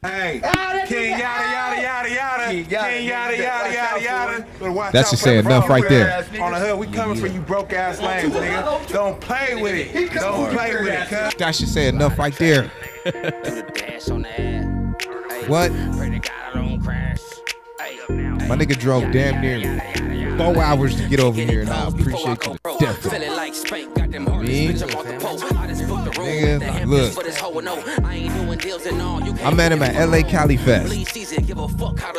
Hey, King yada yada yada yada. King yada yada yada yada. That should say enough right there. On the hood, we coming for you broke ass lanes, nigga. Don't play with it. Don't play with it, cuz. That should say enough right there. What? My nigga drove damn near 4 hours to get over here, and I appreciate you to death. Me? Nigga, look. I met him at LA Cali Fest. I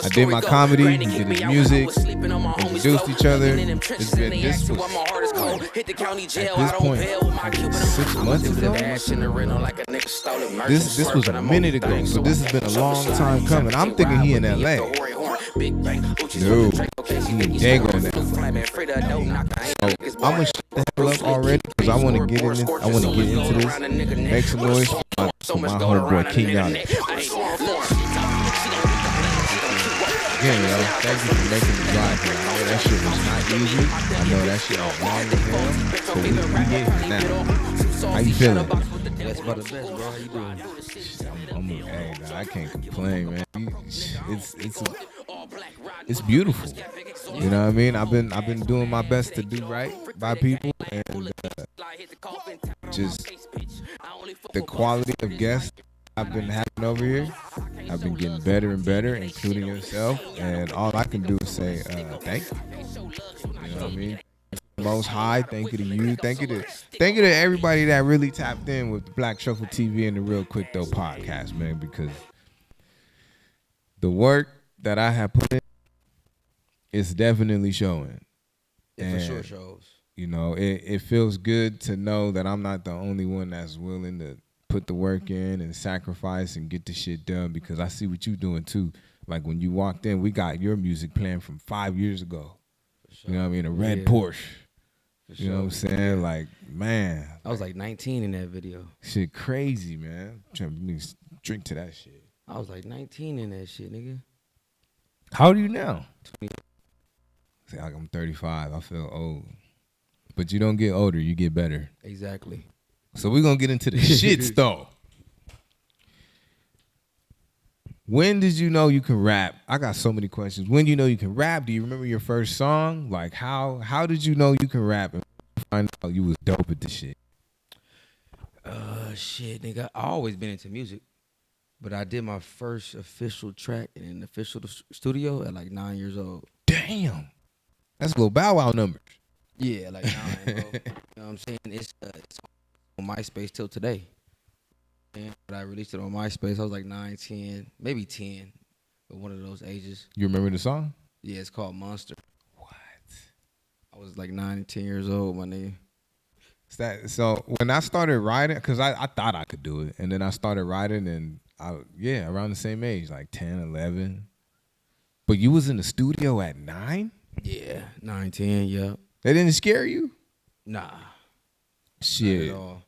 did my comedy, we did his music, introduced each other. This was at this point, 6 months ago. This was a minute ago, so this has been a long time coming. I'm thinking he in LA. No, he in Dago now. So I'm gonna shut the hell up already because I want to get in. I want to get into this. Make some noise for my homeboy King Yada. Again, yo, thank you for making the drive here. I know that shit was not easy. I know that shit was long as hell. So we get here now. How you feeling? That's about the best, bro. How you doing? Hey, nah, I can't complain, man. It's beautiful. You know what I mean? I've been doing my best to do right by people, and just the quality of guests I've been having over here, I've been getting better and better, including yourself. And all I can do is say thank you. You know what I mean? Most High, thank you to you. Thank you to everybody that really tapped in with the Black Shuffle TV and the Real Quick Though podcast, man, because the work that I have put in is definitely showing. It for sure shows. You know, it feels good to know that I'm not the only one that's willing to put the work in and sacrifice and get the shit done, because I see what you're doing too. Like when you walked in, we got your music playing from 5 years ago. Sure. You know what I mean? A red Porsche. You know what I'm saying? Like, man. I was like 19 in that video. Shit crazy, man. I'm trying to drink to that shit. I was like 19 in that shit, nigga. How old are you now? 20. See, like I'm 35. I feel old. But you don't get older, you get better. Exactly. So we're going to get into the shits, though. When did you know you can rap? I got so many questions. When you know you can rap? Do you remember your first song? Like, how did you know you can rap and find out you was dope at this shit? Shit, nigga. I always been into music. But I did my first official track in an official studio at like 9 years old. Damn. That's Lil Bow Wow numbers. Yeah, like 9, bro. You know what I'm saying? It's on MySpace till today. And I released it on MySpace. I was like 9, 10, maybe 10, but one of those ages. You remember the song? Yeah, it's called Monster. What? I was like 9 and 10 years old, my nigga. So when I started writing, because I thought I could do it, and then I started writing, and around the same age, like 10, 11. But you was in the studio at 9? Yeah, 9, 10, yeah. They didn't scare you? Nah. Shit. Not at all.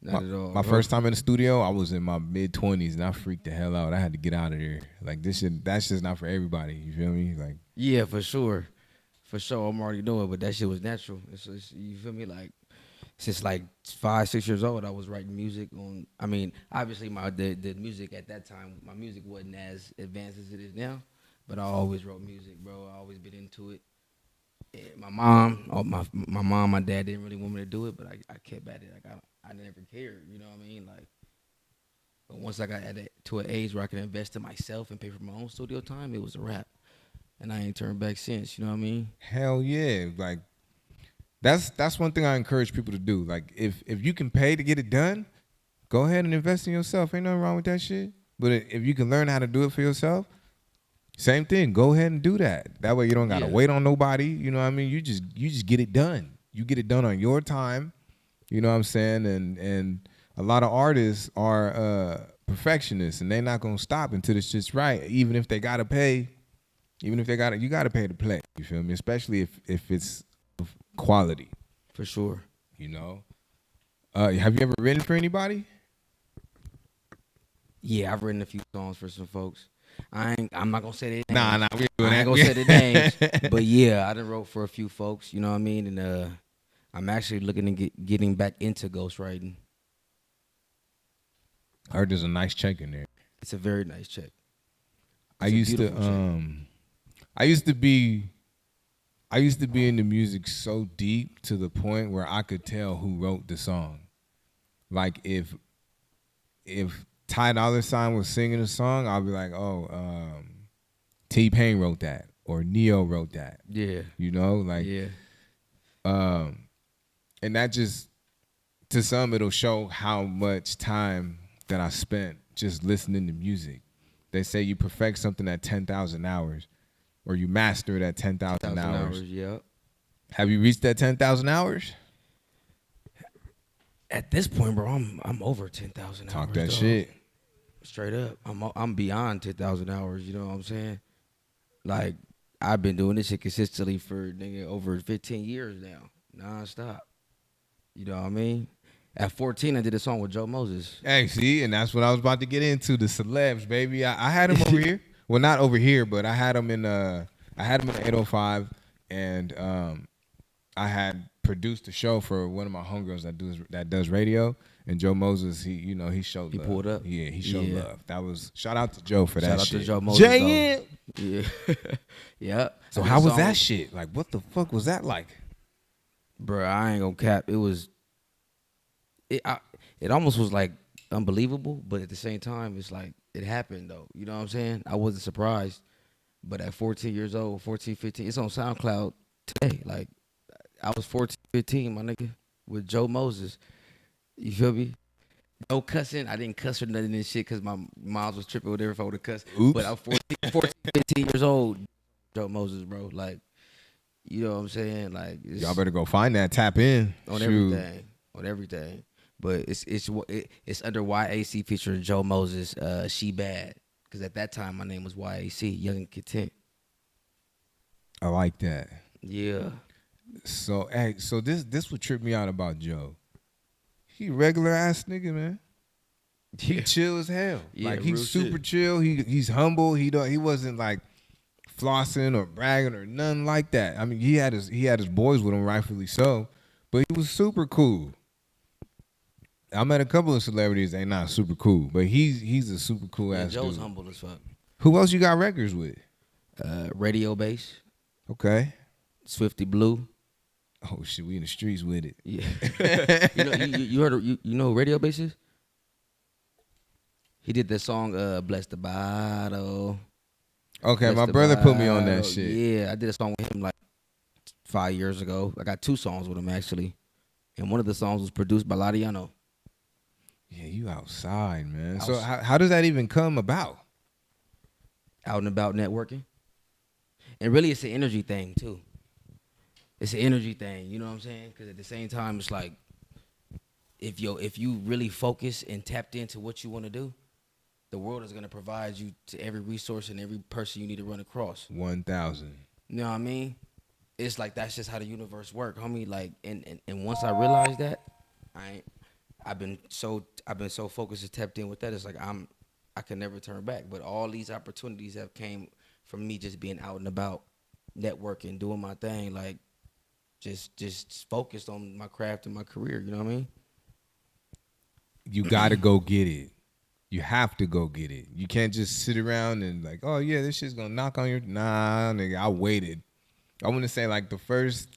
Not at all. My first time in the studio, I was in my mid-20s, and I freaked the hell out. I had to get out of there. Like, that's just not for everybody. You feel me? Like, yeah, for sure. For sure, I'm already doing it, but that shit was natural. It's, you feel me? Like, since like 5, 6 years old, I was writing music on. I mean, obviously the music at that time, my music wasn't as advanced as it is now, but I always wrote music, bro. I always been into it. And my mom, my dad didn't really want me to do it, but I kept at it. Like I never cared, you know what I mean? Like, but once I got to an age where I could invest in myself and pay for my own studio time, it was a wrap, and I ain't turned back since. You know what I mean? Hell yeah, like. That's one thing I encourage people to do. Like, if you can pay to get it done, go ahead and invest in yourself. Ain't nothing wrong with that shit. But if you can learn how to do it for yourself, same thing. Go ahead and do that. That way you don't gotta wait on nobody. You know what I mean? You just get it done. You get it done on your time. You know what I'm saying? And a lot of artists are perfectionists, and they're not gonna stop until it's just right. Even if they gotta pay, you gotta pay to play. You feel me? Especially if it's quality. For sure. You know? Have you ever written for anybody? Yeah, I've written a few songs for some folks. I'm not gonna say their names. Nah, we doing that. I ain't gonna say their names. But yeah, I done wrote for a few folks, you know what I mean? And I'm actually looking to getting back into ghostwriting. I heard there's a nice check in there. It's a very nice check. I It's a used to beautiful check. I used to be in the music so deep to the point where I could tell who wrote the song. Like if Ty Dolla $ign was singing a song, I'll be like, oh, T-Pain wrote that or Neo wrote that. Yeah. You know, like, Yeah. and that just, to some, it'll show how much time that I spent just listening to music. They say you perfect something at 10,000 hours, or you master it at 10,000 1,000 hours. Yeah. Have you reached that 10,000 hours? At this point, bro, I'm over 10,000 hours. Talk that dog. shit. Straight up, I'm beyond 10,000 hours. You know what I'm saying? Like I've been doing this shit consistently for nigga over 15 years now, nonstop. You know what I mean? At 14, I did a song with Joe Moses. Hey, see, and that's what I was about to get into, the celebs, baby. I had them over here. Well, not over here, but I had them in the 805, and I had produced a show for one of my homegirls that does radio. And Joe Moses, he showed He love. pulled up. Yeah, he showed Yeah. love. That was, shout out to Joe for that Shout out shit. to Joe Moses. JN. Yeah. Yeah. So I did how a was song that with- shit? Like, what the fuck was that like? Bro, I ain't gonna cap. It almost was like unbelievable, but at the same time, it's like it happened though. You know what I'm saying? I wasn't surprised. But at 14 years old, 14, 15, it's on SoundCloud today. Like I was 14, 15, my nigga, with Joe Moses. You feel me? No cussing. I didn't cuss or nothing in this shit because my mom was tripping whatever if I would have cussed. Oops. But I'm 14, 15 years old. Joe Moses, bro. Like, you know what I'm saying? Like, it's Y'all better go find that, tap in. on Shoot. everything. On everything. But it's under YAC featuring Joe Moses, She Bad. Because at that time, my name was YAC, Young and Content. I like that. Yeah. So, hey, this would trip me out about Joe. He regular ass nigga, man. He chill as hell. Yeah, like real he's super shit. chill. He's humble. He wasn't like flossing or bragging or nothing like that. I mean, he had his boys with him, rightfully so, but he was super cool. I met a couple of celebrities, they not super cool, but he's a super cool Yeah, ass Joe's dude. humble as fuck. Who else you got records with? Radio Bass, Okay. Swifty Blue. Oh shit, we in the streets with it. Yeah. you heard you know who Radio Bass is? He did that song Bless the Bottle. Okay, Bless my the brother put me on Bottle. that shit. Yeah, I did a song with him like 5 years ago. I got 2 songs with him actually. And one of the songs was produced by Ladiano. Yeah, you outside, man. I So was- how does that even come about? Out and about networking. And really it's an energy thing too. It's an energy thing, you know what I'm saying? Because at the same time, it's like if you really focus and tapped into what you want to do, the world is gonna provide you to every resource and every person you need to run across. 1,000. You know what I mean? It's like that's just how the universe works, homie. Like and once I realized that, I've been so focused and tapped in with that. It's like I can never turn back. But all these opportunities have came from me just being out and about, networking, doing my thing, like just focused on my craft and my career. You know what I mean? You got to go get it. You have to go get it. You can't just sit around and like, oh yeah, this shit's gonna knock on your. Nah, nigga, I waited. I want to say like the first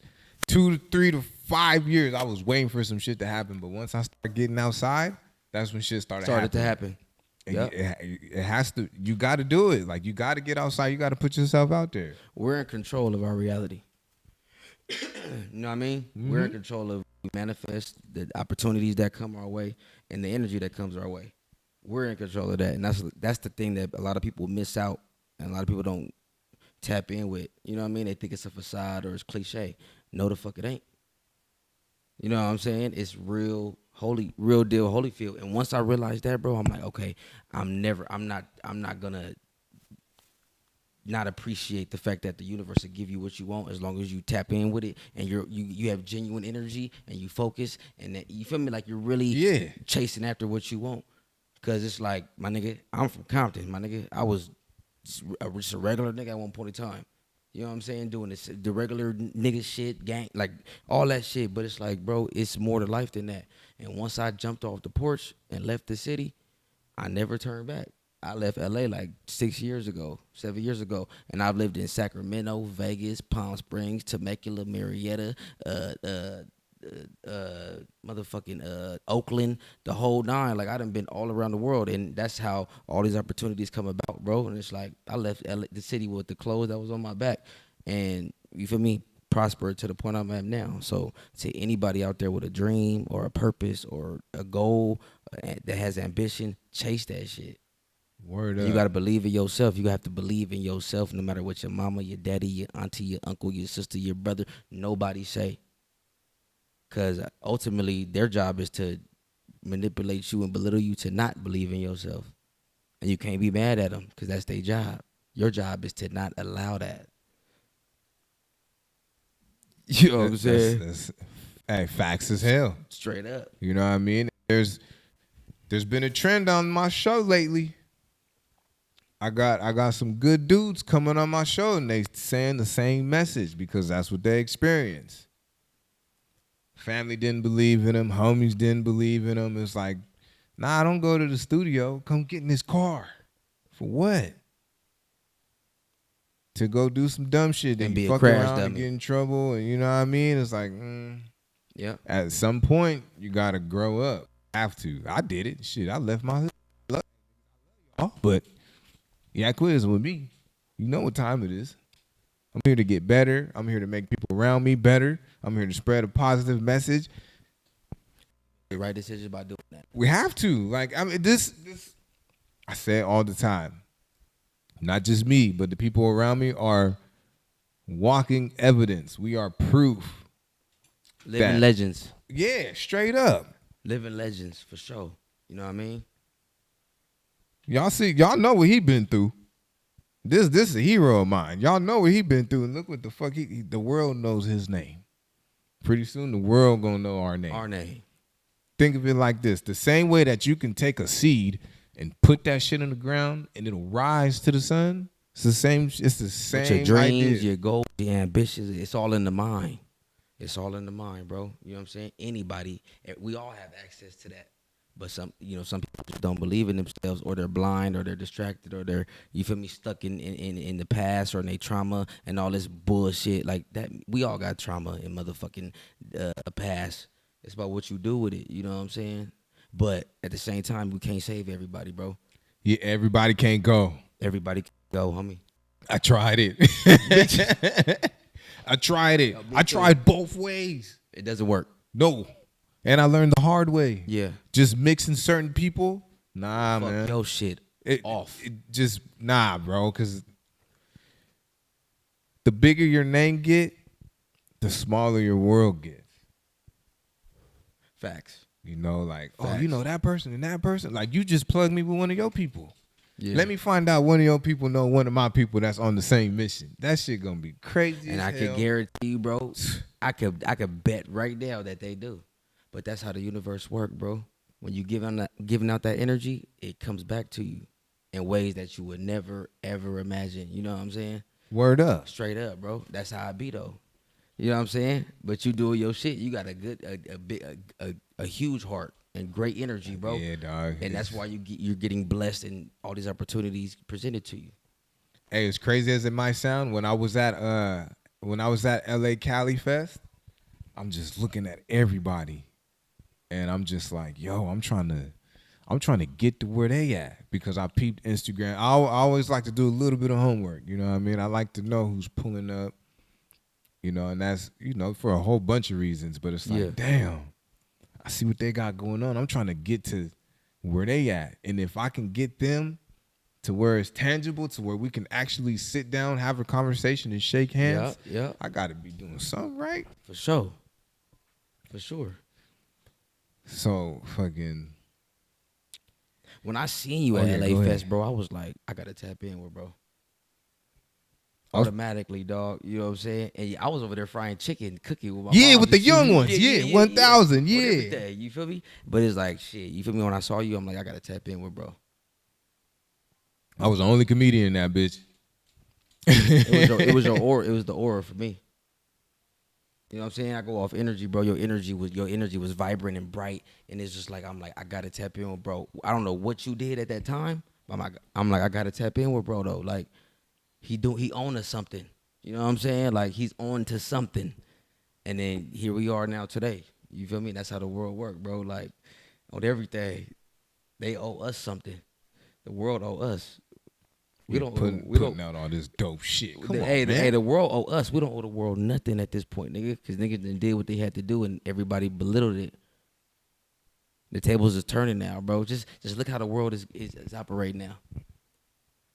2 to 3 to 5 years, I was waiting for some shit to happen. But once I started getting outside, that's when shit started To happen. And Yep. it has to. You got to do it. Like you got to get outside. You got to put yourself out there. We're in control of our reality. You know what I mean? We're in control of we manifest the opportunities that come our way and the energy that comes our way. We're in control of that, and that's the thing that a lot of people miss out, and a lot of people don't tap in with. You know what I mean? They think it's a facade or it's cliche. No, the fuck it ain't. You know what I'm saying? It's real deal Holyfield. And once I realized that, bro, I'm like, okay, I'm not gonna not appreciate the fact that the universe will give you what you want as long as you tap in with it and you have genuine energy and you focus and that, you feel me, like you're really chasing after what you want. Cause it's like, my nigga, I'm from Compton, my nigga. I was just a regular nigga at one point in time. You know what I'm saying? Doing the regular nigga shit, gang, like all that shit. But it's like, bro, it's more to life than that. And once I jumped off the porch and left the city, I never turned back. I left LA like 6 years ago, 7 years ago, and I've lived in Sacramento, Vegas, Palm Springs, Temecula, Marietta, motherfucking Oakland, the whole nine. Like I done been all around the world, and that's how all these opportunities come about, bro. And it's like I left LA, the city with the clothes that was on my back, and you feel me, prospered to the point I'm at now. So to anybody out there with a dream or a purpose or a goal that has ambition, chase that shit. Word up. You gotta believe in yourself. You have to believe in yourself, no matter what your mama, your daddy, your auntie, your uncle, your sister, your brother, nobody say. Cause ultimately their job is to manipulate you and belittle you to not believe in yourself. And you can't be mad at them because that's their job. Your job is to not allow that. You know what I'm saying? Hey, facts as hell. Straight up. You know what I mean? There's been a trend on my show lately. I got some good dudes coming on my show and they saying the same message because that's what they experience. Family didn't believe in them. Homies didn't believe in them. It's like, nah, don't go to the studio. Come get in this car. For what? To go do some dumb shit And be a fuck crash around and dummy. get in trouble. And you know what I mean? It's like, Yeah. at some point, you got to grow up. Have to. I did it. Shit, I left my hood. But yeah, quiz with me. You know what time it is. I'm here to get better. I'm here to make people around me better. I'm here to spread a positive message. The right decision by doing that. We have to. Like, I mean, this I say it all the time. Not just me, but the people around me are walking evidence. We are proof. Living legends. Yeah, straight up. Living legends for sure. You know what I mean? Y'all know what he been through. This is a hero of mine. Y'all know what he been through, and look what the fuck the world knows his name. Pretty soon the world gonna know our name. Our name. Think of it like this: the same way that you can take a seed and put that shit in the ground and it'll rise to the sun. It's the same. It's the same. With your dreams, idea. your goals, your ambitions. It's all in the mind. It's all in the mind, bro. You know what I'm saying? Anybody, we all have access to that. But some people just don't believe in themselves, or they're blind, or they're distracted, or they're, you feel me, stuck in the past, or in their trauma and all this bullshit like that. We all got trauma in motherfucking past. It's about what you do with it. You know what I'm saying? But at the same time, we can't save everybody, bro. Yeah, everybody can't go. Everybody can go, homie. I tried it. I tried it. I tried both ways. It doesn't work. No. And I learned the hard way. Yeah. Just mixing certain people. Nah, Fuck man. your shit off. It just, nah, bro. Because the bigger your name get, the smaller your world gets. Facts. You know, like, Facts. oh, you know that person and that person. Like, you just plugged me with one of your people. Yeah. Let me find out one of your people know one of my people that's on the same mission. That shit gonna be crazy. And as I hell. can guarantee you, bro, I could bet right now that they do. But that's how the universe works, bro. When you giving out that energy, it comes back to you in ways that you would never ever imagine. You know what I'm saying? Word up. Straight up, bro. That's how I be though. You know what I'm saying? But you doing your shit. You got a huge heart and great energy, bro. Yeah, dog. And that's why you're getting blessed and all these opportunities presented to you. Hey, as crazy as it might sound, when I was at LA Cali Fest, I'm just looking at everybody, and I'm just like, yo, I'm trying to get to where they at, because I peeped Instagram. I always like to do a little bit of homework. You know what I mean? I like to know who's pulling up. You know, and that's, you know, for a whole bunch of reasons. But it's like, damn, I see what they got going on. I'm trying to get to where they at. And if I can get them to where it's tangible, to where we can actually sit down, have a conversation, and shake hands, Yeah. I got to be doing something right. For sure. For sure. So, fucking... When I seen you at yeah, LA go Fest, ahead. bro, I was like, I got to tap in with bro. Automatically, dog. You know what I'm saying? And I was over there frying chicken, cooking with my Yeah, mom. with the You young feel me? ones. Yeah, 1,000, With yeah. everything, you feel me? But it's like, shit, you feel me? When I saw you, I'm like, I got to tap in with bro. I was the only comedian in that bitch. It was the aura for me. You know what I'm saying? I go off energy, bro. Your energy was vibrant and bright, and it's just like, I'm like, I gotta tap in with bro. I don't know what you did at that time, I'm like, I gotta tap in with bro though. Like he own to something. You know what I'm saying? Like he's on to something. And then here we are now today. You feel me? That's how the world works, bro. Like on everything, they owe us something. The world owe us. We don't putting out all this dope shit. Come on, hey, man. the world owe us. We don't owe the world nothing at this point, nigga. Because niggas done did what they had to do, and everybody belittled it. The tables is turning now, bro. Just look how the world is operating now.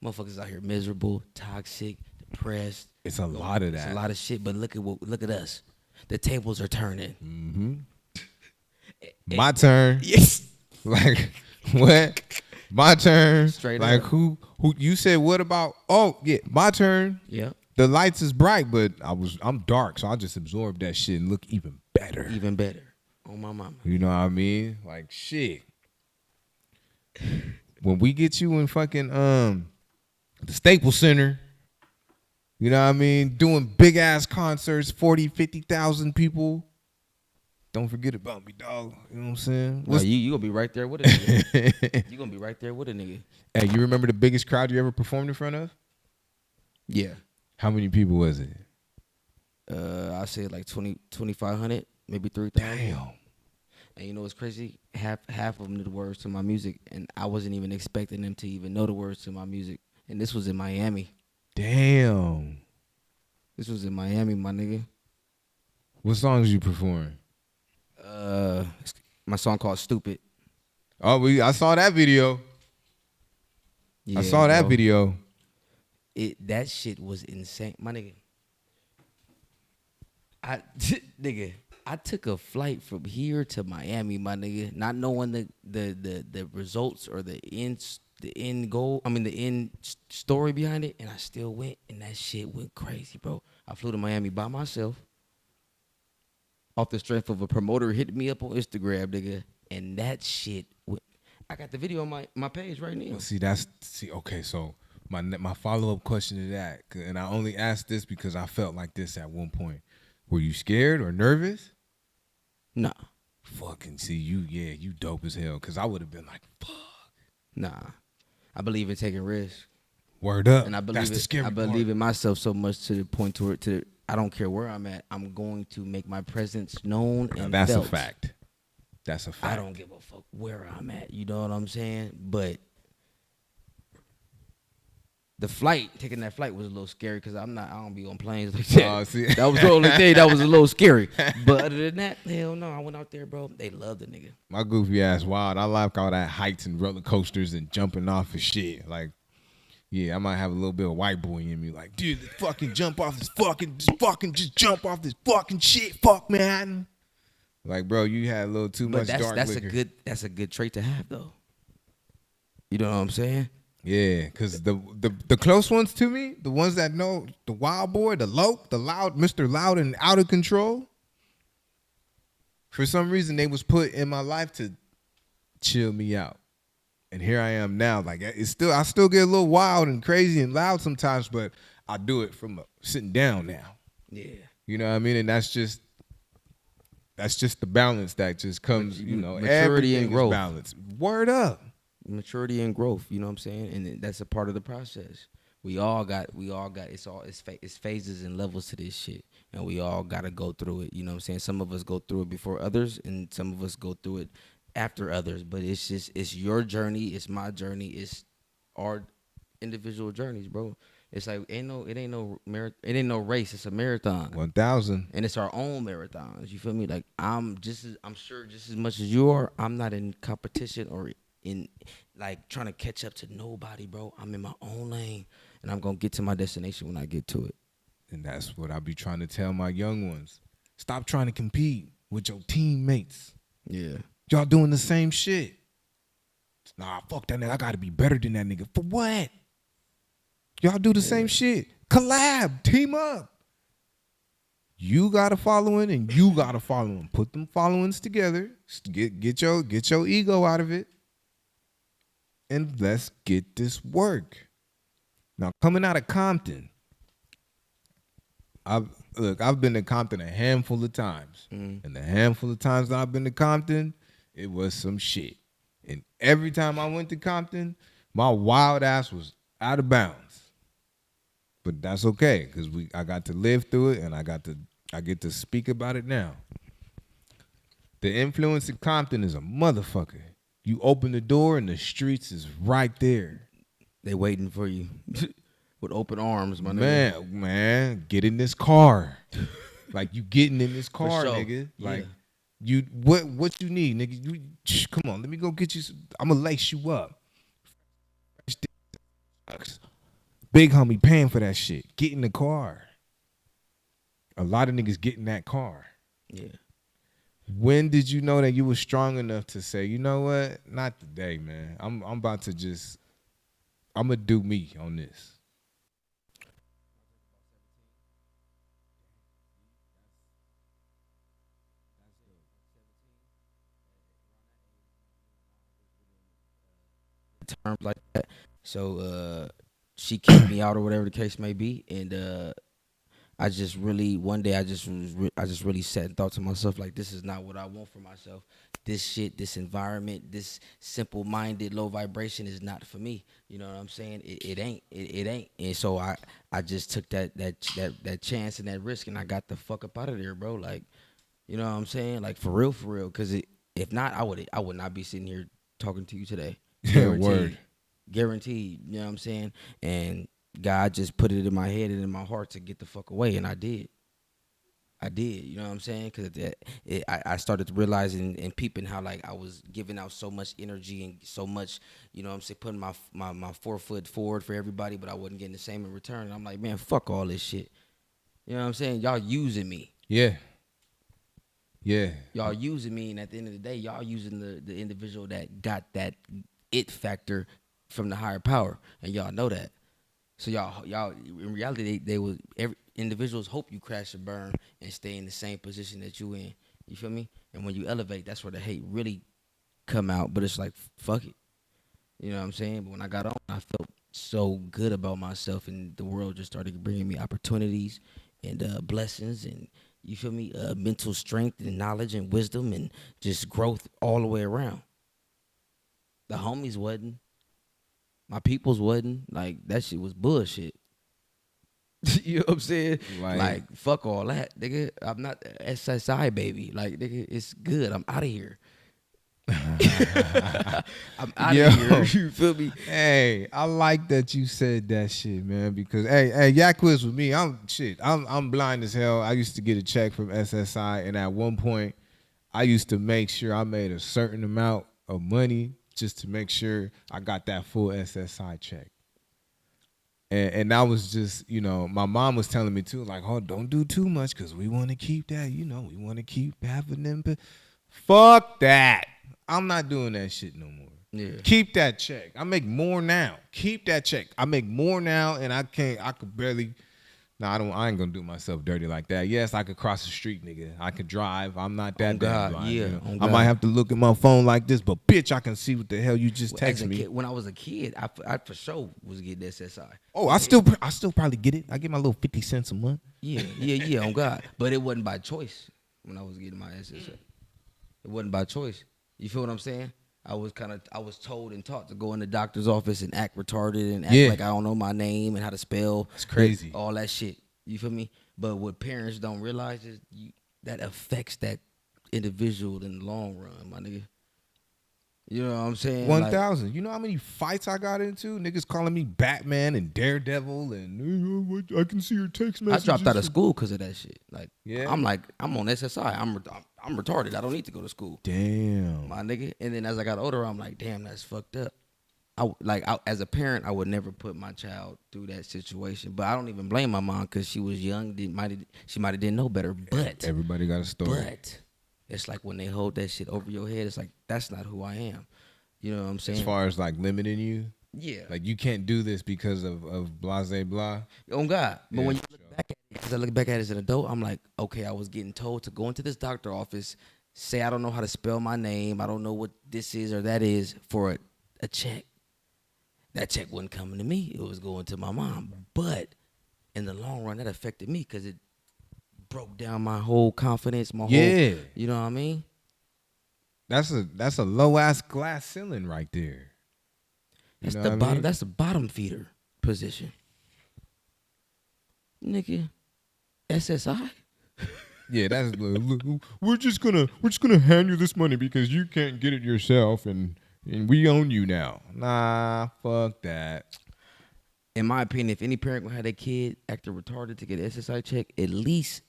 Motherfuckers out here miserable, toxic, depressed. It's a lot of that. It's a lot of shit. But look at us. The tables are turning. Mm-hmm. My turn. Yes. Like what? My turn. Straight like up. Who you said what about? Oh yeah, my turn. Yeah. The lights is bright, but I'm dark, so I just absorb that shit and look even better. Even better. On my mama. You know what I mean? Like shit. When we get you in fucking the Staples Center, you know what I mean, doing big ass concerts, 40, 50,000 people. Don't forget about me, dog. You know what I'm saying? Well, you gonna be right there with a nigga. You gonna be right there with a nigga. Hey, you remember the biggest crowd you ever performed in front of? Yeah. How many people was it? I said like 2,500, maybe 3,000. Damn. And you know what's crazy? Half of them knew the words to my music, and I wasn't even expecting them to even know the words to my music. And this was in Miami. Damn. This was in Miami, my nigga. What songs you perform? My song called "Stupid." Oh, I saw that video. Yeah, I saw that bro. video. That shit was insane, my nigga. I took a flight from here to Miami, my nigga, not knowing the results or the end goal. I mean the end story behind it, and I still went, and that shit went crazy, bro. I flew to Miami by myself, off the strength of a promoter hitting me up on Instagram, nigga, and that shit went. I got the video on my page right now. Okay, so my follow-up question to that, and I only asked this because I felt like this at one point. Were you scared or nervous? Nah. Fucking see you dope as hell, because I would have been like, fuck. Nah. I believe in taking risks. Word up. And I believe That's the scary I believe part. in myself so much to the point to I don't care where I'm at. I'm going to make my presence known and That's felt. a fact. That's a fact. I don't give a fuck where I'm at. You know what I'm saying? But taking that flight was a little scary because I don't be on planes like that. See. That was the only thing that was a little scary. But other than that, hell no. I went out there, bro. They loved the nigga. My goofy ass wild. I like all that heights and roller coasters and jumping off and shit. Like, yeah, I might have a little bit of white boy in me. Like, dude, fucking jump off this just jump off this fucking shit. Fuck, man. Like, bro, you had a little too much dark liquor. That's a good trait to have though. You know what I'm saying? Yeah, because the close ones to me, the ones that know the wild boy, the loud, Mr. Loud and out of control, for some reason they was put in my life to chill me out. And here I am now. Like I still get a little wild and crazy and loud sometimes, but I do it from sitting down now. Yeah. You know what I mean? And that's just the balance that just comes, maturity and growth. Balance. Word up. Maturity and growth, you know what I'm saying? And that's a part of the process. We all got it's phases and levels to this shit. And we all got to go through it, you know what I'm saying? Some of us go through it before others and some of us go through it after others, but it's your journey, it's my journey, it's our individual journeys, bro. It's like it ain't no race, it's a marathon. 1,000. And it's our own marathons. You feel me? Like I'm sure just as much as you are, I'm not in competition or in like trying to catch up to nobody, bro. I'm in my own lane and I'm gonna get to my destination when I get to it. And that's what I be trying to tell my young ones. Stop trying to compete with your teammates. Yeah. Y'all doing the same shit. Nah, fuck that nigga. I gotta be better than that nigga. For what? Y'all do the same shit. Collab. Team up. You got a following and you got a following. Put them followings together. Get your ego out of it. And let's get this work. Now, coming out of Compton, I've been to Compton a handful of times. And the handful of times that I've been to Compton, it was some shit. And every time I went to Compton, My wild ass was out of bounds. But that's okay, because I got to live through it and I get to speak about it now. The influence in Compton is a motherfucker. You open the door and the streets is right there. They waiting for you with open arms, my nigga. Man, get in this car. Like you getting in this car, sure. nigga. Like Yeah. you what you need, nigga. Come on, let me go get you I'm gonna lace you up. Big homie paying for that shit. Get in the car. A lot of niggas get in that car. Yeah. When did you know that you were strong enough to say, you know what? Not today, man. I'm about to just, I'm gonna do me on this. Terms like that. So she kicked me out or whatever the case may be, and I just really one day I just really sat and thought to myself, like, this is not what I want for myself. This shit, this environment, this simple-minded low vibration is not for me. You know what I'm saying? It ain't. It ain't. And so I just took that chance and that risk, and I got the fuck up out of there, bro. Like, you know what I'm saying? Like, for real. Because if not, I would not be sitting here talking to you today. Word. Guaranteed. You know what I'm saying? And God just put it in my head and in my heart to get the fuck away, and I did. You know what I'm saying? Because I started realizing and peeping how, like, I was giving out so much energy and so much, you know what I'm saying, putting my 4 foot forward for everybody, but I wasn't getting the same in return. And I'm like, man, fuck all this shit. You know what I'm saying? Y'all using me. Yeah. Y'all using me, and at the end of the day, y'all using the individual that got that it factor from the higher power, and y'all know that. So y'all in reality, they will, every individuals hope you crash and burn and stay in the same position that you in. You feel me? And when you elevate, that's where the hate really come out. But it's like, fuck it. You know what I'm saying? But when I got on, I felt so good about myself, and the world just started bringing me opportunities and blessings, and you feel me? Mental strength and knowledge and wisdom and just growth all the way around. The homies wasn't. My peoples wasn't. Like, that shit was bullshit. You know what I'm saying? Like, fuck all that, nigga. I'm not SSI, baby. Like, nigga, it's good. I'm out of here. I'm out of here. You feel me? Hey, I like that you said that shit, man. Because hey, Yak Quiz with me. I'm blind as hell. I used to get a check from SSI, and at one point, I used to make sure I made a certain amount of money just to make sure I got that full SSI check. And that was just, you know, my mom was telling me too, like, oh, don't do too much because we want to keep that, you know, we want to keep having them. Fuck that. I'm not doing that shit no more. Yeah. Keep that check. I make more now. Keep that check. I make more now, and I could barely. No, I ain't gonna do myself dirty like that. Yes, I could cross the street, nigga. I could drive. I'm not that damn blind. Yeah, you know? I might have to look at my phone like this, but bitch, I can see what the hell you just text me. When I was a kid, I for sure was getting SSI. Oh, I still probably get it. I get my little 50 cents a month. Yeah, on God. But it wasn't by choice when I was getting my SSI. It wasn't by choice. You feel what I'm saying? I was told and taught to go in the doctor's office and act retarded and act like I don't know my name and how to spell. It's crazy. All that shit. You feel me? But what parents don't realize is that affects that individual in the long run, my nigga. You know what I'm saying? 1,000. You know how many fights I got into? Niggas calling me Batman and Daredevil and I can see your text messages. I dropped out of school because of that shit. Like, yeah. I'm on SSI. I'm retarded. I don't need to go to school. Damn. My nigga. And then as I got older, I'm like, damn, that's fucked up. As a parent, I would never put my child through that situation. But I don't even blame my mom because she was young. She might have didn't know better. But everybody got a story. But it's like when they hold that shit over your head, it's like, that's not who I am. You know what I'm saying? As far as like limiting you? Yeah. Like you can't do this because of blase blah. On God. But Yeah, when you look back at it, as I look back at it as an adult, I'm like, okay, I was getting told to go into this doctor office, say I don't know how to spell my name, I don't know what this is or that is, for a check. That check wasn't coming to me. It was going to my mom. But in the long run, that affected me because it broke down my whole confidence, my whole, you know what I mean? That's a low ass glass ceiling right there. That's know the what I bottom. mean? That's the bottom feeder position, nigga. SSI. Yeah, that's look, we're just gonna hand you this money because you can't get it yourself, and we own you now. Nah, fuck that. In my opinion, if any parent gonna have their kid acting retarded to get an SSI check, at least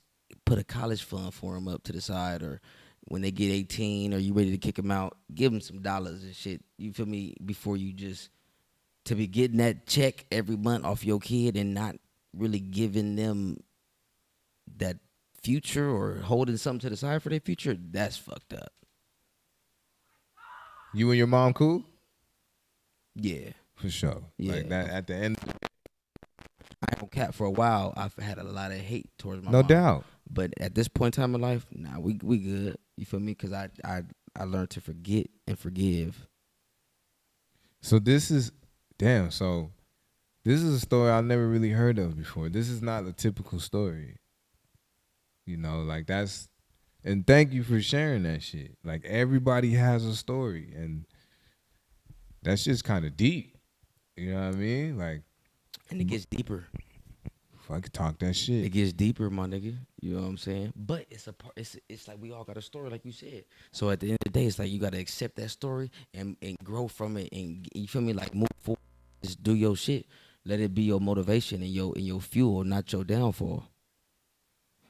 put a college fund for them up to the side, or when they get 18 or you ready to kick them out, give them some dollars and shit. You feel me? Before you just to be getting that check every month off your kid and not really giving them that future or holding something to the side for their future, that's fucked up. You and your mom cool? Yeah. For sure. Yeah. Like that at the end. I ain't gonna cap, for a while I've had a lot of hate towards my No mom. doubt. But at this point in time in life, nah, we good. You feel me? Because I learned to forget and forgive. So this is damn. So this is a story I've never really heard of before. This is not a typical story. You know, like that's. And thank you for sharing that shit. Like everybody has a story, and that's just kind of deep. You know what I mean? Like, And it gets deeper. if I could talk that shit. It gets deeper, my nigga. You know what I'm saying? But it's a part. It's like we all got a story, like you said. So at the end of the day, it's like you gotta accept that story and grow from it, and you feel me? Like move forward. Just do your shit. Let it be your motivation and your fuel, not your downfall.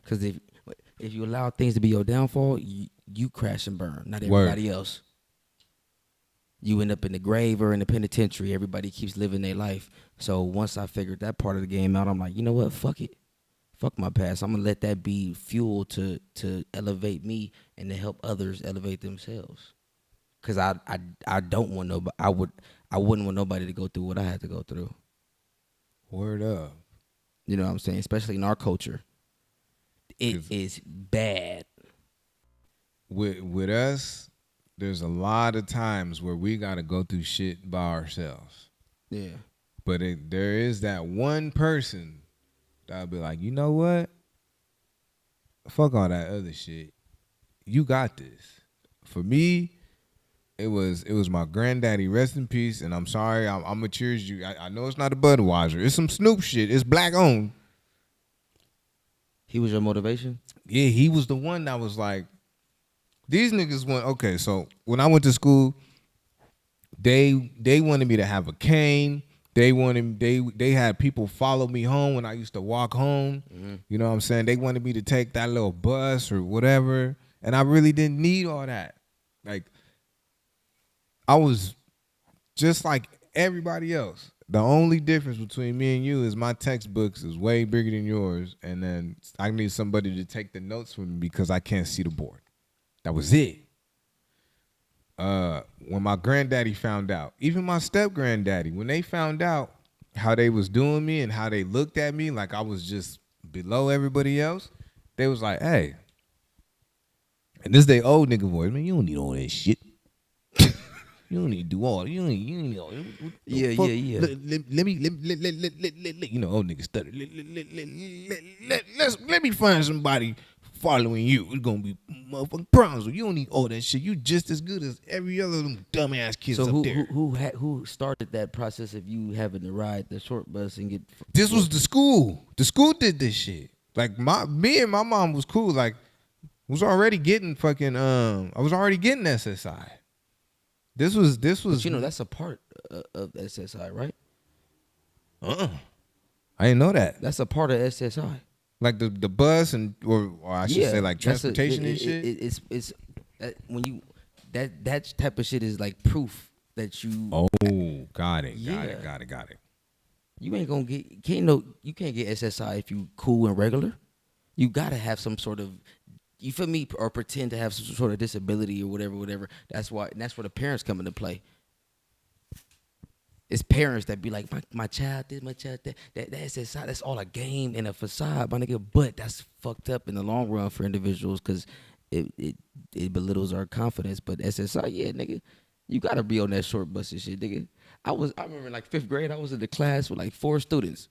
Because if you allow things to be your downfall, you crash and burn, not everybody else. You end up in the grave or in the penitentiary. Everybody keeps living their life. So once I figured that part of the game out, I'm like, you know what? Fuck it. Fuck my past. I'm gonna let that be fuel to elevate me and to help others elevate themselves. Cause I don't want nobody. I wouldn't want nobody to go through what I had to go through. Word up. You know what I'm saying? Especially in our culture, it is bad. With us, there's a lot of times where we gotta go through shit by ourselves. Yeah. But there is that one person that'll be like, you know what? Fuck all that other shit. You got this. For me, it was my granddaddy, rest in peace, and I'm sorry, I'm gonna cheers you. I know it's not a Budweiser. It's some Snoop shit. It's black owned. He was your motivation? Yeah, he was the one that was like, these niggas went, okay, so when I went to school, they wanted me to have a cane. They had people follow me home when I used to walk home. Mm-hmm. You know what I'm saying? They wanted me to take that little bus or whatever. And I really didn't need all that. Like, I was just like everybody else. The only difference between me and you is my textbooks is way bigger than yours. And then I need somebody to take the notes for me because I can't see the board. That was it. When my granddaddy found out, even my step granddaddy, when they found out how they was doing me and how they looked at me like I was just below everybody else, they was like, hey, and this they old nigga voice, man, you don't need all that shit. You don't need to do all. You don't need all. Yeah. Let me, you know, old nigga stutter. Let me find somebody following you. It's gonna be motherfucking problems. You don't need all that shit. You just as good as every other of them dumbass kids up there. Who started that process of you having to ride the short bus and get? This was the school. The school did this shit. Like me and my mom was cool. Like was already getting fucking. I was already getting SSI. This was. But you know that's a part of SSI, right? I didn't know that. That's a part of SSI. Like the bus and or I should say like transportation and shit. It's when you that type of shit is like proof that you. Oh, got it. You ain't gonna you can't get SSI if you cool and regular. You gotta have some sort of. You feel me? Or pretend to have some sort of disability or whatever. That's where the parents come into play. It's parents that be like, my child this, my child that. That's SSI. That's all a game and a facade, my nigga. But that's fucked up in the long run for individuals because it belittles our confidence. But SSI, yeah, nigga, you gotta be on that short bus and shit, nigga. I remember in like 5th grade, I was in the class with like 4 students.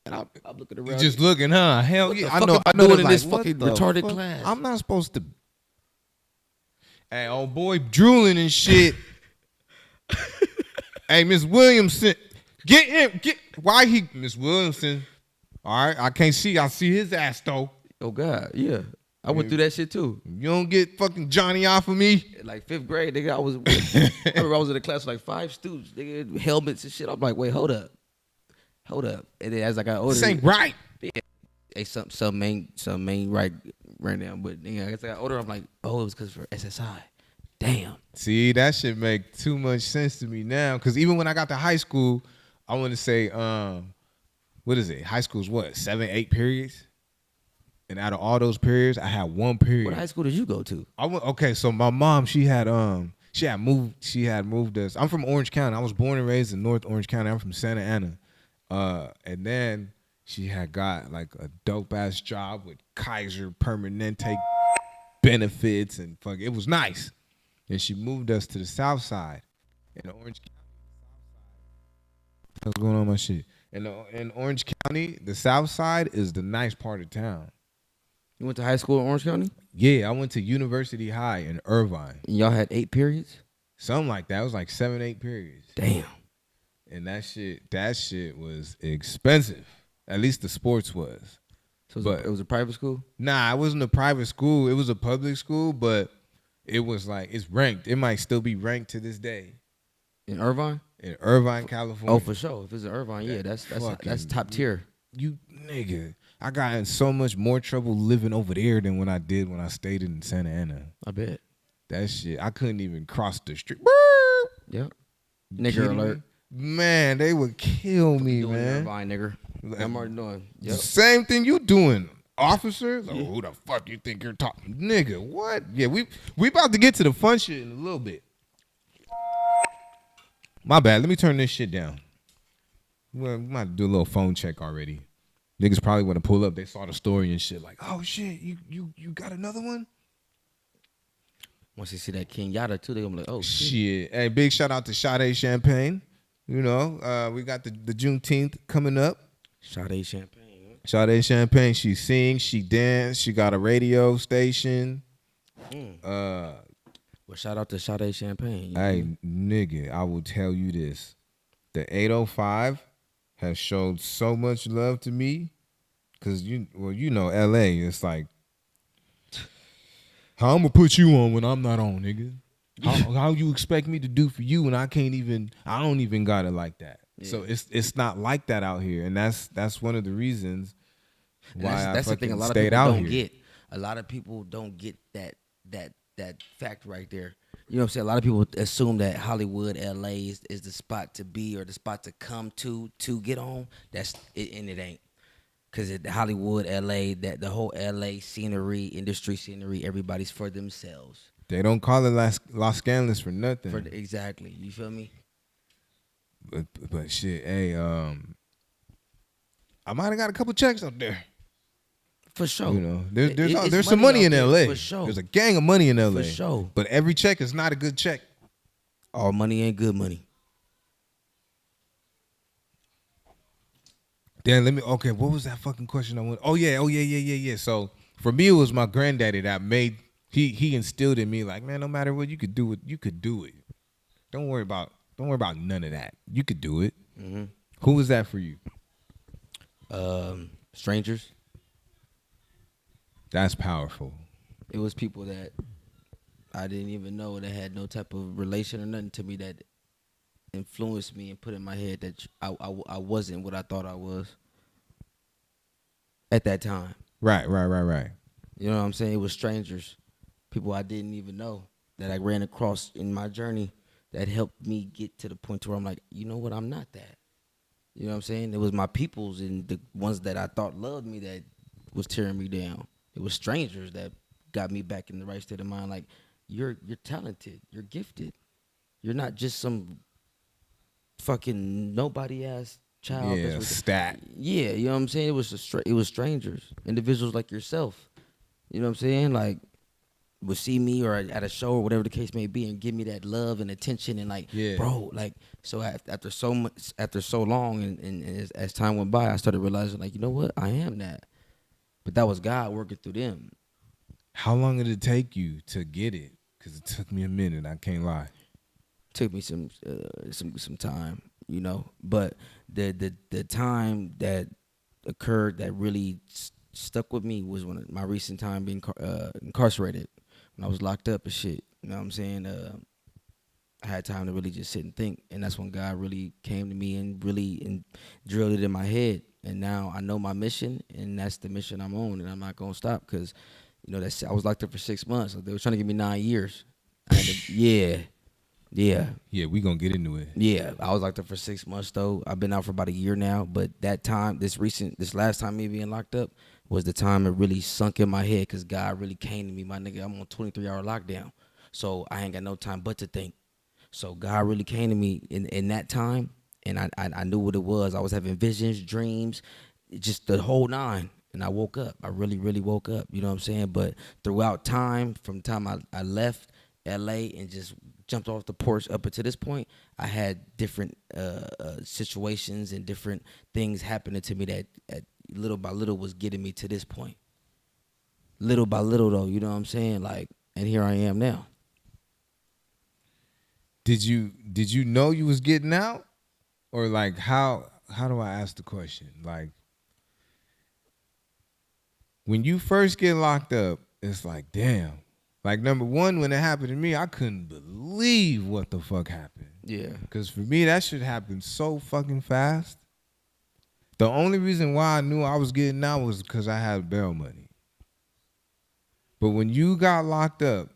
And I'm looking around. You just looking, huh? Hell yeah. I know. I'm doing in this fucking retarded class. I'm not supposed to. Hey, old boy drooling and shit. Hey, Miss Williamson, get him. Why he, Miss Williamson? All right, I can't see. I see his ass though. Oh God, yeah. I went through that shit too. You don't get fucking Johnny off of me. Like 5th grade, nigga, I remember I was in the class with like 5 students, nigga, helmets and shit. I'm like, wait, hold up. And then as I got older, This ain't right. hey, some main right now. But nigga, as I got older, I'm like, oh, it was because for SSI. Damn. See, that shit make too much sense to me now. Cause even when I got to high school, I want to say, what is it? High school's what? 7, 8 periods. And out of all those periods, I had 1 period. What high school did you go to? Okay, so my mom, she had moved us. I'm from Orange County. I was born and raised in North Orange County. I'm from Santa Ana. And then she had got like a dope ass job with Kaiser Permanente benefits and fuck. It was nice. And she moved us to the South Side in Orange County. What's going on with my shit? In Orange County, the South Side is the nice part of town. You went to high school in Orange County? Yeah, I went to University High in Irvine. And y'all had 8 periods? Something like that. It was like 7, 8 periods. Damn. And that shit was expensive. At least the sports was. So it was a private school? Nah, it wasn't a private school. It was a public school, but it was like, it's ranked. It might still be ranked to this day. In Irvine? In Irvine, California. Oh, for sure. If it's in Irvine, yeah, that's top tier. You nigga, I got in so much more trouble living over there than when I did when I stayed in Santa Ana. I bet. That shit, I couldn't even cross the street. Yep. Nigger alert. Man, they would kill me, doing man. Irvine, nigger. I'm already doing. Yep. Same thing you doing, officer. Like, who the fuck you think you're talking, nigga? What? Yeah, we about to get to the fun shit in a little bit. My bad. Let me turn this shit down. We might do a little phone check already. Niggas probably want to pull up. They saw the story and shit. Like, oh shit, you got another one? Once they see that King Yada too, they gonna be like, oh shit. Hey, big shout out to Sade Champagne. You know, we got the Juneteenth coming up. Sade Champagne. Sade Champagne. She sings, she dance, she got a radio station. Well, shout out to Sade Champagne. Hey, nigga, I will tell you this. The 805 has showed so much love to me. Cause you know, LA, it's like, how I'm gonna put you on when I'm not on, nigga? How you expect me to do for you when I don't even got it like that. Yeah. So it's not like that out here, and that's one of the reasons why that's the thing. A lot of people don't get. A lot of people don't get that fact right there. You know what I'm saying? A lot of people assume that Hollywood, LA is the spot to be or the spot to come to get on. That's it, and it ain't. Cause Hollywood, LA, that the whole LA scenery, industry scenery, everybody's for themselves. They don't call it Los Angeles for nothing. Exactly. You feel me? But shit, hey, I might have got a couple checks up there. For sure. You know, there's some money in LA. For sure. There's a gang of money in LA. For sure. But every check is not a good check. All money ain't good money. Then okay, what was that fucking question I want? Oh yeah. So for me, it was my granddaddy that made, he instilled in me like, man, no matter what, you could do it. You could do it. Don't worry about none of that. You could do it. Mm-hmm. Who was that for you? Strangers. That's powerful. It was people that I didn't even know that had no type of relation or nothing to me that influenced me and put in my head that I wasn't what I thought I was at that time. Right. You know what I'm saying? It was strangers, people I didn't even know that I ran across in my journey that helped me get to the point where I'm like, you know what? I'm not that. You know what I'm saying? It was my peoples and the ones that I thought loved me that was tearing me down. It was strangers that got me back in the right state of mind. Like, you're talented. You're gifted. You're not just some fucking nobody ass child. Yeah, stat. Yeah, you know what I'm saying? It was strangers, individuals like yourself. You know what I'm saying? Like, would see me or at a show or whatever the case may be and give me that love and attention and like, bro, like, so after so long and as time went by, I started realizing like, you know what? I am that. But that was God working through them. How long did it take you to get it? Because it took me a minute. I can't lie. took me some time, you know. But the time that occurred that really stuck with me was when my recent time being incarcerated, when I was locked up and shit. You know what I'm saying? I had time to really just sit and think, and that's when God really came to me and really drilled it in my head. And now I know my mission, and that's the mission I'm on, and I'm not gonna stop because, you know, I was locked up for 6 months. So they were trying to give me 9 years. Yeah. Yeah, we gonna get into it. Yeah, I was locked up for 6 months though. I've been out for about a year now, but that time, this last time me being locked up was the time it really sunk in my head because God really came to me, my nigga. I'm on 23-hour lockdown, so I ain't got no time but to think. So God really came to me in that time, and I knew what it was. I was having visions, dreams, just the whole nine. And I woke up. I really, really woke up. You know what I'm saying? But throughout time, from the time I left LA and just jumped off the porch up until this point, I had different situations and different things happening to me that little by little was getting me to this point. Little by little though, you know what I'm saying? Like, and here I am now. Did you know you was getting out? Or like how do I ask the question? Like, when you first get locked up, it's like, damn. Like, number one, when it happened to me, I couldn't believe what the fuck happened. Yeah. Because for me, that shit happened so fucking fast. The only reason why I knew I was getting out was because I had bail money. But when you got locked up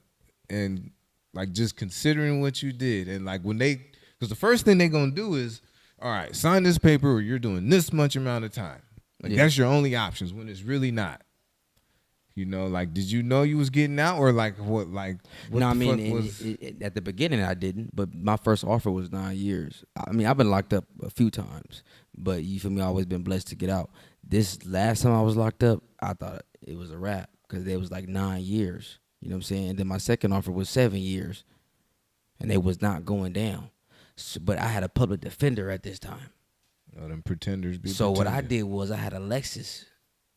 and, like, just considering what you did, and, like, because the first thing they going to do is, all right, sign this paper or you're doing this much amount of time. Like, that's your only options when it's really not. You know, like, did you know you was getting out, or like what? Like, what no, I the mean, fuck was? at the beginning I didn't, but my first offer was 9 years. I mean, I've been locked up a few times, but you feel me? I've always been blessed to get out. This last time I was locked up, I thought it was a wrap because it was like 9 years. You know what I'm saying? And then my second offer was 7 years, and it was not going down. So, but I had a public defender at this time. Oh, them pretenders. So what I did was I had a Lexus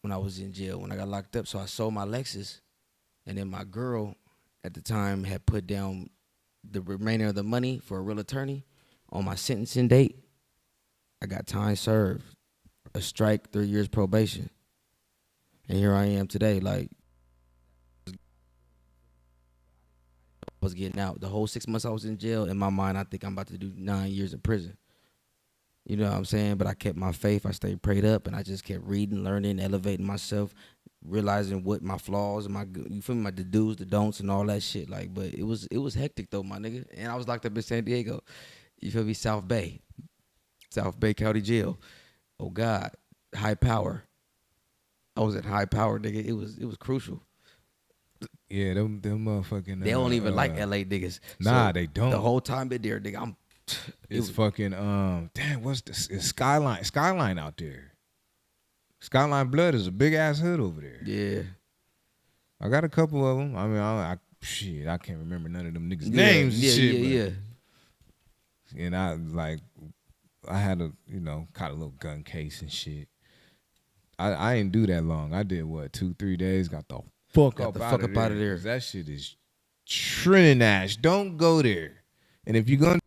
when I was in jail, when I got locked up. So I sold my Lexus, and then my girl at the time had put down the remainder of the money for a real attorney on my sentencing date. I got time served, a strike, 3 years probation. And here I am today, like, I was getting out. The whole 6 months I was in jail, in my mind, I think I'm about to do 9 years in prison. You know what I'm saying? But I kept my faith. I stayed prayed up, and I just kept reading, learning, elevating myself, realizing what my flaws and you feel me, the do's, the don'ts, and all that shit. Like, but it was hectic though, my nigga. And I was locked up in San Diego. You feel me? South Bay County Jail. Oh God, high power. I was at high power, nigga. It was crucial. Yeah, them motherfucking. They don't even like LA niggas. Nah, so they don't. The whole time been there, nigga. It's fucking damn. What's this? It's Skyline out there. Skyline Blood is a big ass hood over there. Yeah, I got a couple of them. I mean, I can't remember none of them niggas' names. And shit, yeah. And I had caught a little gun case and shit. I ain't do that long. I did what 2-3 days. Got the fuck up out of there. That shit is Trinidad. Don't go there. And if you're gonna,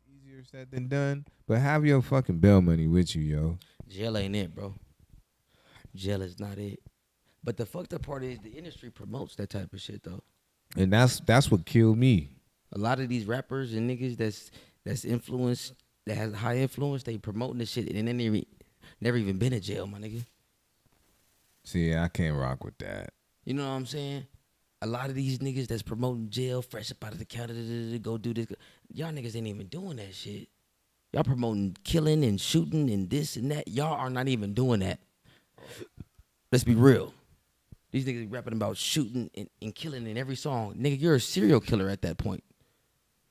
easier said than done. But have your fucking bail money with you, yo. Jail ain't it, bro. Jail is not it. But the fucked up part is the industry promotes that type of shit though. And that's what killed me. A lot of these rappers and niggas that's influenced, that has high influence, they promoting this shit and they never even been in jail, my nigga. See, I can't rock with that. You know what I'm saying? A lot of these niggas that's promoting jail, fresh up out of the county, go do this. Y'all niggas ain't even doing that shit. Y'all promoting killing and shooting and this and that. Y'all are not even doing that. Let's be real. These niggas rapping about shooting and killing in every song. Nigga, you're a serial killer at that point.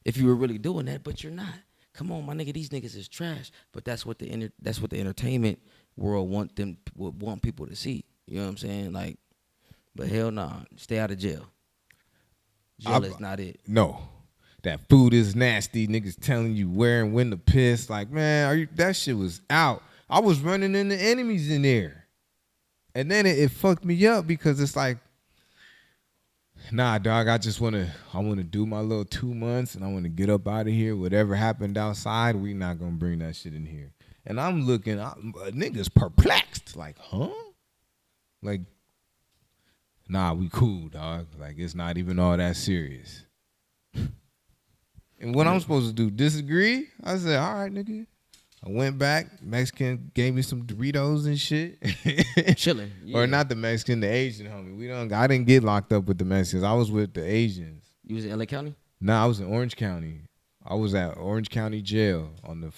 If you were really doing that, but you're not. Come on, my nigga, these niggas is trash. But that's what the entertainment world would want people to see. You know what I'm saying? Like, but hell nah, stay out of jail. Jail is not it. No. That food is nasty. Niggas telling you where and when to piss. Like, man, that shit was out. I was running into enemies in there. And then it fucked me up because it's like, Nah, dog. I want to do my little 2 months, and I want to get up out of here. Whatever happened outside, we not gonna bring that shit in here. And I'm looking, niggas perplexed. Like, huh? Like, nah, we cool, dog. Like, it's not even all that serious. And what I'm supposed to do? Disagree? I said, all right, nigga. I went back. Mexican gave me some Doritos and shit. Chilling. Yeah. Or not the Mexican, the Asian homie. I didn't get locked up with the Mexicans. I was with the Asians. You was in LA County? Nah, I was in Orange County. I was at Orange County Jail on the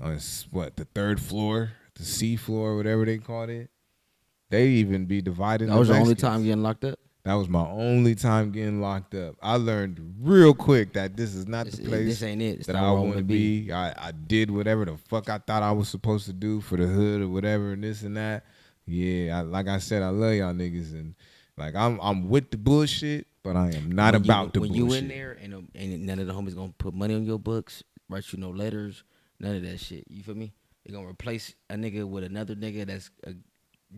the third floor, the C floor, whatever they called it. They even be divided. That was the only time getting locked up? That was my only time getting locked up. I learned real quick that this is not the place this ain't it. It's that not I where I want to wanna be. I did whatever the fuck I thought I was supposed to do for the hood or whatever and this and that. Yeah, like I said, I love y'all niggas and like I'm with the bullshit, but I am not about the bullshit. When you in there and none of the homies gonna put money on your books, write you no letters, none of that shit. You feel me? They gonna replace a nigga with another nigga that's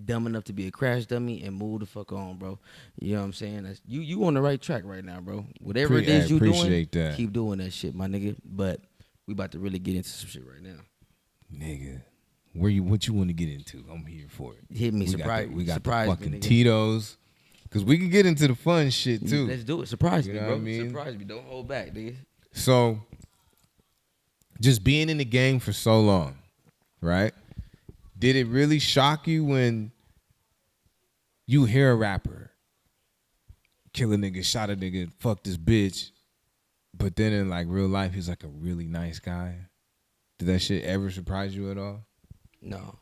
dumb enough to be a crash dummy and move the fuck on, bro. You know what I'm saying? That's, you on the right track right now, bro. Whatever it is you doing, keep doing that shit, my nigga. But we about to really get into some shit right now. Nigga, what you want to get into? I'm here for it. Hit me, we got the fucking Tito's. Cause we can get into the fun shit too. Let's do it. Surprise me, bro. I mean? Surprise me. Don't hold back, nigga. So, just being in the game for so long, right? Did it really shock you when you hear a rapper kill a nigga, shot a nigga, fuck this bitch, but then in like real life he's like a really nice guy? Did that shit ever surprise you at all? No.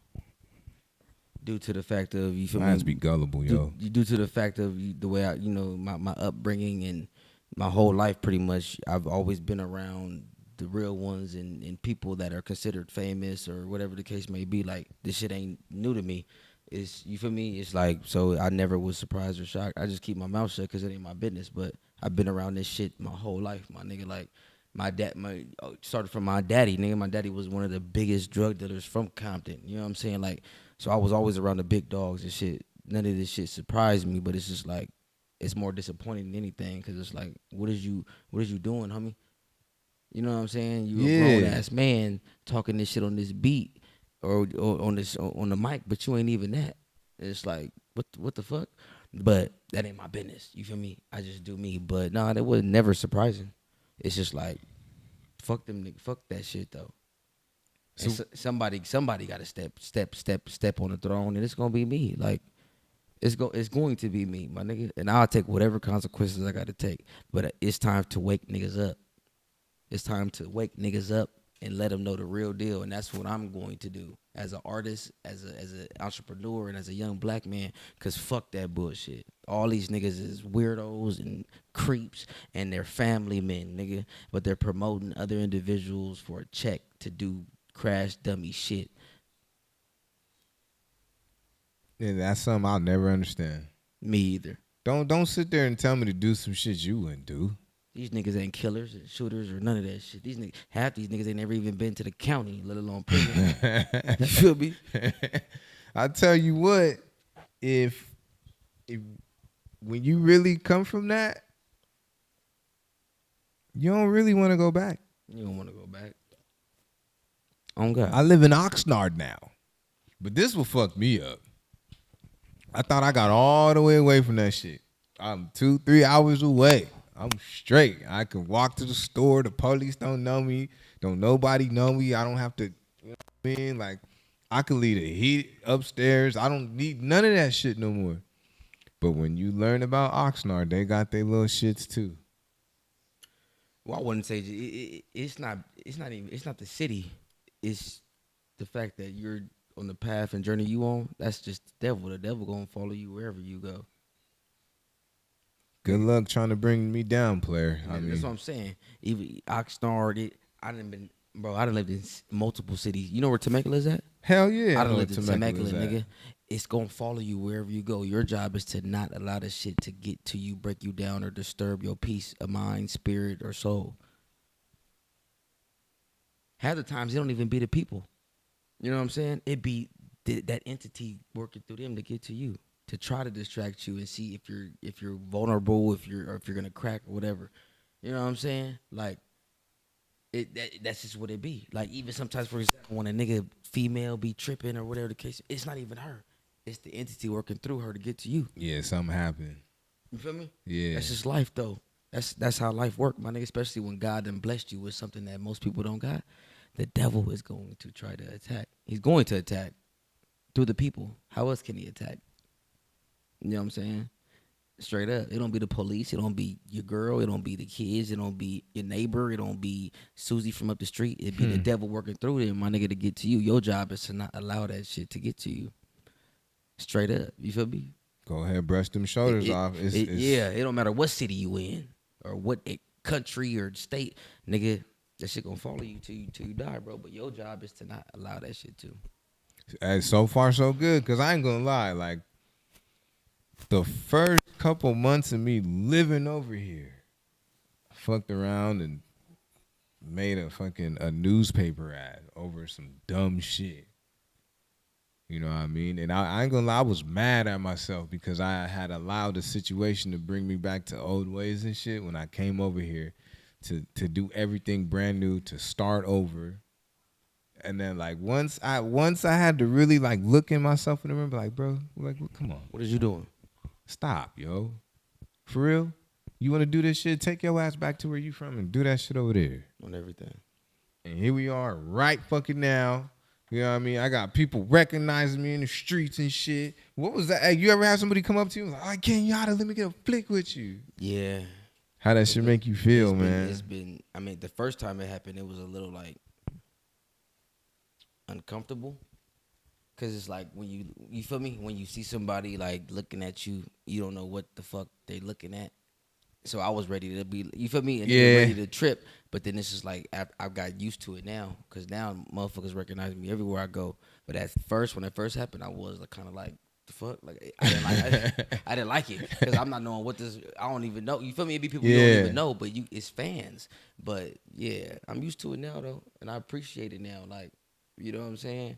Due to the fact of, you feel me? I have to be gullible, yo. Due to the fact of the way I, my upbringing and my whole life, pretty much, I've always been around the real ones and people that are considered famous or whatever the case may be. Like, this shit ain't new to me. It's, you feel me? It's like, so I never was surprised or shocked. I just keep my mouth shut because it ain't my business. But I've been around this shit my whole life, my nigga. Like, started from my daddy, nigga. My daddy was one of the biggest drug dealers from Compton. You know what I'm saying? Like, so I was always around the big dogs and shit. None of this shit surprised me, but it's just like, it's more disappointing than anything because it's like, what is you doing, homie? You know what I'm saying? You a grown ass man talking this shit on this beat or on the mic, but you ain't even that. It's like, what the fuck? But that ain't my business. You feel me? I just do me. But nah, that was never surprising. It's just like, fuck them niggas. Fuck that shit though. So somebody got to step on the throne, and it's gonna be me. Like, it's going to be me, my nigga, and I'll take whatever consequences I got to take. But it's time to wake niggas up. It's time to wake niggas up and let them know the real deal, and that's what I'm going to do as an artist, as an entrepreneur, and as a young black man. Cause fuck that bullshit. All these niggas is weirdos and creeps, and they're family men, nigga. But they're promoting other individuals for a check to do crash dummy shit. Yeah, that's something I'll never understand. Me either. Don't sit there and tell me to do some shit you wouldn't do. These niggas ain't killers and shooters or none of that shit. Half these niggas ain't never even been to the county, let alone prison. You feel me? I tell you what, if when you really come from that, you don't really want to go back. You don't want to go back. Oh God. I live in Oxnard now, but this will fuck me up. I thought I got all the way away from that shit. I'm 2-3 hours away. I'm straight. I can walk to the store. The police don't know me. Don't nobody know me. I don't have to, you know what I mean? Like, I can leave the heat upstairs. I don't need none of that shit no more. But when you learn about Oxnard, they got their little shits too. Well, I wouldn't say it's not the city. It's the fact that you're on the path and journey you on. That's just the devil. The devil gonna follow you wherever you go. Good luck trying to bring me down, player. I mean, that's what I'm saying. Even Oxnard, I done lived in multiple cities. You know where Temecula is at? Hell yeah. I done lived in Temecula, nigga. It's gonna follow you wherever you go. Your job is to not allow the shit to get to you, break you down, or disturb your peace of mind, spirit, or soul. Half the times, it don't even be the people. You know what I'm saying? It be that entity working through them to get to you. to try to distract you and see if you're vulnerable, if you're gonna crack or whatever. You know what I'm saying? Like that's just what it be. Like even sometimes, for example, when a nigga female be tripping or whatever the case, it's not even her. It's the entity working through her to get to you. Yeah, something happened. You feel me? Yeah. That's just life though. That's how life work, my nigga. Especially when God done blessed you with something that most people don't got. The devil is going to try to attack. He's going to attack through the people. How else can he attack? You know what I'm saying? Straight up. It don't be the police. It don't be your girl. It don't be the kids. It don't be your neighbor. It don't be Susie from up the street. It be the devil working through them, my nigga, to get to you. Your job is to not allow that shit to get to you. Straight up. You feel me? Go ahead, brush them shoulders off. Yeah, it don't matter what city you in or what country or state, nigga. That shit gonna follow you till you die, bro. But your job is to not allow that shit to. And so far, so good. Cause I ain't gonna lie, like the first couple months of me living over here, I fucked around and made a newspaper ad over some dumb shit. You know what I mean? And I ain't gonna lie, I was mad at myself because I had allowed the situation to bring me back to old ways and shit when I came over here to do everything brand new, to start over. And then like once I had to really like look in myself and remember, like, bro, like, come on. What is you doing? Stop, yo. For real? You wanna do this shit? Take your ass back to where you from and do that shit over there. On everything. And here we are right fucking now. You know what I mean? I got people recognizing me in the streets and shit. What was that? Hey, you ever have somebody come up to you and like, oh, Kenyatta, let me get a flick with you? Yeah. How that shit make you feel, man? It's been, I mean, the first time it happened, it was a little like uncomfortable. Cause it's like when you feel me? When you see somebody like looking at you, you don't know what the fuck they looking at. So I was ready to be, you feel me? And yeah. ready to trip. But then it's just like, I've got used to it now. Cause now motherfuckers recognize me everywhere I go. But at first, when it first happened, I was like, kind of like, the fuck? Like, I didn't like it. Cause I'm not knowing what this, I don't even know. You feel me? It be people you don't even know, but it's fans. But yeah, I'm used to it now though. And I appreciate it now. Like, you know what I'm saying?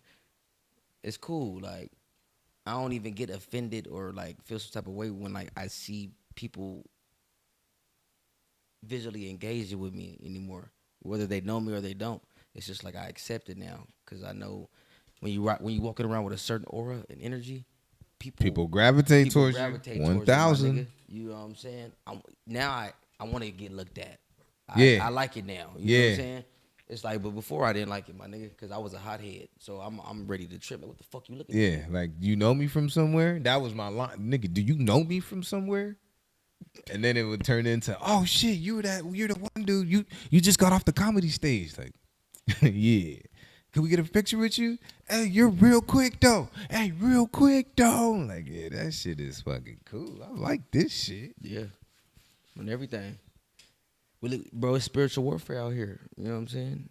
It's cool. Like, I don't even get offended or like feel some type of way when like I see people visually engaging with me anymore, whether they know me or they don't. It's just like I accept it now because I know when you walking around with a certain aura and energy, people gravitate towards you. 1,000. You know what I'm saying? I want to get looked at. I like it now. You know what I'm saying? It's like, but before I didn't like it, my nigga, because I was a hothead. So I'm ready to trip. Like, what the fuck you looking at? Yeah, like, you know me from somewhere? That was my line. Nigga, do you know me from somewhere? And then it would turn into, oh shit, you're the one dude. You just got off the comedy stage. Like, yeah. Can we get a picture with you? Hey, you're real quick though. Hey, real quick though. Like, yeah, that shit is fucking cool. I like this shit. Yeah. And everything. Bro, it's spiritual warfare out here. You know what I'm saying?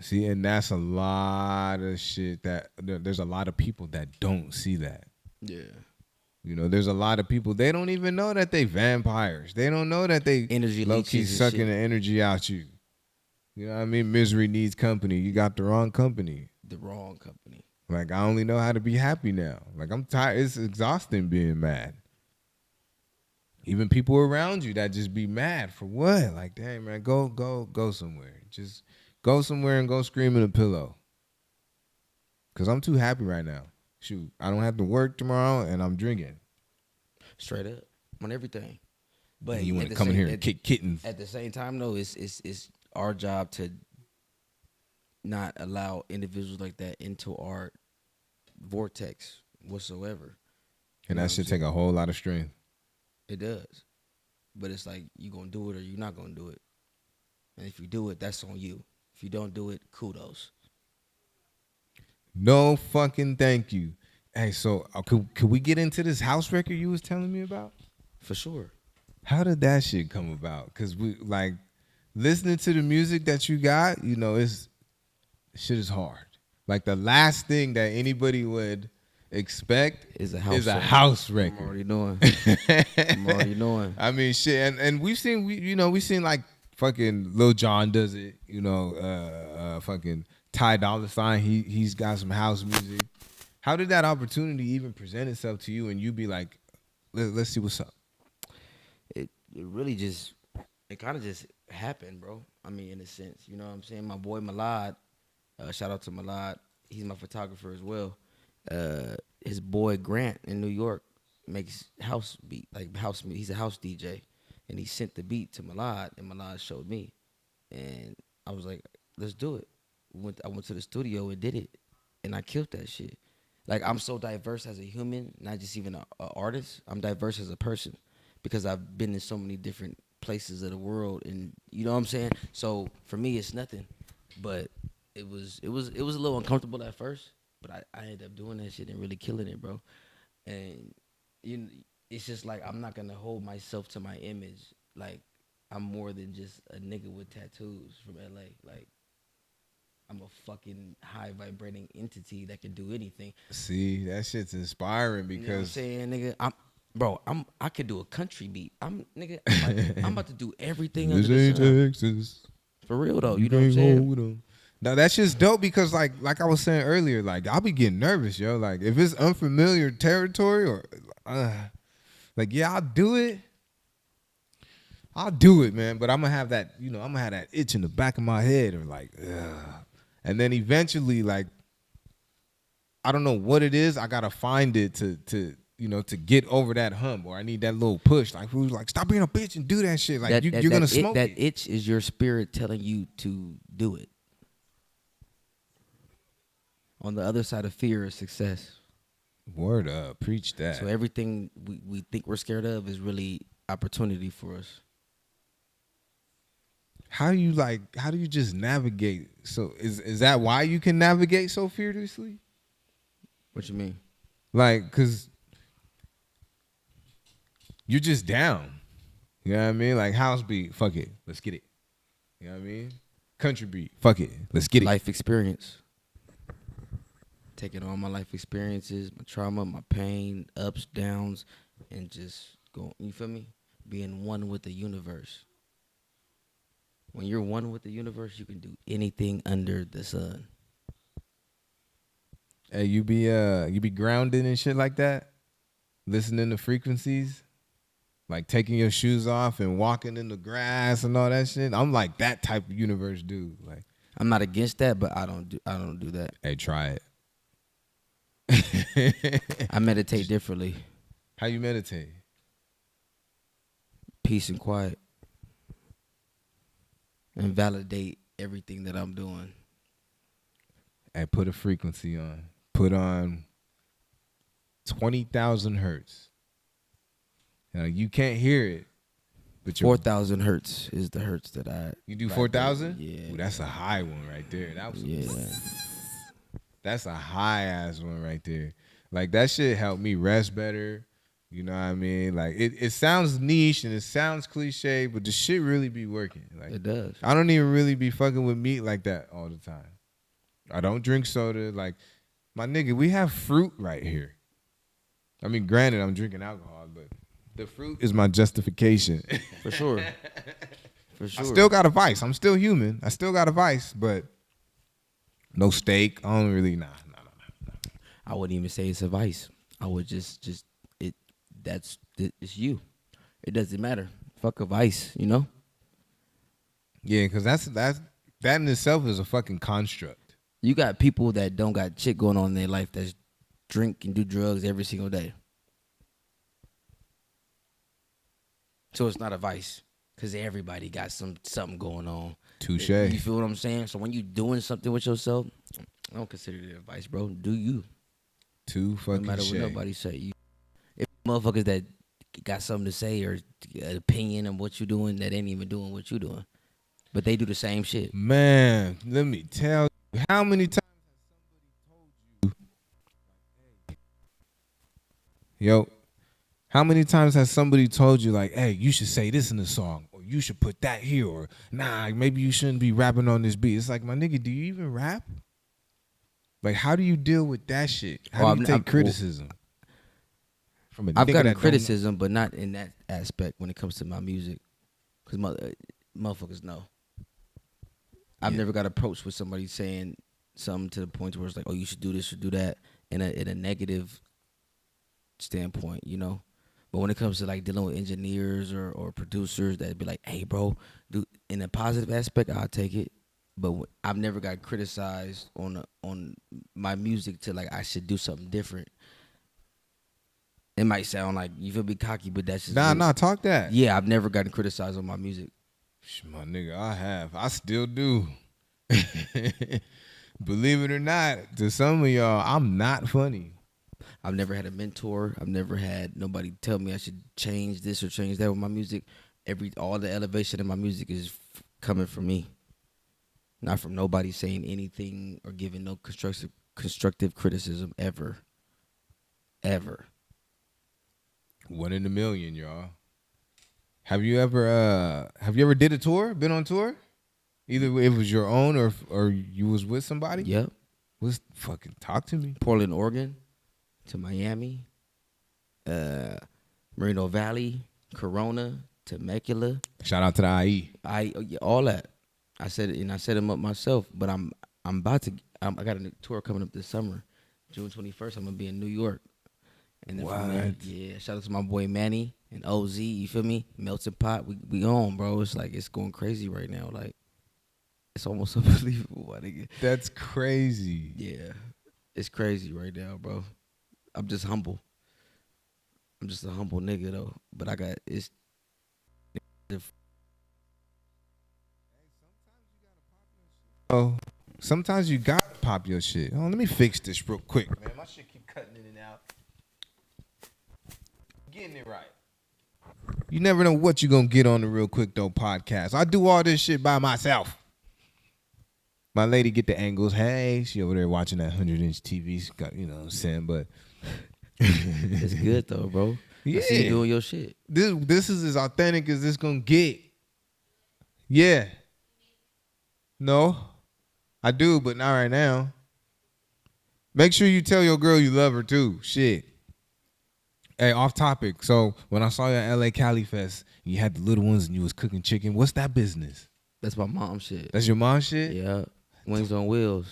See, and that's a lot of shit that there's a lot of people that don't see that. Yeah. You know, there's a lot of people, they don't even know that they vampires. They don't know that they energy low-key sucking the energy out you. You know what I mean? Misery needs company. You got the wrong company. The wrong company. Like, I only know how to be happy now. Like, I'm tired. It's exhausting being mad. Even people around you that just be mad for what? Like, dang, man, go somewhere. Just go somewhere and go scream in a pillow. Because I'm too happy right now. Shoot, I don't have to work tomorrow, and I'm drinking. Straight up on everything. But and you want to come in here and kick kittens. At the same time, though, it's our job to not allow individuals like that into our vortex whatsoever. And that should take a whole lot of strength. It does. But it's like, you going to do it or you're not going to do it. And if you do it, that's on you. If you don't do it, kudos. No fucking thank you. Hey, so could we get into this house record you was telling me about? For sure. How did that shit come about? Because we, like, listening to the music that you got, you know, shit is hard. Like, the last thing that anybody would expect is a house record. I'm already knowing. I mean, shit, and we've seen like fucking Lil Jon does it, you know, fucking Ty Dolla $ign, he's got some house music. How did that opportunity even present itself to you and you be like, let's see what's up? It really just, it kind of just happened, bro. I mean, in a sense, you know what I'm saying? My boy Malad, shout out to Malad. He's my photographer as well. His boy Grant in New York makes house beat, like house. He's a house DJ, and he sent the beat to Malad, and Malad showed me, and I was like, let's do it. I went to the studio and did it, and I killed that shit. Like, I'm so diverse as a human, not just even a artist. I'm diverse as a person because I've been in so many different places of the world, and you know what I'm saying. So for me, it's nothing, but it was a little uncomfortable at first, but I ended up doing that shit and really killing it, bro. And it's just like I'm not gonna hold myself to my image. Like, I'm more than just a nigga with tattoos from LA. Like, I'm a fucking high vibrating entity that can do anything. See, that shit's inspiring because You know what I'm saying, nigga, I could do a country beat. I'm about to do everything under this the ain't sun. Texas. For real though, You you know what I'm can't saying? hold 'em. Now that shit's dope because like I was saying earlier, like I'll be getting nervous, yo. Like if it's unfamiliar territory or like yeah, I'll do it, man. But I'm gonna have that, I'm gonna have that itch in the back of my head or like, and then eventually, like, I don't know what it is. I gotta find it to get over that hump, or I need that little push. Like who's like, stop being a bitch and do that shit. Like you're gonna smoke that it. itch is your spirit telling you to do it. On the other side of fear is success. Word up, preach that. So everything we think we're scared of is really opportunity for us. How do you just navigate? So is that why you can navigate so fearlessly? What you mean? Like, cause you're just down. You know what I mean? Like house beat, fuck it, let's get it. You know what I mean? Country beat, fuck it, let's get it. Life experience. Taking all my life experiences, my trauma, my pain, ups, downs, and just go. You feel me? Being one with the universe. When you're one with the universe, you can do anything under the sun. Hey, you be grounded and shit like that? Listening to frequencies? Like taking your shoes off and walking in the grass and all that shit? I'm like that type of universe dude. Like I'm not against that, but I don't do that. Hey, try it. I meditate differently. How you meditate? Peace and quiet. And validate everything that I'm doing. Hey, put a frequency on. Put on 20,000 hertz. You can't hear it, but 4,000 hertz is the hertz that I. You do 4,000? Yeah. Ooh, that's a high one right there. Yeah. That's a high ass one right there. Like that shit helped me rest better. You know what I mean? Like it sounds niche and it sounds cliche, but the shit really be working. Like It does. I don't even really be fucking with meat like that all the time. I don't drink soda. Like my nigga, we have fruit right here. I mean, granted, I'm drinking alcohol, but the fruit is my justification. For sure. For sure. I still got a vice. I'm still human. I still got a vice, but no steak. I don't really nah. I wouldn't even say it's a vice. I would just it's you. It doesn't matter. Fuck a vice, you know? Yeah, because that in itself is a fucking construct. You got people that don't got shit going on in their life that drink and do drugs every single day. So it's not a vice because everybody got something going on. Touche. You feel what I'm saying? So when you doing something with yourself, I don't consider it a vice, bro. Do you? Too fucking No matter shit. what nobody say. You, if motherfuckers that got something to say or an opinion on what you doing that ain't even doing what you doing, but they do the same shit. Man, let me tell you, how many times has somebody told you, yo, how many times has somebody told you like, hey, you should say this in the song, or you should put that here, or nah, maybe you shouldn't be rapping on this beat. It's like, my nigga, do you even rap? Like, how do you deal with that shit? How do you take criticism? From a I've nigga gotten that criticism, but not in that aspect when it comes to my music. Because motherfuckers know. I've never got approached with somebody saying something to the point where it's like, oh, you should do this or do that in a negative standpoint, you know. But when it comes to like dealing with engineers or producers, that'd be like, hey, bro, do in a positive aspect, I'll take it. But I've never got criticized on my music to like I should do something different. It might sound like you feel me cocky, but that's just Nah, talk that. Yeah, I've never gotten criticized on my music. My nigga, I have. I still do. Believe it or not, to some of y'all, I'm not funny. I've never had a mentor. I've never had nobody tell me I should change this or change that with my music. All the elevation in my music is coming from me, not from nobody saying anything or giving no constructive criticism ever. 1 in a million, y'all. Have you ever did a tour? Been on tour? Either it was your own or you was with somebody? Yep. What's fucking talk to me? Portland, Oregon, to Miami, Moreno Valley, Corona, Temecula. Shout out to the IE. All that. I said them up myself, but I got a tour coming up this summer, June 21st. I'm gonna be in New York. And then from there, yeah, shout out to my boy Manny and OZ, you feel me? Melting Pot, we on, bro. It's like it's going crazy right now. Like it's almost unbelievable. That's crazy. Yeah. It's crazy right now, bro. I'm just humble. I'm just a humble nigga though. But sometimes you gotta pop your shit. Oh, let me fix this real quick, man. My shit keep cutting in and out. Getting it right. You never know what you gonna get on the Real Quick Though podcast. I do all this shit by myself. My lady get the angles. Hey, she over there watching that 100-inch TV. She got, you know what I'm saying, but it's good though, bro. Yeah. I see you doing your shit. This is as authentic as this gonna get. Yeah. No, I do, but not right now. Make sure you tell your girl you love her too. Shit. Hey, off topic. So when I saw you at LA Cali Fest, you had the little ones and you was cooking chicken. What's that business? That's my mom's shit. That's your mom's shit? Yeah. Wings on Wheels.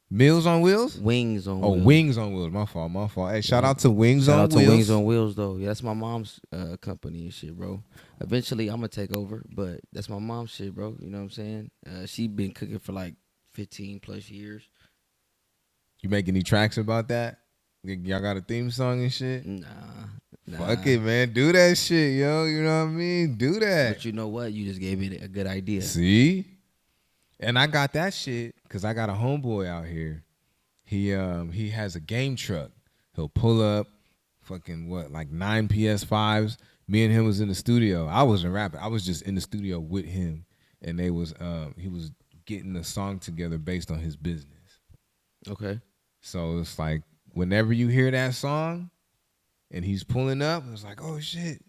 Meals on Wheels? Wings on Wheels. Oh, Wings on Wheels. My fault. Hey, shout out to Wings on Wheels. Shout out to Wings on Wheels, though. Yeah, that's my mom's company and shit, bro. Eventually, I'm going to take over, but that's my mom's shit, bro. You know what I'm saying? She been cooking for like 15 plus years. You make any tracks about that? Y'all got a theme song and shit? Nah. Fuck it, man. Do that shit, yo. You know what I mean? Do that. But you know what? You just gave me a good idea. See? And I got that shit because I got a homeboy out here. He has a game truck. He'll pull up fucking like 9 PS5s. Me and him was in the studio. I wasn't rapping. I was just in the studio with him. And he was getting a song together based on his business. Okay. So it's like whenever you hear that song and he's pulling up, it's like, oh shit,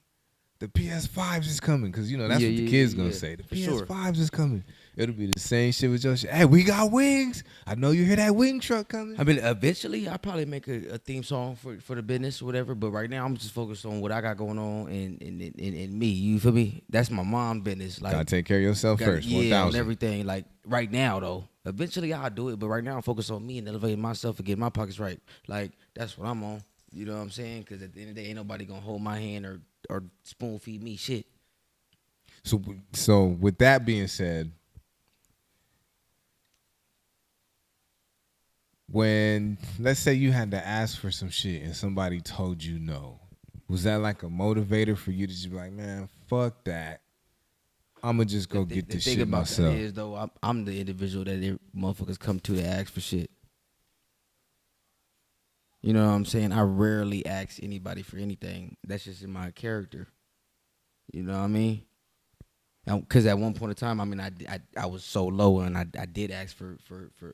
the PS5s is coming. Because, you know, that's what the kids going to say. The PS5s is coming. It'll be the same shit with your shit. Hey, we got wings. I know you hear that wing truck coming. I mean, eventually, I'll probably make a theme song for the business or whatever. But right now, I'm just focused on what I got going on and me. You feel me? That's my mom's business. Like, gotta take care of yourself first. Yeah, and everything. Like, right now, though. Eventually, I'll do it. But right now, I'm focused on me and elevating myself and getting my pockets right. Like, that's what I'm on. You know what I'm saying? Because at the end of the day, ain't nobody going to hold my hand or spoon feed me shit. So with that being said, when, let's say you had to ask for some shit and somebody told you no, was that like a motivator for you to just be like, man, fuck that. I'm going to just go get this shit myself. The thing about that is, though, I'm the individual that motherfuckers come to ask for shit. You know what I'm saying? I rarely ask anybody for anything. That's just in my character. You know what I mean? Because at one point in time, I mean, I was so low, and I did ask for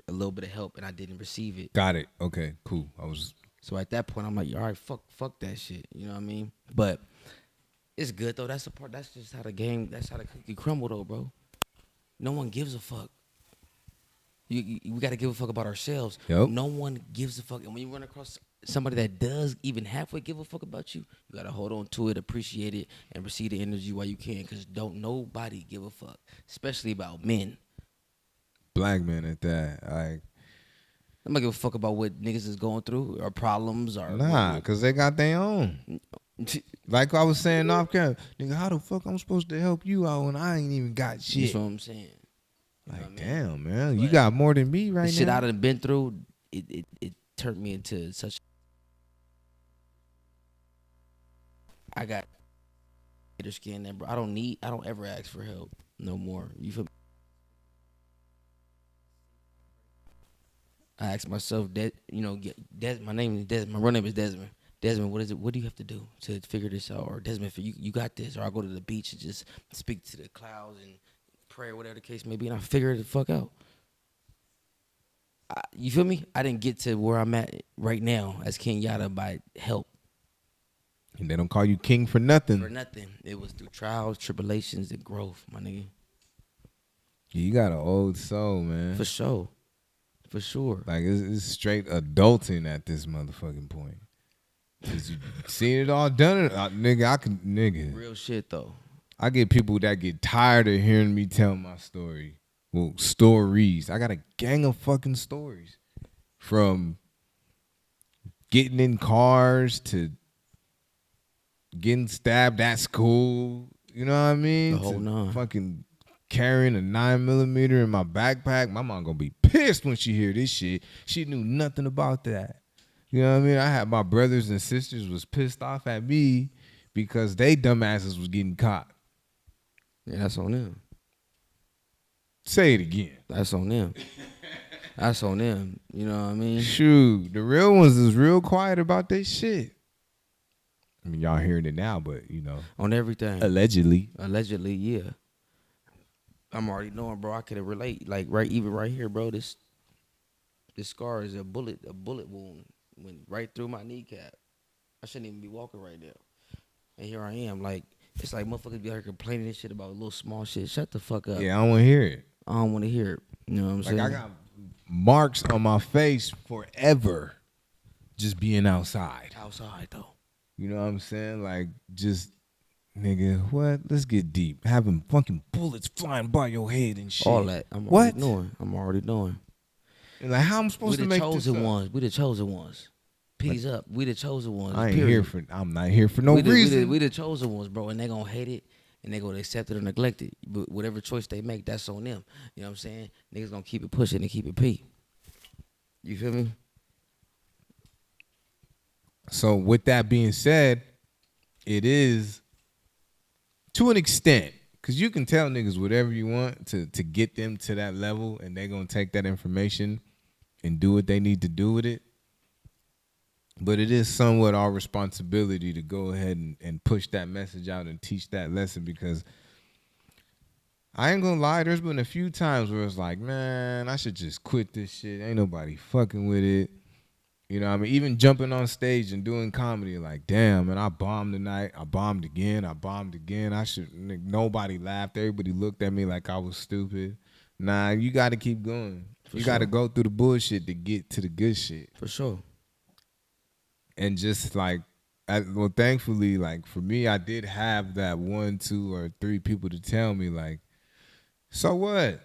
a little bit of help, and I didn't receive it. Got it. Okay, cool. So at that point, I'm like, all right, fuck that shit. You know what I mean? But it's good though. That's just how the game. That's how the cookie crumble though, bro. No one gives a fuck. We got to give a fuck about ourselves. Yep. No one gives a fuck. And when you run across somebody that does even halfway give a fuck about you, you got to hold on to it, appreciate it, and receive the energy while you can. Because don't nobody give a fuck, especially about men. black man at that. Like, I'm not give a fuck about what niggas is going through or problems or nah, cause they got their own. Like I was saying off camera, nigga, how the fuck I'm supposed to help you out when I ain't even got shit? That's what I'm saying. Like, damn, man, you got more than me right the now. shit I done been through, it turned me into such. I got thicker skin that, bro. I don't ever ask for help no more. You feel me? I ask myself that, my name is Desmond. My real name is Desmond. Desmond, what is it? What do you have to do to figure this out? Or Desmond, you got this. Or I go to the beach and just speak to the clouds and pray, whatever the case may be, and I figure it the fuck out. You feel me? I didn't get to where I'm at right now as King Yada by help. And they don't call you king for nothing. For nothing. It was through trials, tribulations, and growth, my nigga. You got an old soul, man. For sure. For sure. Like, it's straight adulting at this motherfucking point. Cause you seen it all, done it. Nigga. Real shit, though. I get people that get tired of hearing me tell my story. Well, stories. I got a gang of fucking stories. From getting in cars to getting stabbed at school. You know what I mean? The whole nine. Fucking carrying a 9mm in my backpack. My mom gonna be pissed when she hear this shit. She knew nothing about that. You know what I mean? I had my brothers and sisters was pissed off at me because they dumbasses was getting caught. Yeah, that's on them. Say it again. That's on them. That's on them. You know what I mean? Shoot, the real ones is real quiet about this shit. I mean, y'all hearing it now, but On everything. Allegedly, yeah. I'm already knowing, bro. I could relate. Like even right here, bro. This scar is a bullet wound went right through my kneecap. I shouldn't even be walking right now. And here I am, like it's like motherfuckers be out here complaining and shit about little small shit. Shut the fuck up. Yeah, I don't want to hear it. I don't want to hear it. You know what I'm saying? Like I got marks on my face forever, just being outside. Outside though. You know what I'm saying? Like just. Nigga, what? Let's get deep. Having fucking bullets flying by your head and shit. All that. I'm already knowing. And like, how I'm supposed to make this up? We the chosen ones. Peace up. We the chosen ones. I'm not here for no reason. We the chosen ones, bro. And they gonna hate it. And they gonna accept it or neglect it. But whatever choice they make, that's on them. You know what I'm saying? Niggas gonna keep it pushing and keep it P. You feel me? So with that being said, it is... to an extent, because you can tell niggas whatever you want to get them to that level, and they're going to take that information and do what they need to do with it. But it is somewhat our responsibility to go ahead and push that message out and teach that lesson, because I ain't going to lie, there's been a few times where it's like, man, I should just quit this shit. Ain't nobody fucking with it. You know what I mean? Even jumping on stage and doing comedy, like, damn, man, I bombed tonight. I bombed again. Nobody laughed. Everybody looked at me like I was stupid. Nah, you got to keep going. You got to go through the bullshit to get to the good shit. For sure. And just like, thankfully, like for me, I did have that 1, 2, or 3 people to tell me, like, so what?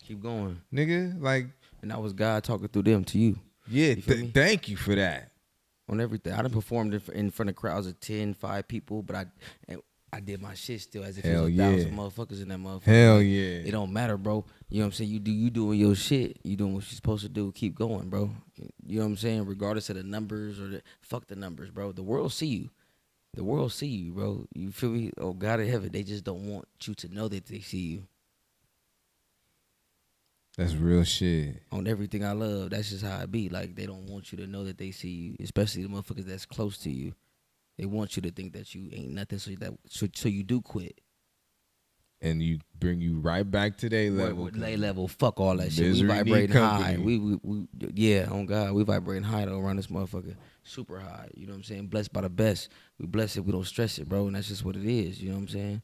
Keep going. Nigga, like. And that was God talking through them to you. Yeah, thank you for that. On everything. I done performed in front of crowds of 10, 5 people, but I did my shit still as if it was 1,000 motherfuckers in that motherfucker. Hell yeah. It don't matter, bro. You know what I'm saying? You doing your shit. You doing what you're supposed to do. Keep going, bro. You know what I'm saying? Regardless of the numbers fuck the numbers, bro. The world see you. The world see you, bro. You feel me? Oh, God in heaven, they just don't want you to know that they see you. That's real shit. On everything I love, that's just how it be. Like, they don't want you to know that they see you, especially the motherfuckers that's close to you. They want you to think that you ain't nothing, so you do quit. And you bring you right back to their level. Their level, fuck all that shit. We vibrating high. Yeah, on God, we vibrating high though around this motherfucker. Super high. You know what I'm saying? Blessed by the best. We bless it. We don't stress it, bro. And that's just what it is. You know what I'm saying?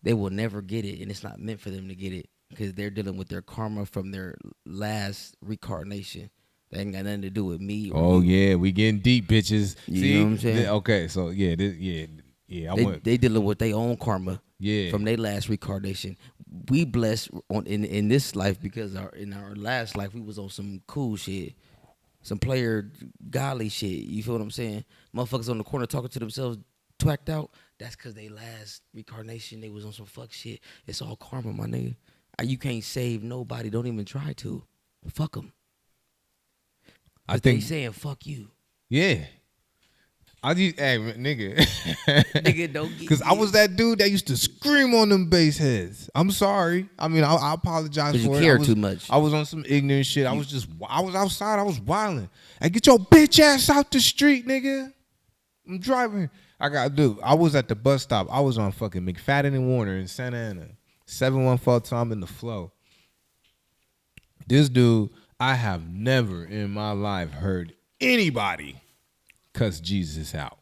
They will never get it, and it's not meant for them to get it. Because they're dealing with their karma from their last reincarnation. That ain't got nothing to do with me. Or you. Yeah, we getting deep, bitches. You know what I'm saying? Okay, so yeah. They dealing with their own karma. Yeah. From their last reincarnation. we blessed in this life because in our last life we was on some cool shit, some player godly shit. You feel what I'm saying? Motherfuckers on the corner talking to themselves, twacked out. That's because they last reincarnation they was on some fuck shit. It's all karma, my nigga. You can't save nobody. Don't even try to. Fuck them. I think they saying fuck you. Yeah. I just, hey, nigga. Nigga, don't get Because I was that dude that used to scream on them bass heads. I'm sorry. I mean, I apologize for it. You care too much. I was on some ignorant shit. I was outside. I was wilding. Hey, get your bitch ass out the street, nigga. I'm driving. I was at the bus stop. I was on fucking McFadden and Warner in Santa Ana. 714 Tom in the flow. This dude, I have never in my life heard anybody cuss Jesus out.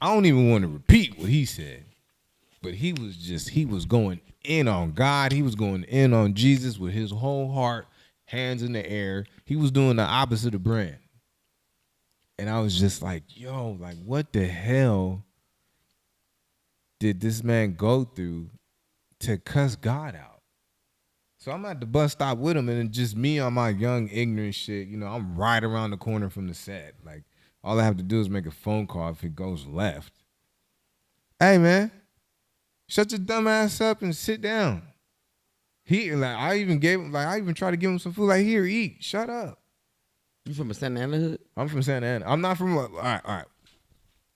I don't even want to repeat what he said, but he was going in on God. He was going in on Jesus with his whole heart, hands in the air. He was doing the opposite of Brand. And I was just like, yo, like what the hell did this man go through to cuss God out? So I'm at the bus stop with him, and just me on my young, ignorant shit. You know, I'm right around the corner from the set. Like, all I have to do is make a phone call if it goes left. Hey, man, shut your dumb ass up and sit down. I even tried to give him some food. Like, here, eat. Shut up. You from a Santa Ana hood? I'm from Santa Ana. I'm not from, all right.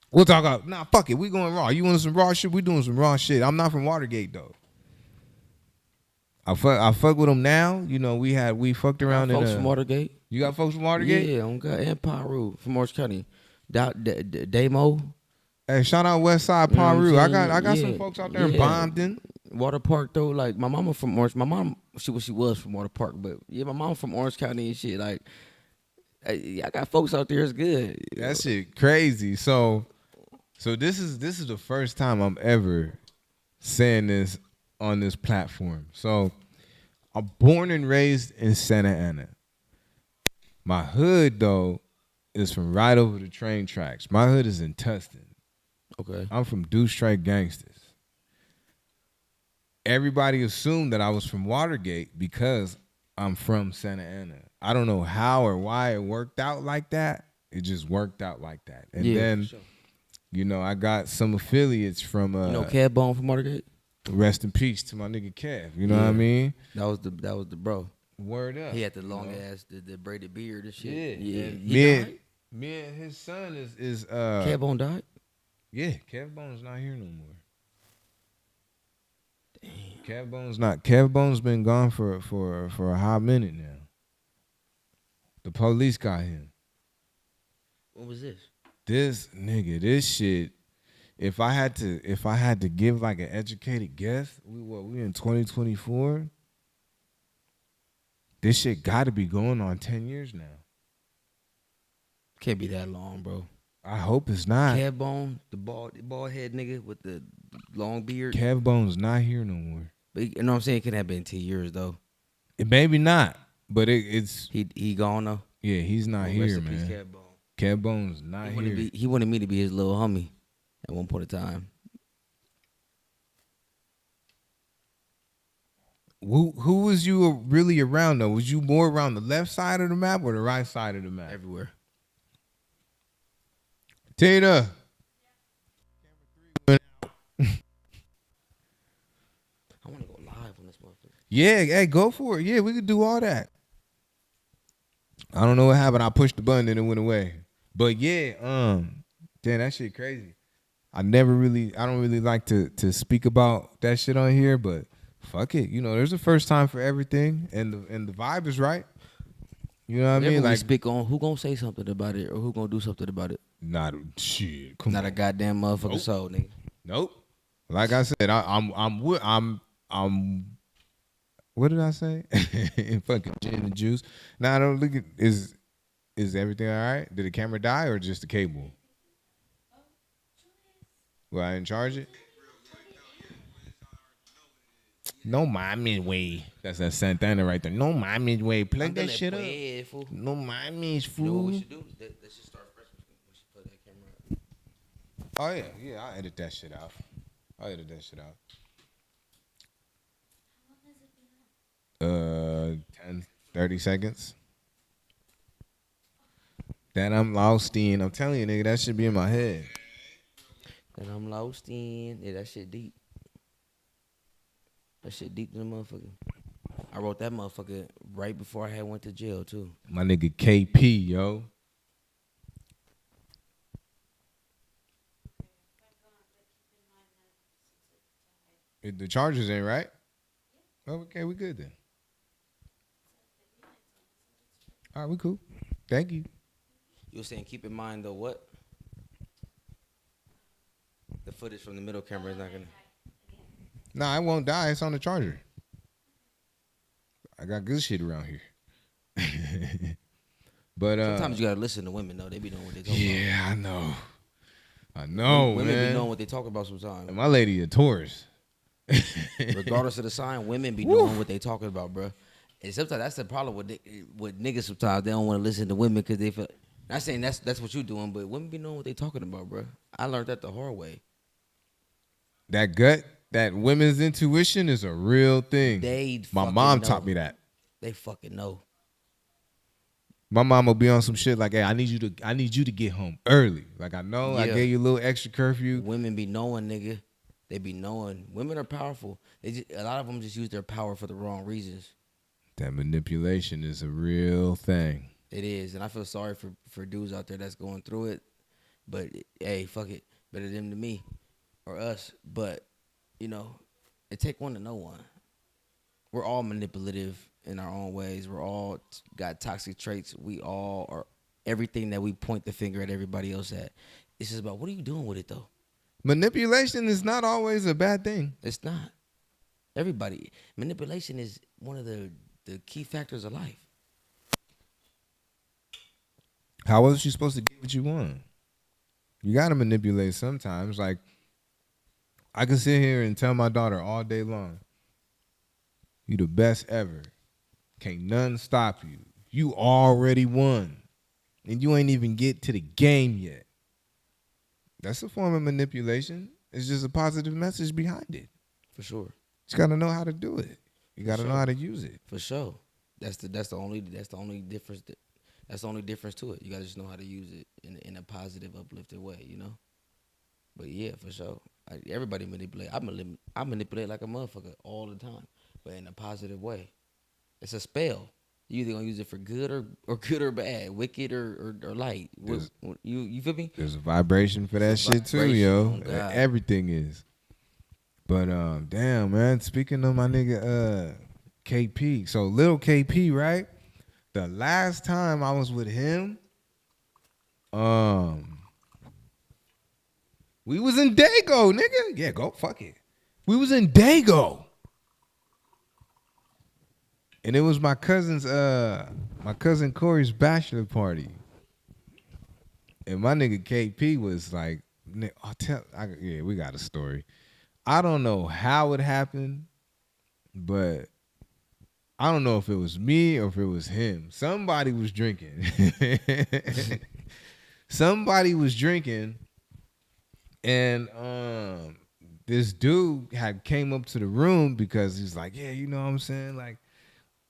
We'll talk about, nah, fuck it. We going raw. You want some raw shit? We doing some raw shit. I'm not from Watergate, though. I fuck with them now. You know, we fucked around in folks from Watergate. You got folks from Watergate? Yeah, on God, and Piru from Orange County. Damo. Hey, shout out West Side Piru. I got some folks out there in Bompton. Water Park though, like my mama from Orange. My mom, she was from Water Park, but yeah, my mom from Orange County and shit. Like, I got folks out there. It's good. That shit crazy. So this is the first time I'm ever saying this on this platform. So I'm born and raised in Santa Ana. My hood though is from right over the train tracks. My hood is in Tustin. Okay. I'm from Deuce Strike Gangsters. Everybody assumed that I was from Watergate because I'm from Santa Ana. I don't know how or why it worked out like that. It just worked out like that. And then, sure. You know, I got some affiliates from Kev Bone from Watergate. Rest in peace to my nigga Kev. You know what I mean? That was the bro. Word up. He had the long ass, the braided beard and shit. Yeah. Me and his son is Kev Bone died? Yeah, Kev Bone's not here no more. Damn. Kev Bone's been gone for a hot minute now. The police got him. What was this? This shit. If I had to give like an educated guess, we in 2024. This shit got to be going on 10 years now. Can't be that long, bro. I hope it's not. Kev Bone, the bald head nigga with the long beard. Kev Bone's not here no more. But you know what I'm saying? It could have been 10 years though. It maybe not, but it's he gone though. Yeah, he's not here, man. Peace, Kev Bone. Kev Bone's not here. He wanted me to be his little homie at one point in time. Who was you really around though? Was you more around the left side of the map or the right side of the map? Everywhere. Tina. I want to go live on this motherfucker. Yeah, hey, go for it. Yeah, we could do all that. I don't know what happened. I pushed the button and it went away. But yeah, damn, that shit crazy. I don't really like to speak about that shit on here, but fuck it. You know, there's a first time for everything, and the vibe is right. You know what I mean? Like, Like, speak on who gonna say something about it or who gonna do something about it. not shit. Not a goddamn motherfucking soul, nigga. Nope. Like I said, I'm what did I say? Fucking gin and juice. Now I don't look at is everything all right? Did the camera die or just the cable? Well, I didn't charge it. No mames way. That's that Santana right there. No mames way. Plug that shit up. No mames fool. You know what we should do? Let's just start fresh. We should put that camera up. Oh yeah, I'll edit that shit out. 10, 30 seconds. That I'm lost in. I'm telling you, nigga, that should be in my head. And I'm lost in. Yeah, that shit deep. That shit deep in the motherfucker. I wrote that motherfucker right before I had went to jail too. My nigga KP, yo. The Chargers ain't right. Oh, okay, we good then. All right, we cool. Thank you. You were saying keep in mind though what? The footage from the middle camera is not gonna. Nah, I won't die. It's on the charger. I got good shit around here. But Sometimes you gotta listen to women though. They be knowing what they talk about. yeah, I know, Women man. be knowing what they talk about sometimes. And my lady a Taurus. Regardless of the sign, women be knowing what they talking about, bro. And sometimes that's the problem with niggas. Sometimes they don't want to listen to women because they feel. Not saying that's what you doing, but women be knowing what they talking about, bro. I learned that the hard way. That gut, that women's intuition is a real thing. My mom taught me that. They fucking know. My mom will be on some shit like, "Hey, I need you to get home early." Like I know I gave you a little extra curfew. Women be knowing, nigga. They be knowing. Women are powerful. A lot of them just use their power for the wrong reasons. That manipulation is a real thing. It is, and I feel sorry for dudes out there that's going through it. But hey, fuck it, better them than me or us. But you know, it take one to know one. We're all manipulative in our own ways. We're all got toxic traits. We all are everything that we point the finger at everybody else at. It's just about what are you doing with it though. Manipulation is not always a bad thing. It's not. Manipulation is one of the key factors of life. How else you supposed to get what you want? You got to manipulate sometimes. Like, I can sit here and tell my daughter all day long, you the best ever. Can't none stop you. You already won. And you ain't even get to the game yet. That's a form of manipulation. It's just a positive message behind it. For sure. You got to know how to do it. You got to know how to use it. For sure. That's the only difference. That's the only difference to it. You got to just know how to use it in a positive, uplifted way, you know? But yeah, for sure. Everybody manipulate. I manipulate like a motherfucker all the time, but in a positive way. It's a spell. You either gonna use it for good or good or bad, wicked or light. You feel me? There's a vibration for that shit too, yo. Everything is. But damn, man. Speaking of my nigga KP, so little KP, right? The last time I was with him, we was in Dago, nigga. Yeah, go fuck it. We was in Dago. And it was my cousin Corey's bachelor party. And my nigga KP was like, we got a story. I don't know how it happened, but I don't know if it was me or if it was him. Somebody was drinking. Somebody was drinking, and this dude had came up to the room because he's like, yeah, you know what I'm saying? Like,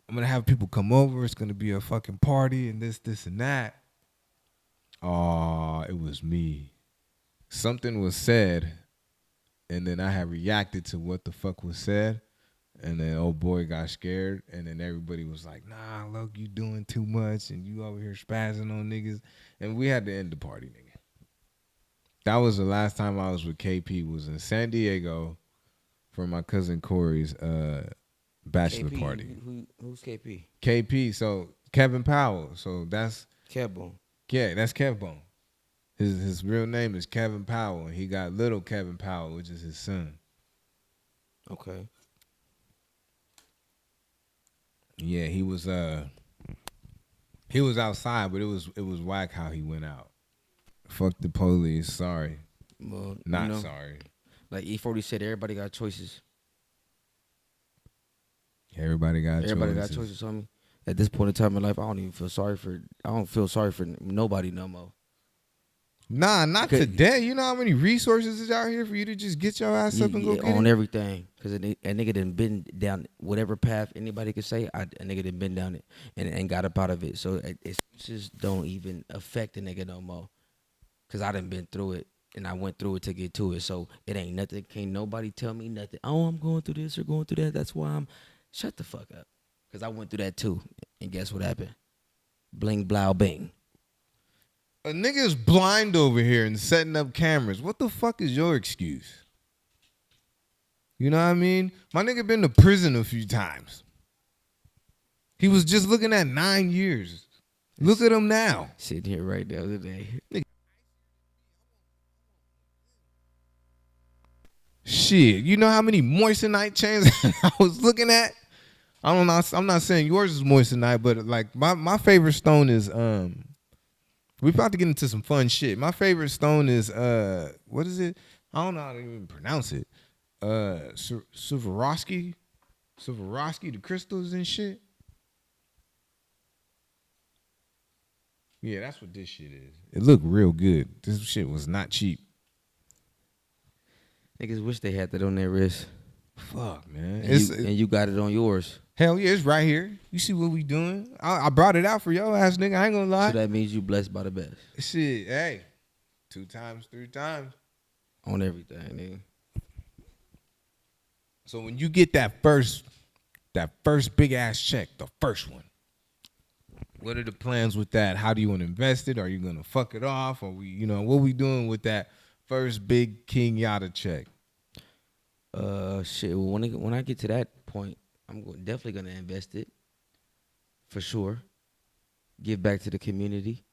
I'm going to have people come over. It's going to be a fucking party and this, and that. Oh, it was me. Something was said, and then I had reacted to what the fuck was said. And then old boy got scared, and then everybody was like, nah, look, you doing too much, and you over here spazzing on niggas. And we had to end the party, nigga. That was the last time I was with KP, was in San Diego for my cousin Corey's bachelor KP, party. Who's KP? KP, so Kevin Powell. So that's Kevbone. Yeah, that's Kevbone. His real name is Kevin Powell, and he got little Kevin Powell, which is his son. Okay. Yeah, he was outside, but it was whack how he went out. Fuck the police. Sorry. Well, Not sorry. Like E40 said, everybody got choices. Everybody got choices, homie. At this point in time in life, I don't feel sorry for nobody no more. Nah, not today. You know how many resources is out here for you to just get your ass up and go get on it? everything. Cause a nigga done been down whatever path anybody could say. A nigga done been down it and got up out of it. So excuses don't even affect a nigga no more. Cause I done been through it and I went through it to get to it. So it ain't nothing. Can't nobody tell me nothing. Oh, I'm going through this or going through that. That's why I'm. Shut the fuck up. Cause I went through that too. And guess what happened? Bling, blow, bing. A nigga is blind over here and setting up cameras. What the fuck is your excuse? You know what I mean? My nigga been to prison a few times. He was just looking at 9 years. Look at him now. Sitting here right the other day. Shit, you know how many moissanite chains I was looking at? I don't know. I'm not saying yours is moissanite, but like my favorite stone is we about to get into some fun shit. My favorite stone is what is it? I don't know how to even pronounce it. Swarovski, the crystals and shit. Yeah, that's what this shit is. It looked real good. This shit was not cheap. Niggas wish they had that on their wrist. Fuck, man. And you got it on yours. Hell yeah, it's right here. You see what we doing? I brought it out for your ass, nigga. I ain't gonna lie. So that means you blessed by the best. Shit, hey. 2 times, 3 times. On everything, nigga. So when you get that first big ass check, the first one, what are the plans with that? How do you want to invest it? Are you gonna fuck it off? Or what we doing with that first big King Yada check? Shit. Well, when I get to that point, I'm definitely gonna invest it, for sure. Give back to the community,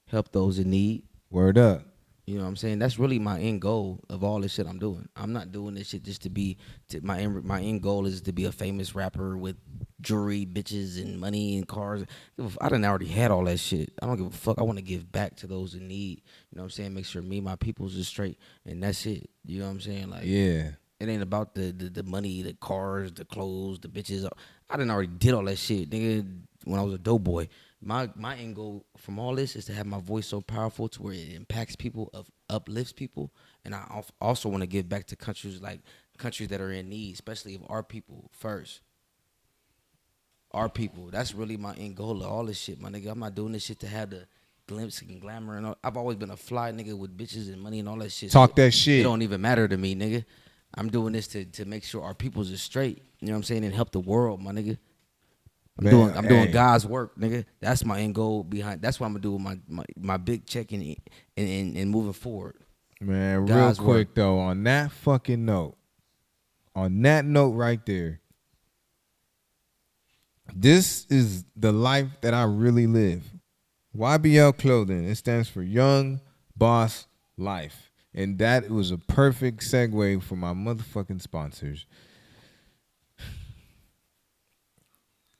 help those in need. Word up. You know what I'm saying? That's really my end goal of all this shit I'm doing. I'm not doing this shit just to be. My end goal is to be a famous rapper with jewelry, bitches, and money and cars. I done already had all that shit. I don't give a fuck. I want to give back to those in need. You know what I'm saying? Make sure me and my peoples is straight, and that's it. You know what I'm saying? Like, yeah. It ain't about the money, the cars, the clothes, the bitches. I done already did all that shit, nigga, when I was a dope boy. My end goal from all this is to have my voice so powerful to where it impacts people, uplifts people, and I also want to give back to countries that are in need, especially of our people first. Our people. That's really my end goal of all this shit, my nigga. I'm not doing this shit to have the glimpse and glamour and all. I've always been a fly nigga with bitches and money and all that shit. Talk that shit. It don't even matter to me, nigga. I'm doing this to make sure our peoples are straight. You know what I'm saying? And help the world, my nigga. I'm doing God's work, nigga. That's my end goal behind. That's what I'm gonna do with my big check and moving forward. Man, God's real quick work. though, on that fucking note, on that note right there, this is the life that I really live. YBL Clothing. It stands for Young Boss Life. And that was a perfect segue for my motherfucking sponsors.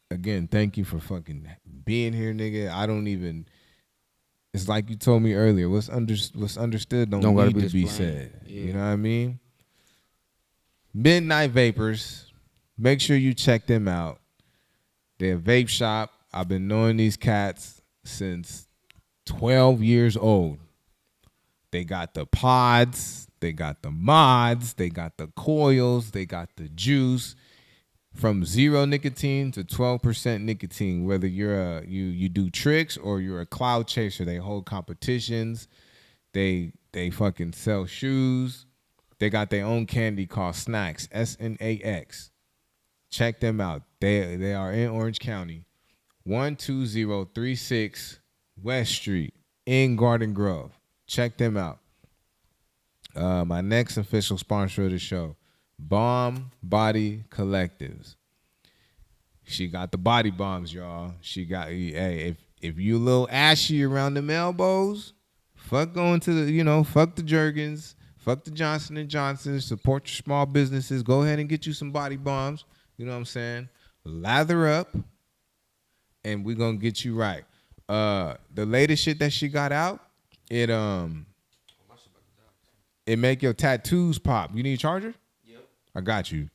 Again, thank you for fucking being here, nigga. I don't even. It's like you told me earlier. What's understood don't need to be said. Yeah. You know what I mean? Midnight Vapors. Make sure you check them out. They're a vape shop. I've been knowing these cats since 12 years old. They got the pods, they got the mods, they got the coils, they got the juice. From 0 nicotine to 12% nicotine. Whether you're you do tricks or you're a cloud chaser, they hold competitions. They fucking sell shoes. They got their own candy called Snacks, SNAX. Check them out. They are in Orange County, 12036 West Street in Garden Grove. Check them out. My next official sponsor of the show, Bomb Body Collectives. She got the body bombs, y'all. She got, hey, if you a little ashy around them elbows, fuck going to the, fuck the Jergens, fuck the Johnson & Johnson, support your small businesses. Go ahead and get you some body bombs. You know what I'm saying? Lather up, and we're going to get you right. The latest shit that she got out, it make your tattoos pop. You need a charger? Yep. I got you.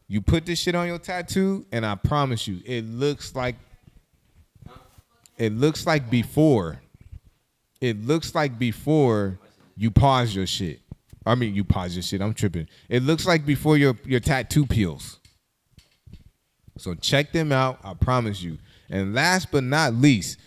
You put this shit on your tattoo, and I promise you, it looks like before. It looks like before you pause your shit. I mean, you pause your shit. I'm tripping. It looks like before your tattoo peels. So check them out. I promise you. And last but not least,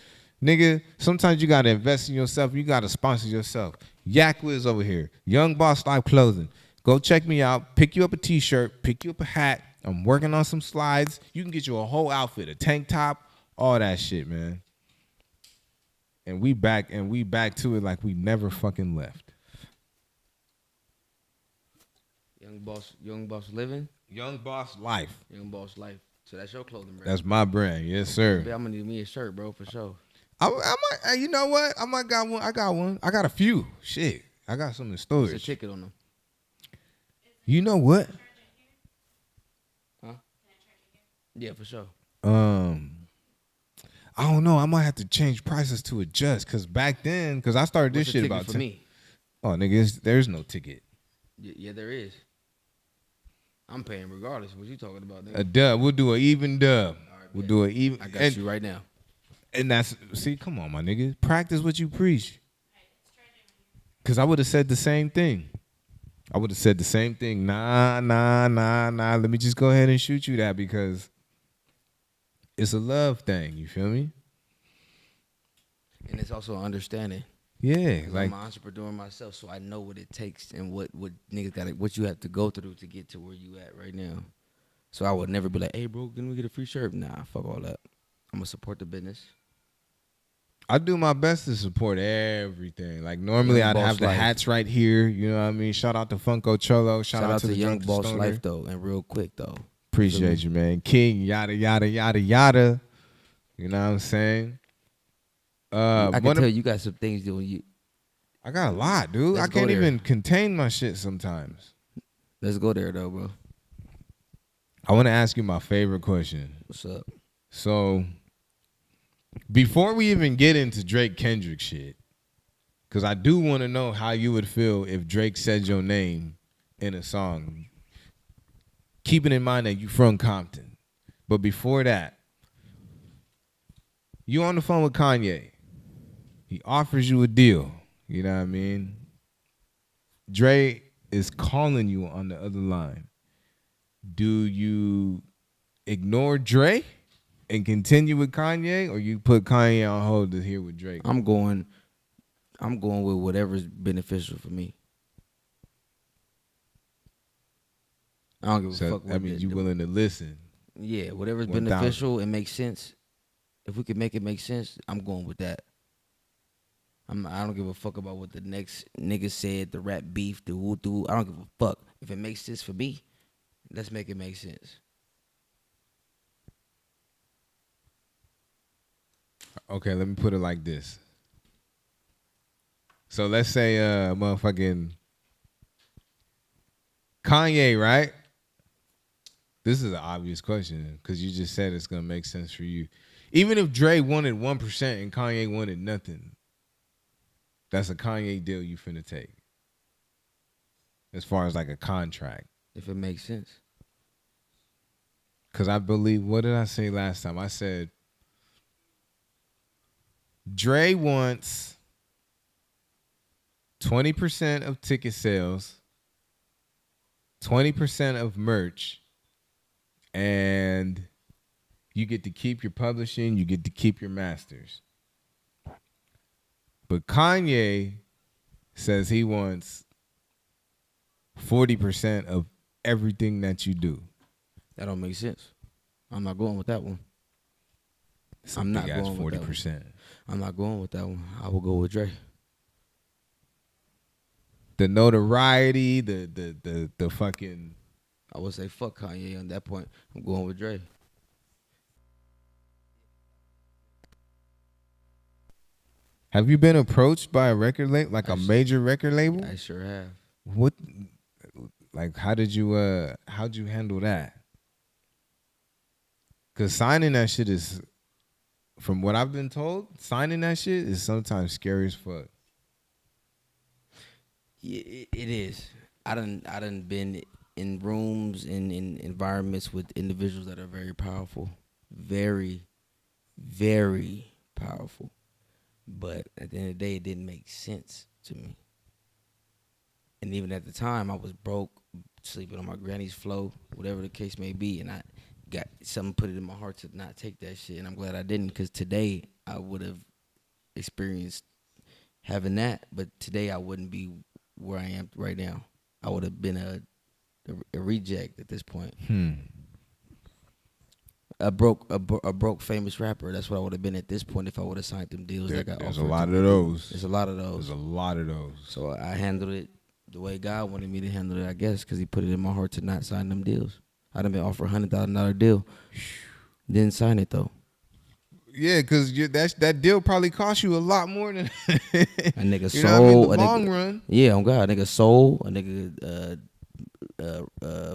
nigga, sometimes you gotta invest in yourself. You gotta sponsor yourself. Yak Wiz over here. Young Boss Life Clothing. Go check me out. Pick you up a t-shirt. Pick you up a hat. I'm working on some slides. You can get you a whole outfit, a tank top, all that shit, man. And we back to it like we never fucking left. Young Boss Living. Young Boss Life. Young Boss Life. So that's your clothing brand. That's my brand, yes sir. I'm gonna need me a shirt, bro, for sure. I might, you know what? I might got one. I got one. I got a few. Shit, I got some in storage. There's a ticket on them. You know what? Huh? Yeah, for sure. I don't know. I might have to change prices to adjust. Cause back then, cause I started this What's the shit ticket about for 10. me? Oh, nigga, there's no ticket. Yeah, there is. I'm paying regardless. What you talking about, nigga? A dub. We'll do an even dub. Right, We'll bet. do an even. I got you right now. And that's, see, come on, my nigga. Practice what you preach. Cause I would have said the same thing. Nah. Let me just go ahead and shoot you that because it's a love thing. You feel me? And it's also understanding. Yeah, 'Cause like I'm an entrepreneur myself, so I know what it takes and what niggas got, what you have to go through to get to where you at right now. So I would never be like, hey, bro, can we get a free shirt? Nah, fuck all that. I'm gonna support the business. I do my best to support everything. Like normally Young I'd Boss have the Life. hats right here. You know what I mean? Shout out to Funko Cholo. Shout out to the Young Drunk Boss Stoner. Life though, and real quick though. Appreciate you, man. King, yada yada yada yada. You know what I'm saying? I one can of- tell you got some things that when you. I got a lot, dude. Let's I can't go there. even contain my shit sometimes. Let's go there though, bro. I want to ask you my favorite question. What's up? So, before we even get into Drake Kendrick shit, because I do want to know how you would feel if Drake said your name in a song, keeping in mind that you from Compton. But before that, you on the phone with Kanye. He offers you a deal. You know what I mean? Dre is calling you on the other line. Do you ignore Dre and continue with Kanye, or you put Kanye on hold to hear with Drake? I'm going with whatever's beneficial for me. I don't give a So fuck. that means you willing to listen. Yeah, whatever's 1,000. beneficial and makes sense. If we can make it make sense, I'm going with that. I don't give a fuck about what the next nigga said, the rap beef, the woo-doo. I don't give a fuck. If it makes sense for me, let's make it make sense. Okay, let me put it like this. So let's say motherfucking Kanye, right? This is an obvious question because you just said it's gonna make sense for you. Even if Dre wanted 1% and Kanye wanted nothing, that's a Kanye deal you finna take. As far as like a contract. If it makes sense. Because I believe, what did I say last time? I said Dre wants 20% of ticket sales, 20% of merch, and you get to keep your publishing, you get to keep your masters. But Kanye says he wants 40% of everything that you do. That don't make sense. I'm not going with that one. I'm not Big ass going with that one. 40%. I'm not going with that one. I will go with Dre. The notoriety, the fucking. I would say fuck Kanye on that point. I'm going with Dre. Have you been approached by a record label, like a I s- major record label? I sure have. What, like, how'd you handle that? Cause signing that shit is, from what I've been told, signing that shit is sometimes scary as fuck. Yeah, it is. I done been in rooms and in environments with individuals that are very powerful, very, very powerful. But at the end of the day, it didn't make sense to me. And even at the time, I was broke, sleeping on my granny's floor, whatever the case may be. And I got something put it in my heart to not take that shit. And I'm glad I didn't, because today I would have experienced having that. But today I wouldn't be where I am right now. I would have been a reject at this point. A broke famous rapper. That's what I would have been at this point if I would have signed them deals. There's a lot of those. There's a lot of those. There's a lot of those. So I handled it the way God wanted me to handle it, I guess, because He put it in my heart to not sign them deals. I'd have been offered $100,000 deal. Didn't sign it though. Yeah, because that deal probably cost you a lot more than a nigga you sold. know what I mean? The a long nigga, run. Yeah, on God, a nigga sold. A nigga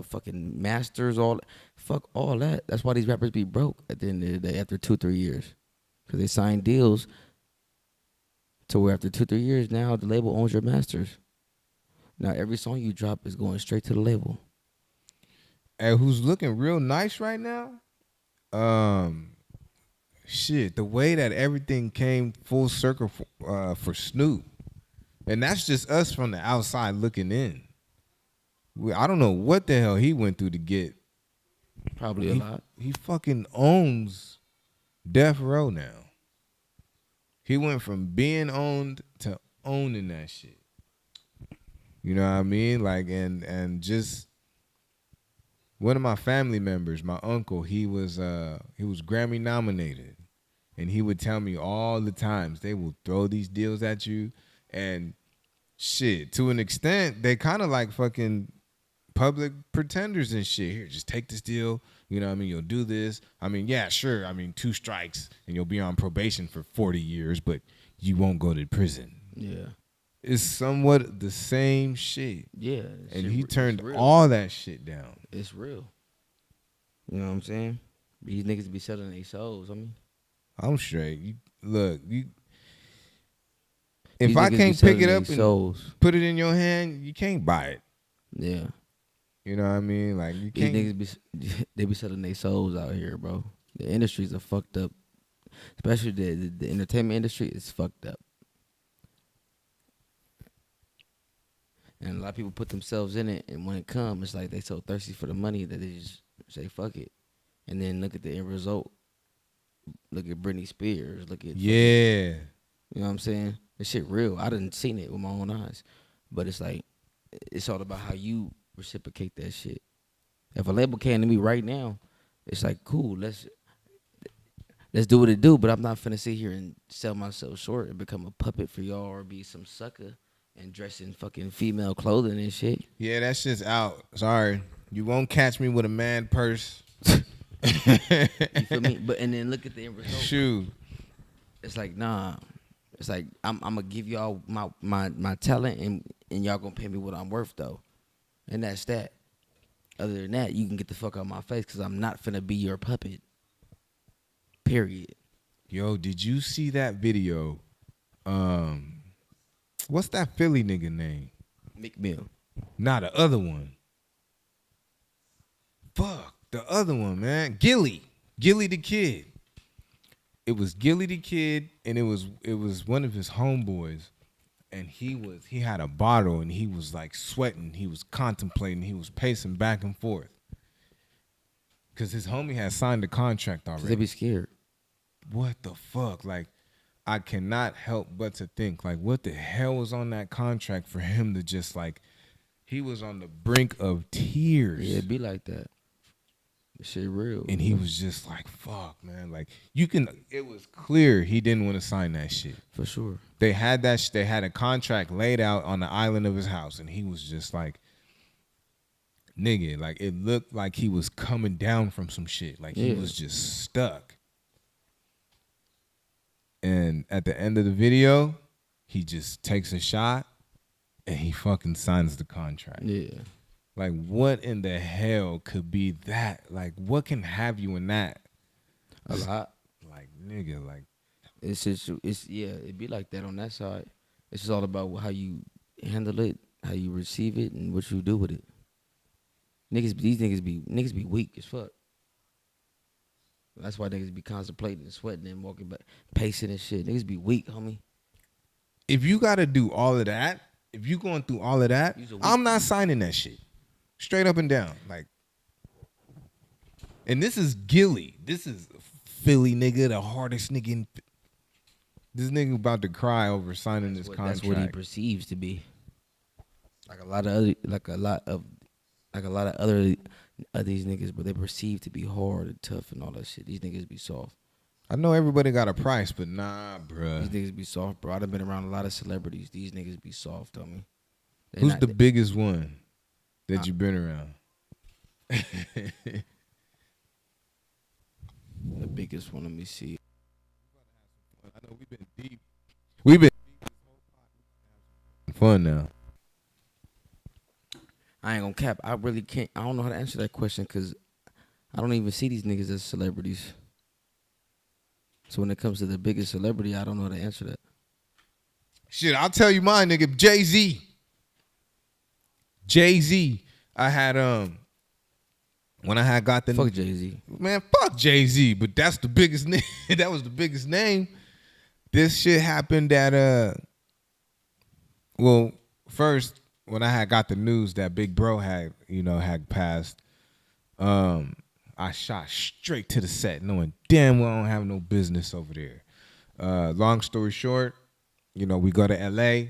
fucking masters all. Fuck all that. That's why these rappers be broke at the end of the day after 2-3 years, because they signed deals to where after 2-3 years now the label owns your masters. Now every song you drop is going straight to the label. And who's looking real nice right now? Shit, the way that everything came full circle for Snoop, and that's just us from the outside looking in. I don't know what the hell he went through to get. Probably a lot. He fucking owns Death Row now. He went from being owned to owning that shit. You know what I mean? Like, and just one of my family members, my uncle, he was Grammy nominated, and he would tell me all the times they will throw these deals at you, and shit, to an extent, they kind of like fucking public pretenders and shit. Here, just take this deal. You know what I mean? You'll do this. I mean, yeah, sure. I mean, 2 strikes and you'll be on probation for 40 years, but you won't go to prison. Yeah. It's somewhat the same shit. Yeah. And he turned all that shit down. It's real. You know what I'm saying? These niggas be selling their souls. I mean, I'm straight. If I can't pick it up and put it in your hand, you can't buy it. Yeah. You know what I mean? Like, you can't. These niggas they be selling their souls out here, bro. The industries are fucked up. Especially the entertainment industry is fucked up. And a lot of people put themselves in it, and when it comes, it's like they so thirsty for the money that they just say fuck it. And then look at the end result. Look at Britney Spears. Look at yeah. Fucking, you know what I'm saying? This shit real. I done seen it with my own eyes. But it's like, it's all about how you reciprocate that shit. If a label came to me right now, it's like, cool, let's do what it do, but I'm not finna sit here and sell myself short and become a puppet for y'all or be some sucker and dress in fucking female clothing and shit. Yeah, that shit's out. Sorry. You won't catch me with a man purse. You feel me? But and then look at the end result. Shoot. It's like, nah. It's like I'm gonna give y'all my talent and y'all gonna pay me what I'm worth though. And that's that. Other than that, you can get the fuck out of my face because I'm not finna be your puppet. Period. Yo, did you see that video? What's that Philly nigga name? Meek Mill. Nah, the other one. Fuck, the other one, man. Gilly the Kid. It was Gilly the Kid, and it was one of his homeboys. And he had a bottle and he was like sweating. He was contemplating. He was pacing back and forth. Cause his homie had signed the contract already. They be scared. What the fuck? Like, I cannot help but to think, like, what the hell was on that contract for him to just like, he was on the brink of tears. Yeah, it be like that. Shit real. And he was just like, fuck, man. Like, it was clear he didn't want to sign that shit. For sure. They had they had a contract laid out on the island of his house, and he was just like, nigga, like, it looked like he was coming down from some shit. Like, he was just stuck. And at the end of the video, he just takes a shot, and he fucking signs the contract. Yeah. Like, what in the hell could be that? Like, what can have you in that? A lot. Like, nigga, like. It be like that on that side. It's just all about how you handle it, how you receive it, and what you do with it. These niggas be weak as fuck. That's why niggas be contemplating and sweating and walking back, pacing and shit. Niggas be weak, homie. If you gotta do all of that if you going through all of that, You's a weak- I'm not signing that shit. Straight up and down. Like, and this is Gilly. This is Philly nigga, the hardest nigga in. This nigga about to cry over signing this contract. That's what he perceives to be. Like a lot of other of these niggas, but they perceive to be hard and tough and all that shit. These niggas be soft. I know everybody got a price, but nah, bruh. These niggas be soft, bro. I've been around a lot of celebrities. These niggas be soft, tell me. Who's the biggest one that you've been around? The biggest one? Let me see. I know we've been deep. We've been fun now. I ain't gonna cap. I really can't. I don't know how to answer that question because I don't even see these niggas as celebrities. So when it comes to the biggest celebrity, I don't know how to answer that. Shit, I'll tell you mine, nigga. Jay-Z. Jay-Z. I had when I had got the Fuck Jay-Z. Man, fuck Jay-Z, but that's the biggest name. That was the biggest name. This shit happened at well, first when I had got the news that Big Bro had passed, I shot straight to the set, knowing damn well I don't have no business over there. Long story short, we go to LA.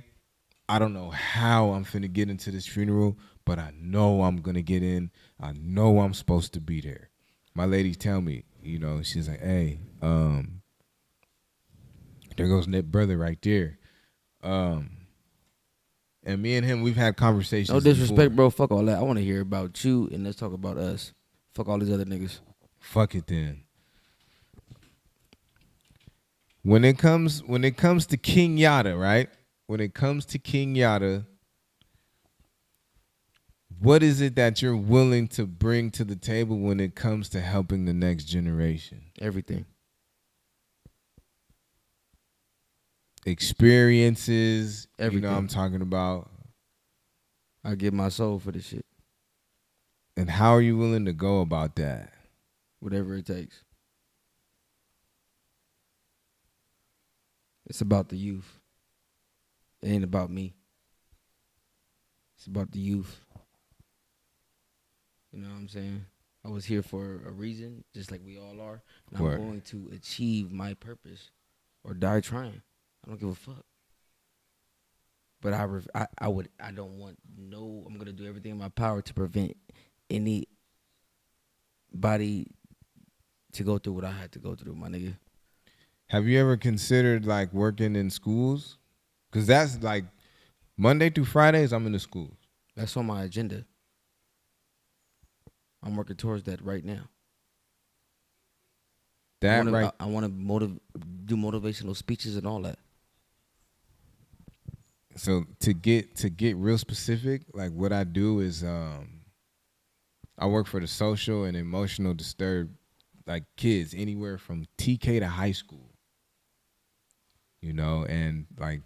I don't know how I'm finna get into this funeral, but I know I'm gonna get in. I know I'm supposed to be there. My lady tell me, she's like, hey, there goes Nip brother right there. And me and him, we've had conversations. No disrespect, before. bro. Fuck all that. I want to hear about you and let's talk about us. Fuck all these other niggas. Fuck it then. When it comes to King Yada, right? When it comes to King Yada, what is it that you're willing to bring to the table when it comes to helping the next generation? Everything. Experiences, Everything. I'm talking about. I give my soul for this shit. And how are you willing to go about that? Whatever it takes. It's about the youth. It ain't about me. It's about the youth. You know what I'm saying? I was here for a reason, just like we all are. And Word. I'm going to achieve my purpose or die trying. I don't give a fuck. But I'm gonna do everything in my power to prevent anybody to go through what I had to go through, my nigga. Have you ever considered like working in schools? Because that's like Monday through Fridays, I'm in the schools. That's on my agenda. I'm working towards that right now. I want to do motivational speeches and all that. So to get real specific, like what I do is I work for the social and emotional disturbed like kids anywhere from TK to high school. And like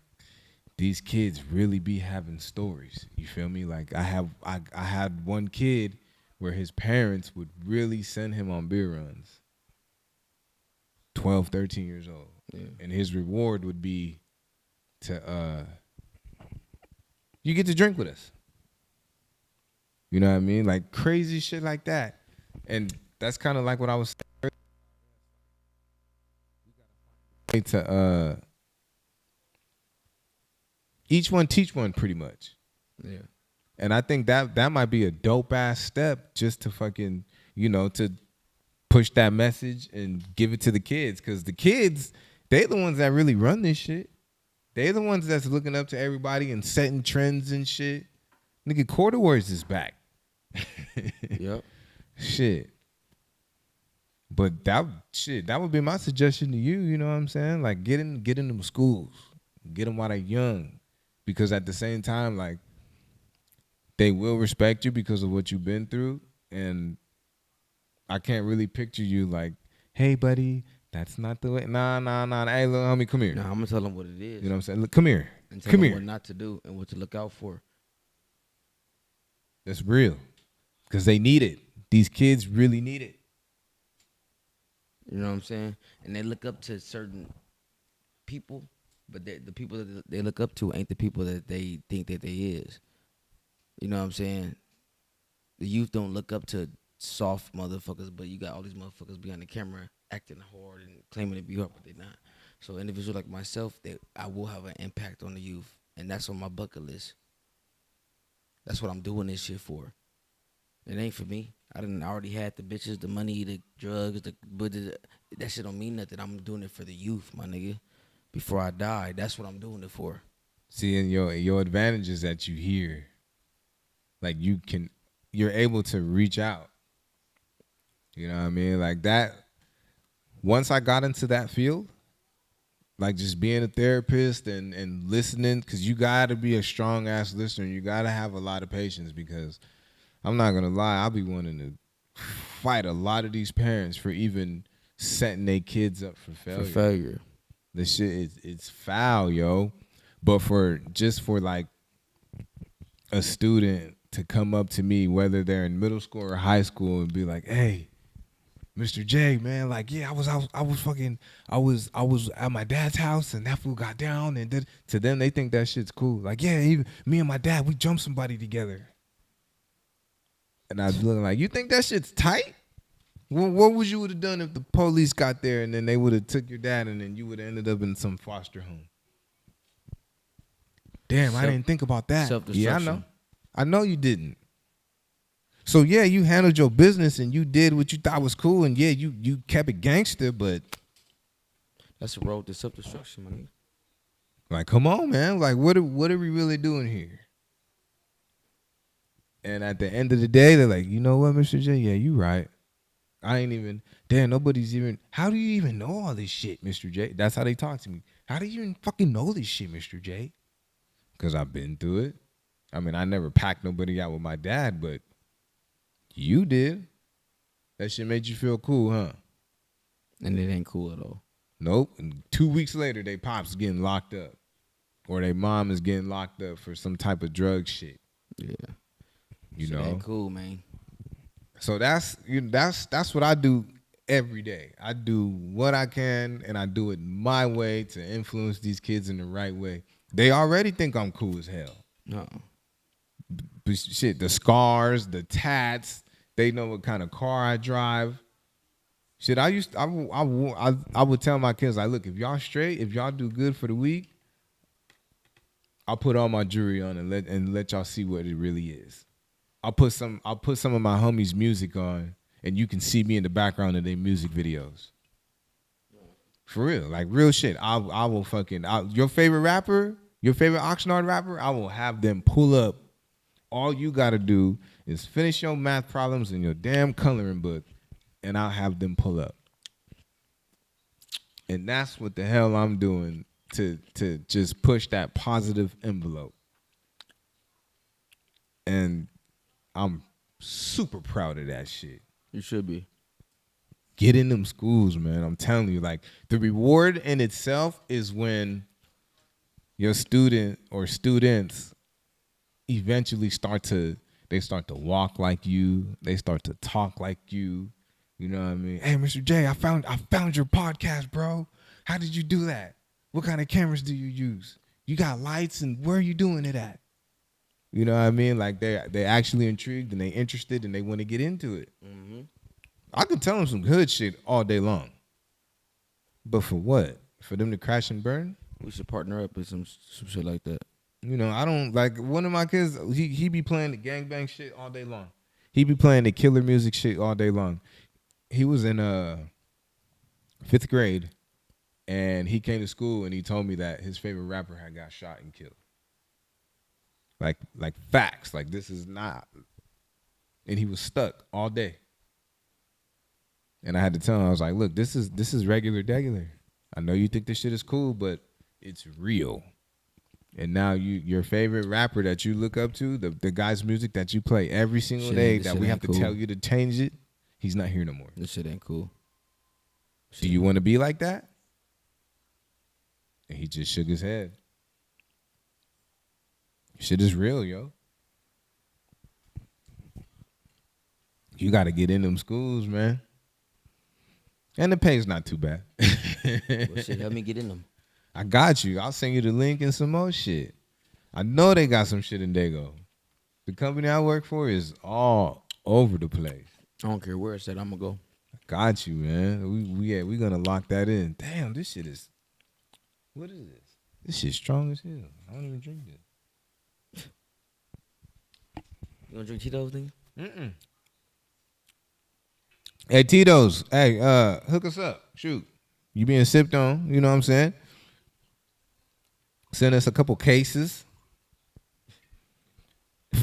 these kids really be having stories. You feel me? Like I had one kid where his parents would really send him on beer runs. 12, 13 years old. Yeah. And his reward would be to you get to drink with us. You know what I mean? Like crazy shit like that. And that's kind of like what I was saying to each one teach one pretty much. Yeah. And I think that might be a dope ass step just to fucking, to push that message and give it to the kids. Cause the kids, they the ones that really run this shit. They the ones that's looking up to everybody and setting trends and shit. Nigga, Quarter Words is back. Yep. Shit. But that would be my suggestion to you, you know what I'm saying? Like get in them schools. Get them while they're young. Because at the same time, like, they will respect you because of what you've been through. And I can't really picture you like, hey, buddy, that's not the way. Nah. Hey, little homie, come here. Nah, I'm going to tell them what it is. You know what I'm saying? Look, come here. And tell Come them here. what not to do and what to look out for. That's real. Because they need it. These kids really need it. You know what I'm saying? And they look up to certain people but the people that they look up to ain't the people that they think that they is. You know what I'm saying? The youth don't look up to soft motherfuckers, but you got all these motherfuckers behind the camera acting hard and claiming to be hard, but they're not. So individuals like myself, that I will have an impact on the youth, and that's on my bucket list. That's what I'm doing this shit for. It ain't for me. I already had the bitches, the money, the drugs, that shit don't mean nothing. I'm doing it for the youth, my nigga. Before I die, that's what I'm doing it for. See, and your advantage is that you hear, like you're able to reach out. You know what I mean? Like that. Once I got into that field, like just being a therapist and listening, because you got to be a strong ass listener. You got to have a lot of patience, because I'm not gonna lie, I'll be wanting to fight a lot of these parents for even setting their kids up for failure. The shit it's foul, yo. But for like a student to come up to me, whether they're in middle school or high school, and be like, "Hey, Mr. J, man, like, yeah, I was at my dad's house and that fool got down," and to them they think that shit's cool. Like, yeah, even me and my dad, we jumped somebody together. And I was looking like, you think that shit's tight? What would you would have done if the police got there and then they would have took your dad and then you would have ended up in some foster home? Damn, I didn't think about that. Yeah, I know. I know you didn't. So yeah, you handled your business and you did what you thought was cool, and yeah, you kept it gangster, but that's a road to self-destruction, man. Like, come on, man. Like, what are we really doing here? And at the end of the day, they're like, you know what, Mr. J? Yeah, you right. I ain't even, damn, nobody's even, how do you even know all this shit, Mr. J? That's how they talk to me. How do you even fucking know this shit, Mr. J? Because I've been through it. I mean, I never packed nobody out with my dad, but you did. That shit made you feel cool, huh? And it ain't cool at all. Nope. And 2 weeks later, they pop's getting locked up. Or their mom is getting locked up for some type of drug shit. Yeah. You shit know? Ain't cool, man. So that's what I do every day. I do what I can, and I do it my way to influence these kids in the right way. They already think I'm cool as hell. No. But shit, the scars, the tats, they know what kind of car I drive. Shit, I would tell my kids, like, look, if y'all straight, if y'all do good for the week, I'll put all my jewelry on and let y'all see what it really is. I'll put some of my homies' music on, and you can see me in the background of their music videos. For real, like real shit. I will fucking your favorite rapper, your favorite Oxnard rapper, I will have them pull up. All you gotta do is finish your math problems in your damn coloring book, and I'll have them pull up. And that's what the hell I'm doing to just push that positive envelope. And I'm super proud of that shit. You should be. Get in them schools, man. I'm telling you, like, the reward in itself is when your student or students eventually start to walk like you. They start to talk like you. You know what I mean? Hey, Mr. J, I found your podcast, bro. How did you do that? What kind of cameras do you use? You got lights, and where are you doing it at? You know what I mean? Like, they're actually intrigued and they interested and they want to get into it. Mm-hmm. I could tell them some hood shit all day long. But for what? For them to crash and burn? We should partner up with some shit like that. You know, I don't, like, one of my kids, he be playing the gangbang shit all day long. He be playing the killer music shit all day long. He was in 5th grade, and he came to school and he told me that his favorite rapper had got shot and killed. Like facts. Like, this is not. And he was stuck all day. And I had to tell him, I was like, look, this is regular. I know you think this shit is cool, but it's real. And now your favorite rapper that you look up to, the guy's music that you play every single day that we have to tell you to change it, he's not here no more. This shit ain't cool. Do you want to be like that? And he just shook his head. Shit is real, yo. You got to get in them schools, man. And the pay's not too bad. Well, shit, help me get in them. I got you. I'll send you the link and some more shit. I know they got some shit in Dago. The company I work for is all over the place. I don't care where it's at. I'm gonna go. Got you, man. We gonna lock that in. Damn, this shit is. What is this? This shit's strong as hell. I don't even drink this. You wanna drink Tito's, nigga? Mm-mm. Hey Tito's, hey, hook us up. Shoot, you being sipped on? You know what I'm saying? Send us a couple cases.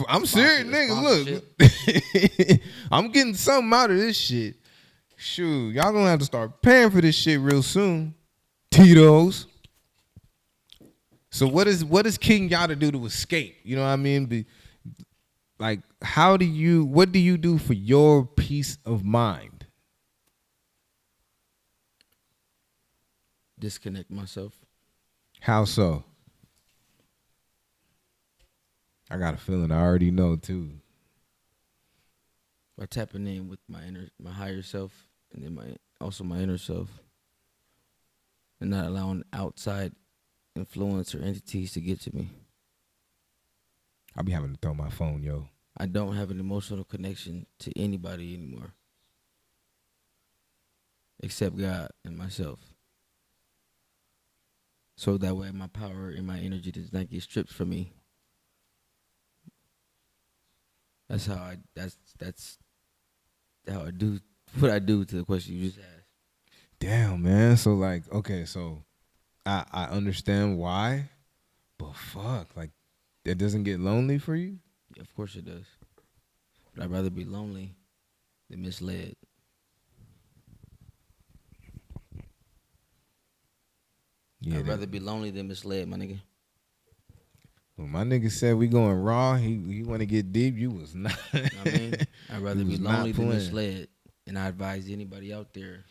I'm serious, nigga. Look, I'm getting something out of this shit. Shoot, y'all gonna have to start paying for this shit real soon. Tito's. So what is King Yada do to escape? You know what I mean? Like, what do you do for your peace of mind? Disconnect myself. How so? I got a feeling I already know too. By tapping in with my higher self, and then my inner self, and not allowing outside influence or entities to get to me. I be having to throw my phone, yo. I don't have an emotional connection to anybody anymore, except God and myself. So that way my power and my energy does not get stripped from me. That's how I do what I do to the question you just asked. Damn, man. So like, okay, so I understand why, but fuck, like that doesn't get lonely for you? Yeah, of course it does. But I'd rather be lonely than misled. Yeah, I'd rather be lonely than misled, my nigga. When my nigga said we going raw, he want to get deep. You was not. You know what I mean? I'd rather be was not lonely than playing. misled. And I advise anybody out there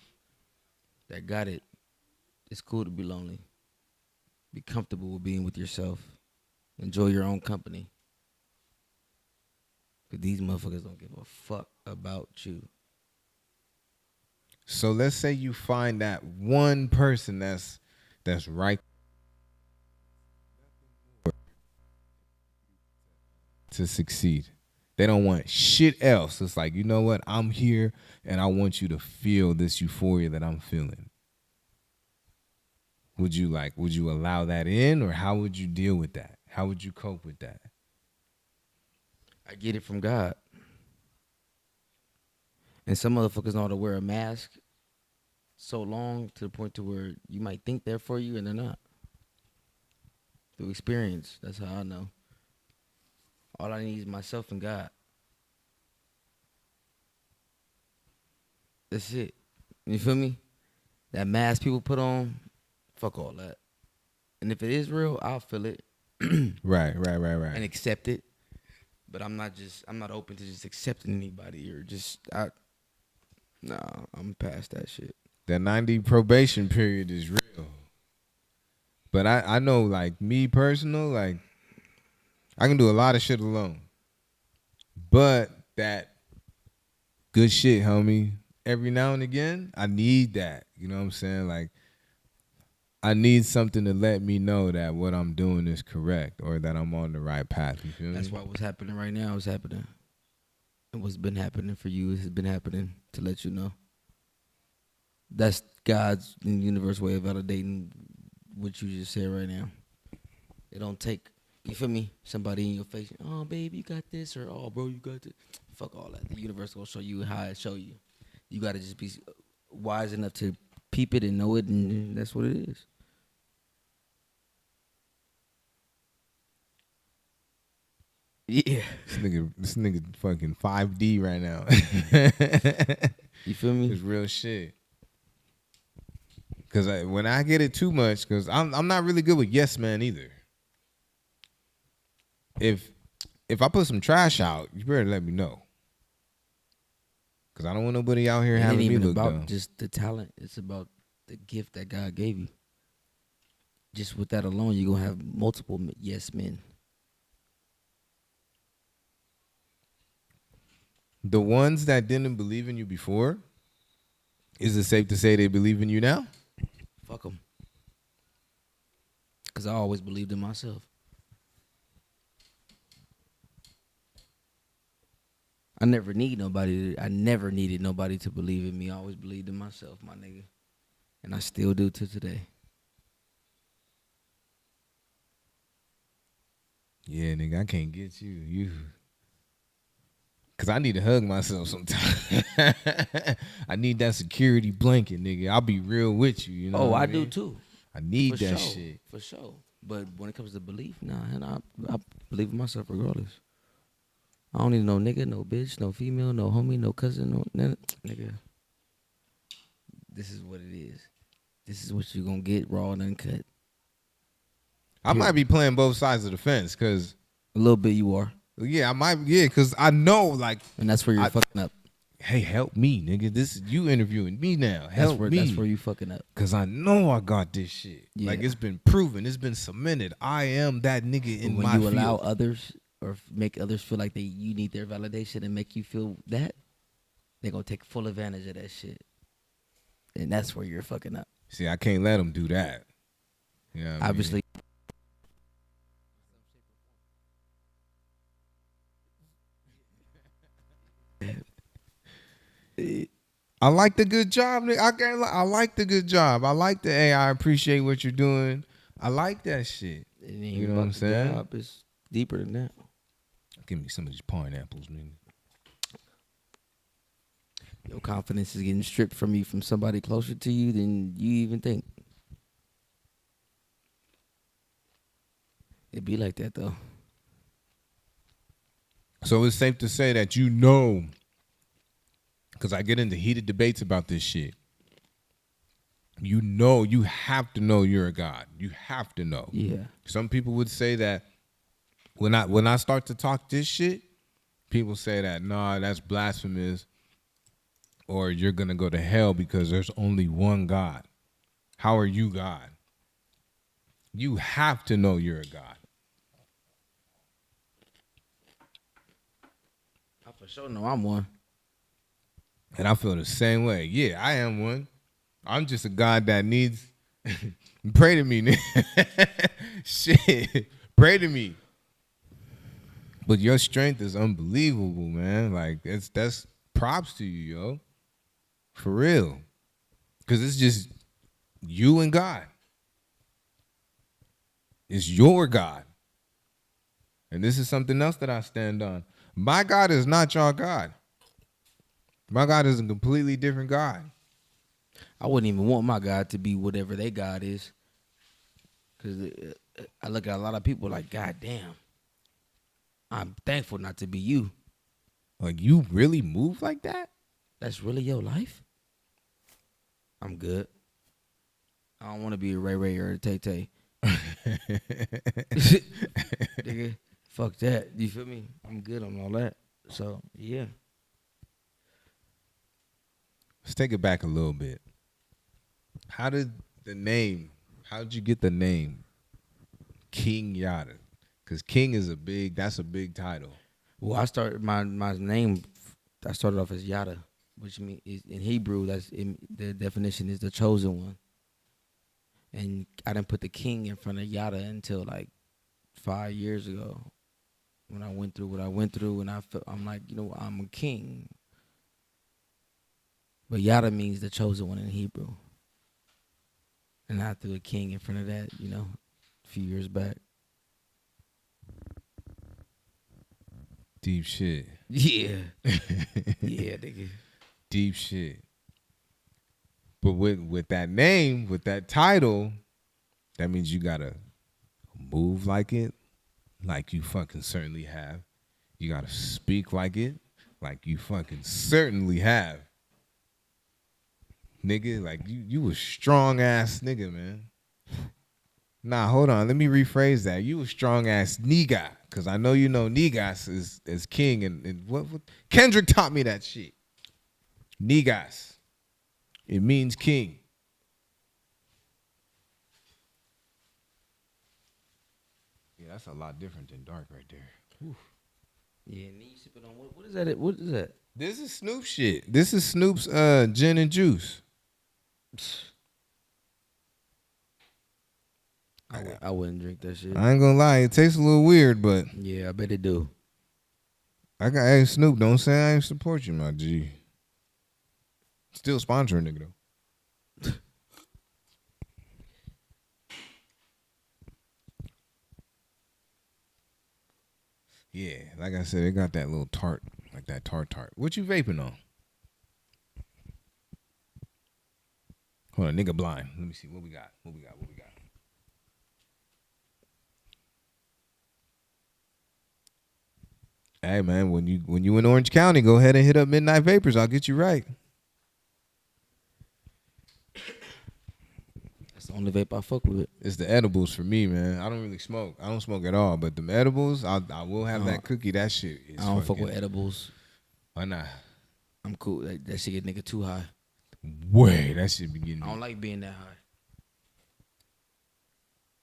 that got it, it's cool to be lonely. Be comfortable with being with yourself. Enjoy your own company. Because these motherfuckers don't give a fuck about you. So let's say you find that one person that's right to succeed. They don't want shit else. It's like, you know what? I'm here and I want you to feel this euphoria that I'm feeling. Would you allow that in, or how would you deal with that? How would you cope with that? I get it from God. And some motherfuckers know how to wear a mask so long to the point to where you might think they're for you and they're not. Through experience, that's how I know. All I need is myself and God. That's it. You feel me? That mask people put on, fuck all that. And if it is real, I'll feel it. Right. And accept it. But I'm not open to just accepting anybody or I'm past that shit. That 90 probation period is real. But I know, like, me personal, like, I can do a lot of shit alone. But that good shit, homie, every now and again, I need that. You know what I'm saying? Like, I need something to let me know that what I'm doing is correct or that I'm on the right path. You feel me? That's why what's happening right now is happening. And what's been happening for you has been happening to let you know. That's God's and universe way of validating what you just said right now. It don't take, you feel me, somebody in your face, oh, babe, you got this, or oh, bro, you got this. Fuck all that. The universe will show you how it show you. You got to just be wise enough to peep it and know it, and that's what it is. Yeah. This nigga fucking 5D right now. You feel me? It's real shit. Cause when I get it too much, cause I'm not really good with yes man either. If I put some trash out, you better let me know. Cause I don't want nobody out here It having ain't me even look about dumb. just the talent. It's about the gift that God gave you. Just with that alone, you're gonna have multiple yes men. The ones that didn't believe in you before, is it safe to say they believe in you now? Fuck them. Because I always believed in myself. I never needed nobody to believe in me. I always believed in myself, my nigga. And I still do to today. Yeah, nigga, I can't get you. Cause I need to hug myself sometimes. I need that security blanket, nigga. I'll be real with you, you know. Oh, what I mean? do too. I need For that sure. shit. For sure. But when it comes to belief, nah, and I believe in myself regardless. I don't need no nigga, no bitch, no female, no homie, no cousin, no nigga. This is what it is. This is what you gonna get raw and uncut. I might be playing both sides of the fence, cause A little bit you are. yeah, I might, yeah, cause I know, like, And that's where you're fucking up. hey, help me, nigga. This is you interviewing me now. Help me. That's where you fucking up. Cause I know I got this shit. Yeah. Like, it's been proven. It's been cemented. I am that nigga in When my you field. allow others or make others feel like you need their validation and make you feel that, they're gonna take full advantage of that shit. And that's where you're fucking up. See, I can't let them do that. You know what I mean? Obviously. I like the good job, nigga. I like the good job. I like the hey, I appreciate what you're doing. I like that shit. You know what I'm saying? It's deeper than that. Give me some of these pineapples, nigga. Your confidence is getting stripped from you from somebody closer to you than you even think. It be like that though. So it's safe to say that you know, because I get into heated debates about this shit. You know, you have to know you're a God. You have to know. Yeah. Some people would say that when I start to talk this shit, people say that, nah, that's blasphemous, or you're gonna go to hell because there's only one God. How are you God? You have to know you're a God. I for sure know I'm one. And I feel the same way. Yeah, I am one. I'm just a God that needs pray to me, nigga. Shit. Pray to me. But your strength is unbelievable, man. Like that's props to you, yo. For real. Cause it's just you and God. It's your God. And this is something else that I stand on. My God is not your God. My God is a completely different God. I wouldn't even want my God to be whatever their God is. Because I look at a lot of people like, God damn, I'm thankful not to be you. Like, you really move like that? That's really your life? I'm good. I don't want to be a Ray Ray or a Tay Tay. Nigga, fuck that. You feel me? I'm good on all that. So, yeah. Let's take it back a little bit. How did you get the name King Yada? Because King is that's a big title. Well, I started my name, I started off as Yada, which means in Hebrew, the definition is the chosen one. And I didn't put the king in front of Yada until like 5 years ago when I went through what I went through, and I'm like, I'm a king. But Yada means the chosen one in Hebrew. And I threw a king in front of that, a few years back. Deep shit. Yeah. Yeah, nigga. Deep shit. But with that name, with that title, that means you gotta move like it, like you fucking certainly have. You gotta speak like it, like you fucking certainly have. Nigga, like you a strong ass nigga, man. Nah, hold on. Let me rephrase that. You a strong ass nigga. Cause I know you know Negas is king and what Kendrick taught me that shit. Negas. It means king. Yeah, that's a lot different than dark right there. Whew. Yeah, and you sipping on what is that? What is that? This is Snoop shit. This is Snoop's gin and juice. I wouldn't drink that shit. I ain't gonna lie, it tastes a little weird, but Yeah, I bet it do. hey Snoop, don't say I ain't support you, my G. Still sponsoring nigga though. Yeah, like I said, it got that little tart, like that tart. What you vaping on? Hold on, nigga blind. Let me see what we got. Hey man, when you in Orange County, go ahead and hit up Midnight Vapors. I'll get you right. That's the only vape I fuck with. It's the edibles for me, man. I don't really smoke. I don't smoke at all. But the edibles, I will have that cookie. That shit is I don't fuck with edibles. Why not? I'm cool. That shit get nigga too high. Way that shit be getting. I don't like being that high.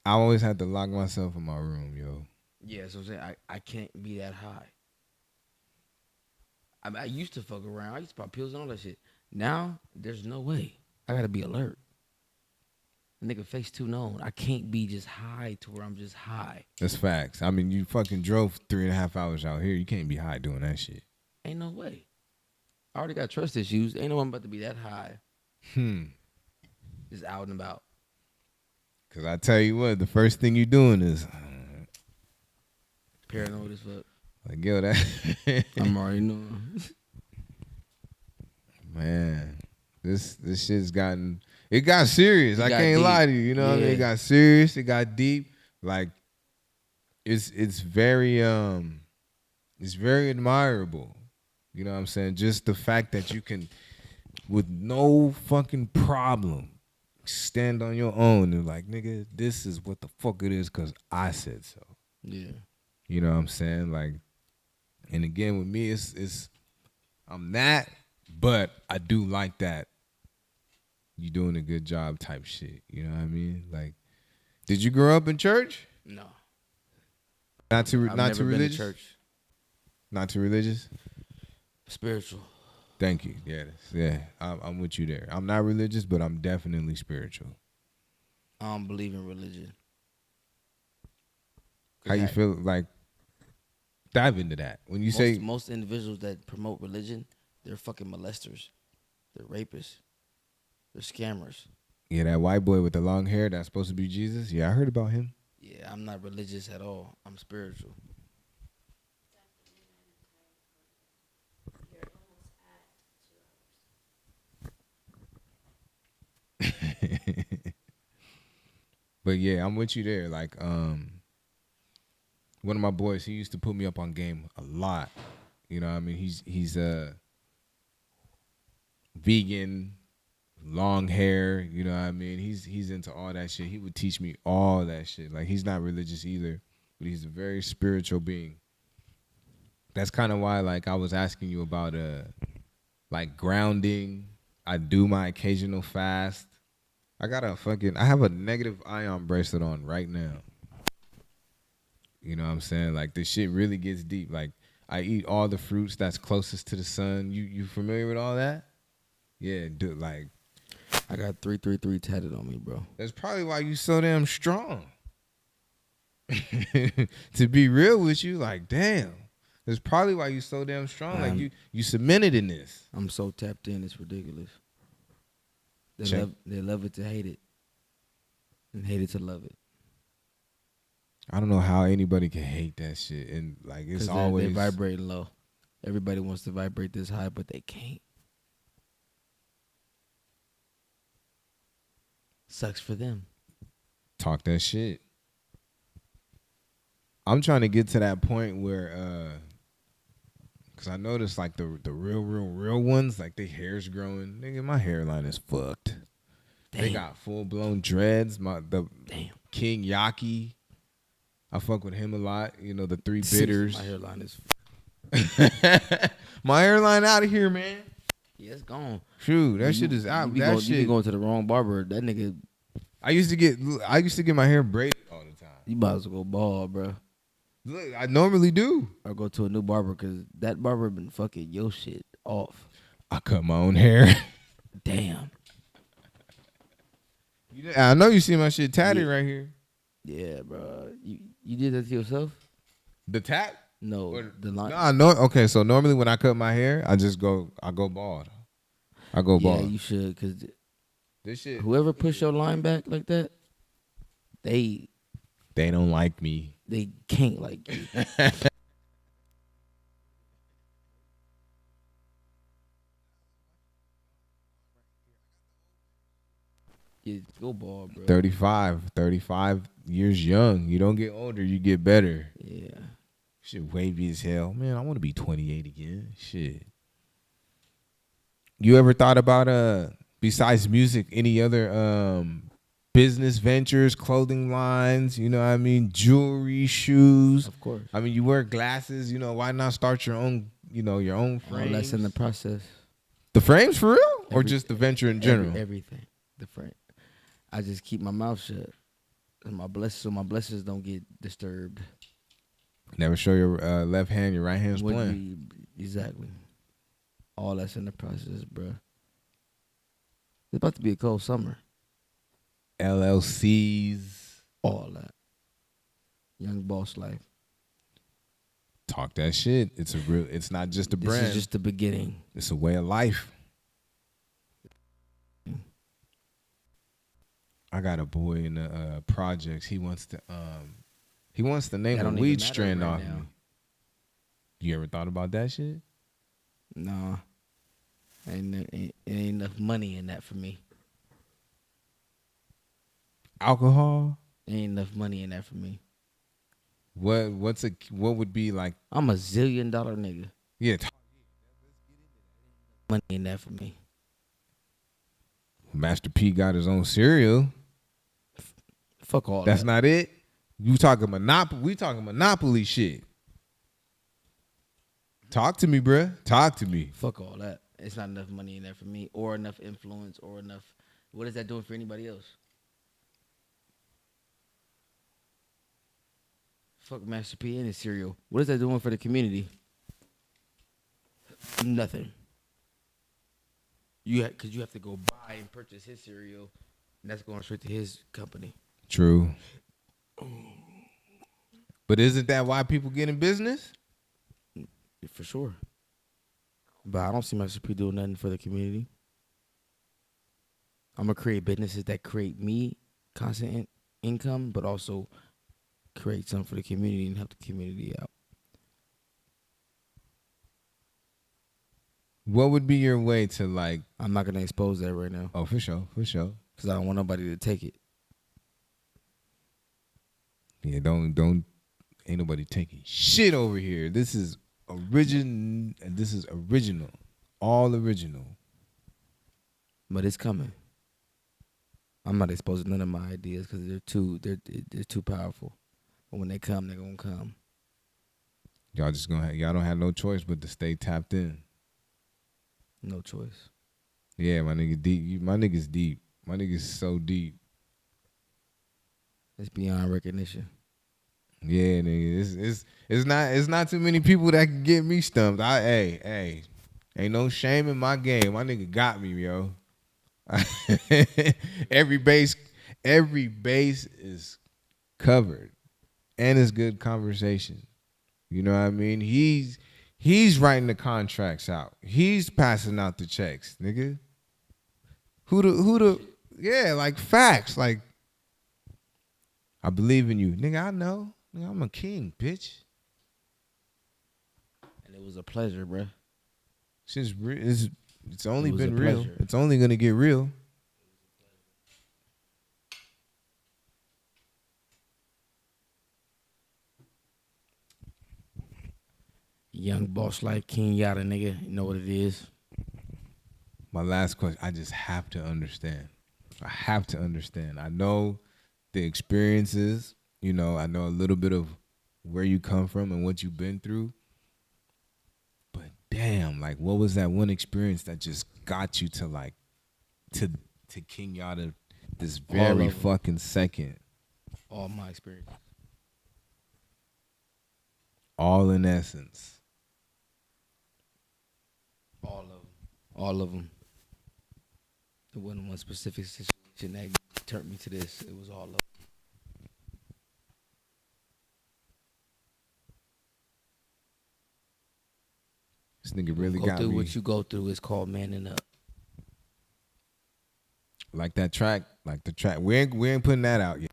I always have to lock myself in my room, yo. Yeah, so I'm saying I can't be that high. I used to fuck around. I used to pop pills and all that shit. Now there's no way. I gotta be alert. The nigga face too known. I can't be just high to where I'm just high. That's facts. I mean, you fucking drove 3.5 hours out here. You can't be high doing that shit. Ain't no way. I already got trust issues. Ain't no one about to be that high. Just out and about. Cause I tell you what, the first thing you doing is Paranoid as fuck. like, yo, that I'm already knowing. Man, this shit's gotten. It got serious. I can't deep. lie to you. You know what I mean? It got serious. It got deep. Like, it's very admirable. You know what I'm saying? Just the fact that you can, with no fucking problem, stand on your own and like, nigga, this is what the fuck it is because I said so. Yeah. You know what I'm saying? Like, and again with me, it's I'm that, but I do like that you doing a good job type shit. You know what I mean? Like, did you grow up in church? No. Not too I've never been religious. to church. Not too religious. Spiritual. Thank you. Yeah. I'm with you there. I'm not religious, but I'm definitely spiritual. I don't believe in religion. How you feel? Like, dive into that. When you say most individuals that promote religion, they're fucking molesters. They're rapists. They're scammers. Yeah, that white boy with the long hair that's supposed to be Jesus. Yeah, I heard about him. Yeah, I'm not religious at all. I'm spiritual. But yeah, I'm with you there. Like, one of my boys, he used to put me up on game a lot. You know what I mean? He's vegan, long hair, you know what I mean? He's into all that shit. He would teach me all that shit. Like, he's not religious either, but he's a very spiritual being. That's kind of why, like, I was asking you about like grounding. I do my occasional fast. I have a negative ion bracelet on right now. You know what I'm saying? Like, this shit really gets deep. Like, I eat all the fruits that's closest to the sun. You familiar with all that? Yeah, dude, like, I got 333 tatted on me, bro. that's probably why you so damn strong. To be real with you, like, damn. That's probably why you so damn strong. Like, you cemented in this. I'm so tapped in, it's ridiculous. They love it to hate it, and hate it to love it. I don't know how anybody can hate that shit. And, like, it's always... They vibrate low. Everybody wants to vibrate this high, but they can't. Sucks for them. Talk that shit. I'm trying to get to that point where, because I noticed, like, the real ones, like, their hair's growing. Nigga, my hairline is fucked. Damn. They got full-blown dreads. The Damn. King Yaki. I fuck with him a lot. You know, the Three Bitters. My hairline is... My hairline out of here, man. Yeah, it's gone. Shoot, that shit is out. You be going to the wrong barber. That nigga... I used to get my hair braided all the time. You might as well go bald, bro. Look, I normally do. Or go to a new barber, because that barber been fucking your shit off. I cut my own hair. Damn. I know you see my shit tatted right here. Yeah, bro. You did that to yourself? The tap? No, Or- the line. Nah, no. Okay, so normally when I cut my hair, I go bald. I go Yeah, bald. you should, cause This shit, whoever push your line back like that, they they don't like me. can't like you. Yeah, go ball, bro. 35 years young. You don't get older, you get better. Yeah. Shit, wavy as hell. Man, I want to be 28 again. Shit. You ever thought about besides music, any other business ventures, clothing lines, you know what I mean, jewelry, shoes? Of course. I mean, you wear glasses, you know, why not start your own, your own All frames? that's in the process. The frames for real? Or Every- just the venture in general? Everything. The frame. I just keep my mouth shut. And my blessings don't get disturbed. Never show your left hand, your right hand's Would playing. exactly. All that's in the process, bro. It's about to be a cold summer. LLCs. All that. Young boss life. Talk that shit. It's not just a brand. This is just the beginning. It's a way of life. I got a boy in the projects. He wants to name That a don't weed even matter strand right off now. me. You ever thought about that shit? Nah. Ain't enough money in that for me. Alcohol? Ain't enough money in that for me. What would be like? I'm a $1 zillion nigga. Yeah, Money in that for me. Master P got his own cereal. Fuck all That's that. not it. You talking monopoly? We talking monopoly shit. Talk to me, bruh. Talk to me. Fuck all that. It's not enough money in there for me, or enough influence, or enough. What is that doing for anybody else? Fuck Master P and his cereal. What is that doing for the community? Nothing. Because you have to go buy and purchase his cereal, and that's going straight to his company. True. But isn't that why people get in business? For sure. But I don't see Master P doing nothing for the community. I'm going to create businesses that create me constant income, but also create something for the community and help the community out. What would be your way to like? I'm not going to expose that right now Oh, for sure, for sure. because I don't want nobody to take it. Yeah, don't. Ain't nobody taking shit over here. This is original, all original. But it's coming. I'm not exposing none of my ideas because they're too powerful. But when they come, they're gonna come. Y'all y'all don't have no choice but to stay tapped in. No choice. Yeah, my nigga deep. My nigga's deep. My nigga's so deep. It's beyond recognition. Yeah, nigga. It's not too many people that can get me stumped. Hey, ain't no shame in my game. My nigga got me, yo. Every base is covered, and it's good conversation. You know what I mean? He's writing the contracts out. He's passing out the checks, nigga. Yeah, like facts. Like, I believe in you, nigga. I know. Nigga, I'm a king, bitch. And it was a pleasure, bruh. It's only It was a been real. pleasure. It's only gonna get real. Young boss like King Yada, nigga. You know what it is. My last question. I just have to understand. I know the experiences. You know, I know a little bit of where you come from and what you've been through. But damn, like, what was that one experience that just got you to like to King Yada this very fucking second? All my experience. All in essence. All of them. It wasn't one specific situation that turned me to this. It was all of them. This nigga really Go got through me. what you go through is called manning up. Like that track, like the track. We ain't putting that out yet.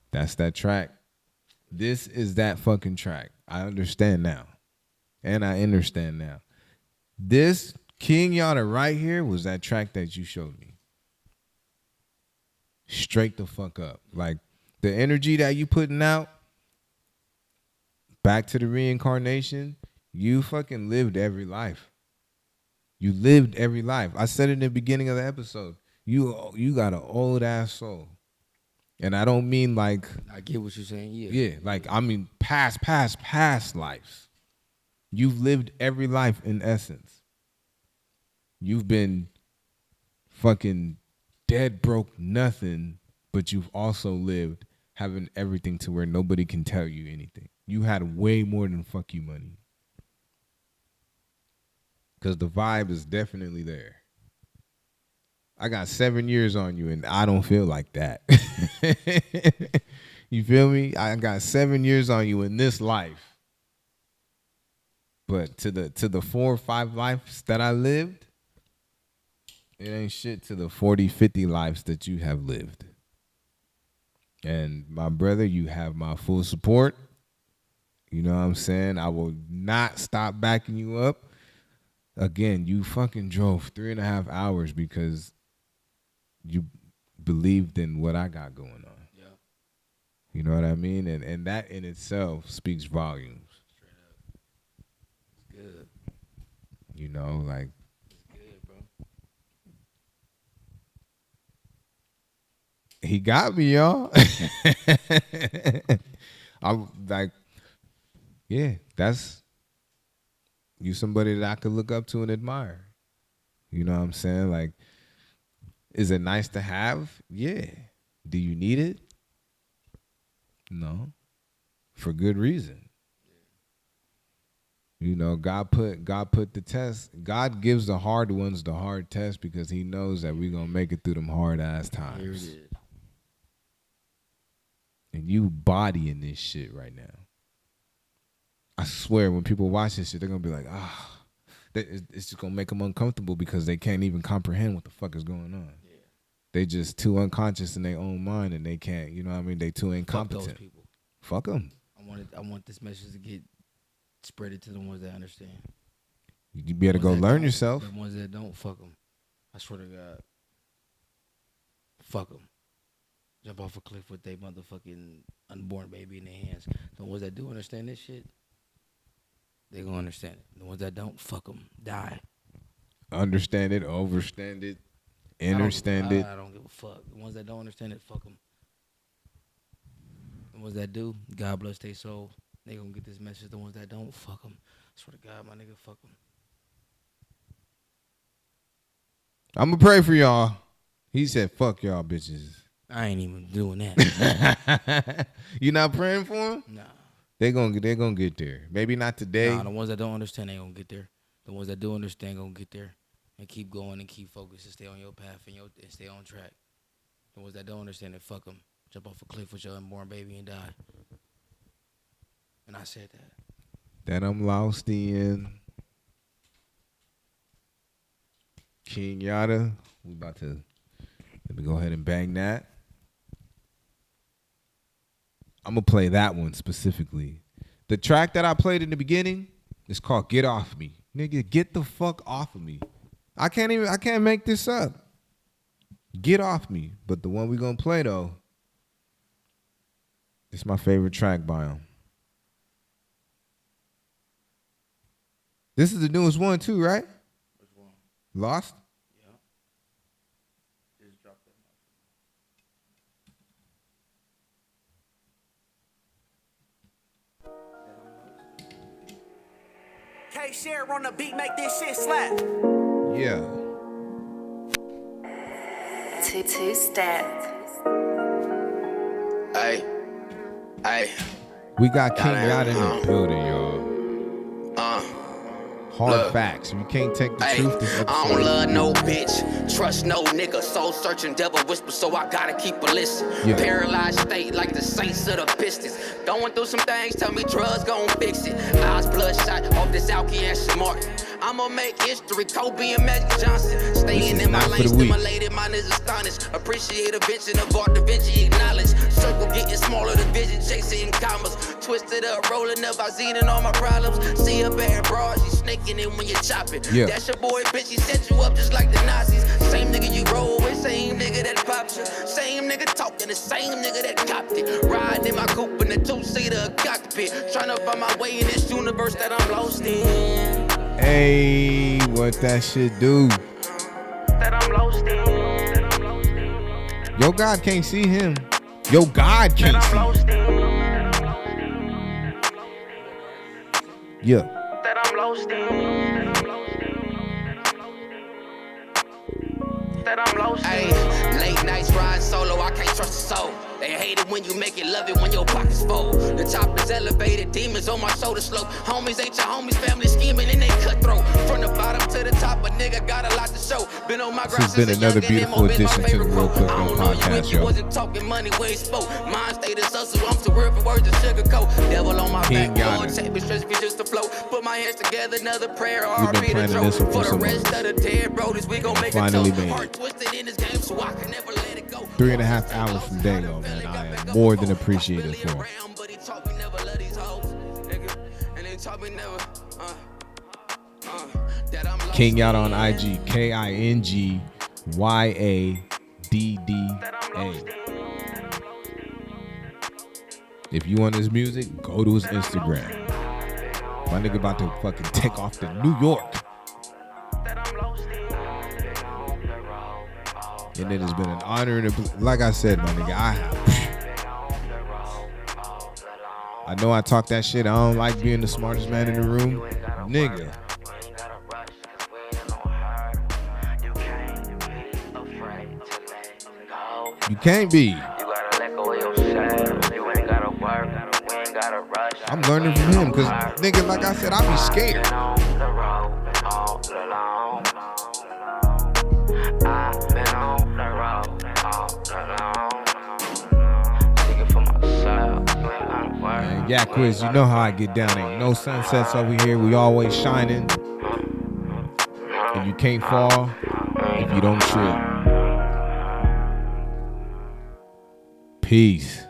That's that track. This is that fucking track. I understand now. And I understand now. This King Yada right here was that track that you showed me. Straight the fuck up. Like the energy that you putting out, back to the reincarnation, you fucking lived every life. You lived every life. I said it in the beginning of the episode. You got an old ass soul. And I don't mean like, I get what you're saying. Yeah. yeah, like I mean past lives. You've lived every life in essence. You've been fucking dead broke nothing, but you've also lived having everything to where nobody can tell you anything. You had way more than fuck you money. Because the vibe is definitely there. I got 7 years on you and I don't feel like that. You feel me? I got 7 years on you in this life. But to the 4 or 5 lives that I lived, it ain't shit to the 40, 50 lives that you have lived. And my brother, you have my full support. You know what I'm saying? I will not stop backing you up. Again, you fucking drove 3.5 hours because you believed in what I got going on. Yeah. You know what I mean? And that in itself speaks volumes. Straight up. It's good. You know, like, It's good, bro. he got me, y'all. I'm like, yeah, that's you somebody that I could look up to and admire. You know what I'm saying? Like, is it nice to have? Yeah. Do you need it? No. For good reason. You know, God put the test. God gives the hard ones the hard test because he knows that we're going to make it through them hard ass times. Here it is. And you bodying this shit right now. I swear, when people watch this shit, they're going to be like, it's just going to make them uncomfortable because they can't even comprehend what the fuck is going on. Yeah. They just too unconscious in their own mind and they can't, you know what I mean? They too incompetent. Fuck those people. Fuck them. I want this message to get spread it to the ones that understand. You better go learn yourself. The ones that don't, fuck them. I swear to God. Fuck them. Jump off a cliff with their motherfucking unborn baby in their hands. The ones that do understand this shit, they gonna understand it. The ones that don't, fuck them. Die. Understand it, overstand it, understand it. I don't give a fuck. The ones that don't understand it, fuck them. The ones that do, God bless their soul. They gonna get this message. The ones that don't, fuck them. I swear to God, my nigga, fuck them. I'm gonna pray for y'all. He said, fuck y'all bitches. I ain't even doing that. You not praying for them? Nah. They gonna get there. Maybe not today. Nah, the ones that don't understand ain't gonna get there. The ones that do understand gonna get there. And keep going and keep focused and stay on your path and stay on track. The ones that don't understand it, fuck them. Jump off a cliff with your unborn baby and die. And I said that. That I'm lost in. King Yada. We about to, let me go ahead and bang that. I'm going to play that one specifically. The track that I played in the beginning is called Get Off Me. Nigga, get the fuck off of me. I can't make this up. Get off me. But the one we going to play though, it's my favorite track by him. This is the newest one too, right? Which one? Lost? Yeah. Just drop that. K-Share on the beat, make this shit slap. Yeah. Two-step. Hey. We got King Yada in the building, y'all. hard facts. You can't take the Ay, truth. This I don't episode. love no bitch, trust no nigga, soul searching, devil whisper, so I gotta keep a list. Yeah. Paralyzed state like the saints of the Pistons. Going through some things, tell me drugs gon' fix it. Eyes bloodshot off this Alky and Martin. I'ma make history, Kobe and Magic Johnson. Staying in my lane, stimulated, mine is astonished. Appreciate a vision of art, Da Vinci acknowledge. Circle getting smaller, the vision chasing commas. Twisted up, rolling up, I seen all my problems. See a bad broad, she snaking it when you chop it. Yeah. That's your boy, bitch, he set you up just like the Nazis. Same nigga you roll with, same nigga that popped you. Same nigga talking, the same nigga that copped it. Riding in my coupe in the two-seater cockpit. Trying to find my way in this universe that I'm lost in. Hey, what that shit do? That I'm lost in. Yo, God can't see him. Yo, God can't see him. Yeah. That I'm lost in. That I'm lost in. Ay, late nights riding solo, I can't trust a soul. They hate it when you make it, love it when your pockets full. The top is elevated, demons on my shoulder slope. Homies ain't your homies, family scheming and they cutthroat. From the bottom to the top, a nigga got a lot to show. Been on my This has been another beautiful addition to the Real Quick One podcast, yo. Wasn't talking money, we ain't spoke. Mind state is hustle, I'm too weird for words to sugarcoat. Devil on my King back, got Lord, it. take me stress, just to flow. Put my hands together, another prayer, We've been RP to planning this one for for the some rest months. of the dead brothers, we gon' make Finally it made it. Heart twisted in this game, so I can never let it go. 3.5 hours from Dago, man. I am more than appreciative for him. But he taught me never love these hoes, nigga. And he taught me never, that I'm lost King Yada on IG, KingYadda. If you want his music, go to his Instagram. My nigga about to fucking take off to New York. And it has been an honor and like I said, my nigga, I know I talk that shit. I don't like being the smartest man in the room. Nigga. You can't be. I'm learning from him because, nigga, like I said, I be scared. Man, Yak Quiz, you know how I get down. Ain't no sunsets over here. We always shining. And you can't fall if you don't trip. Peace.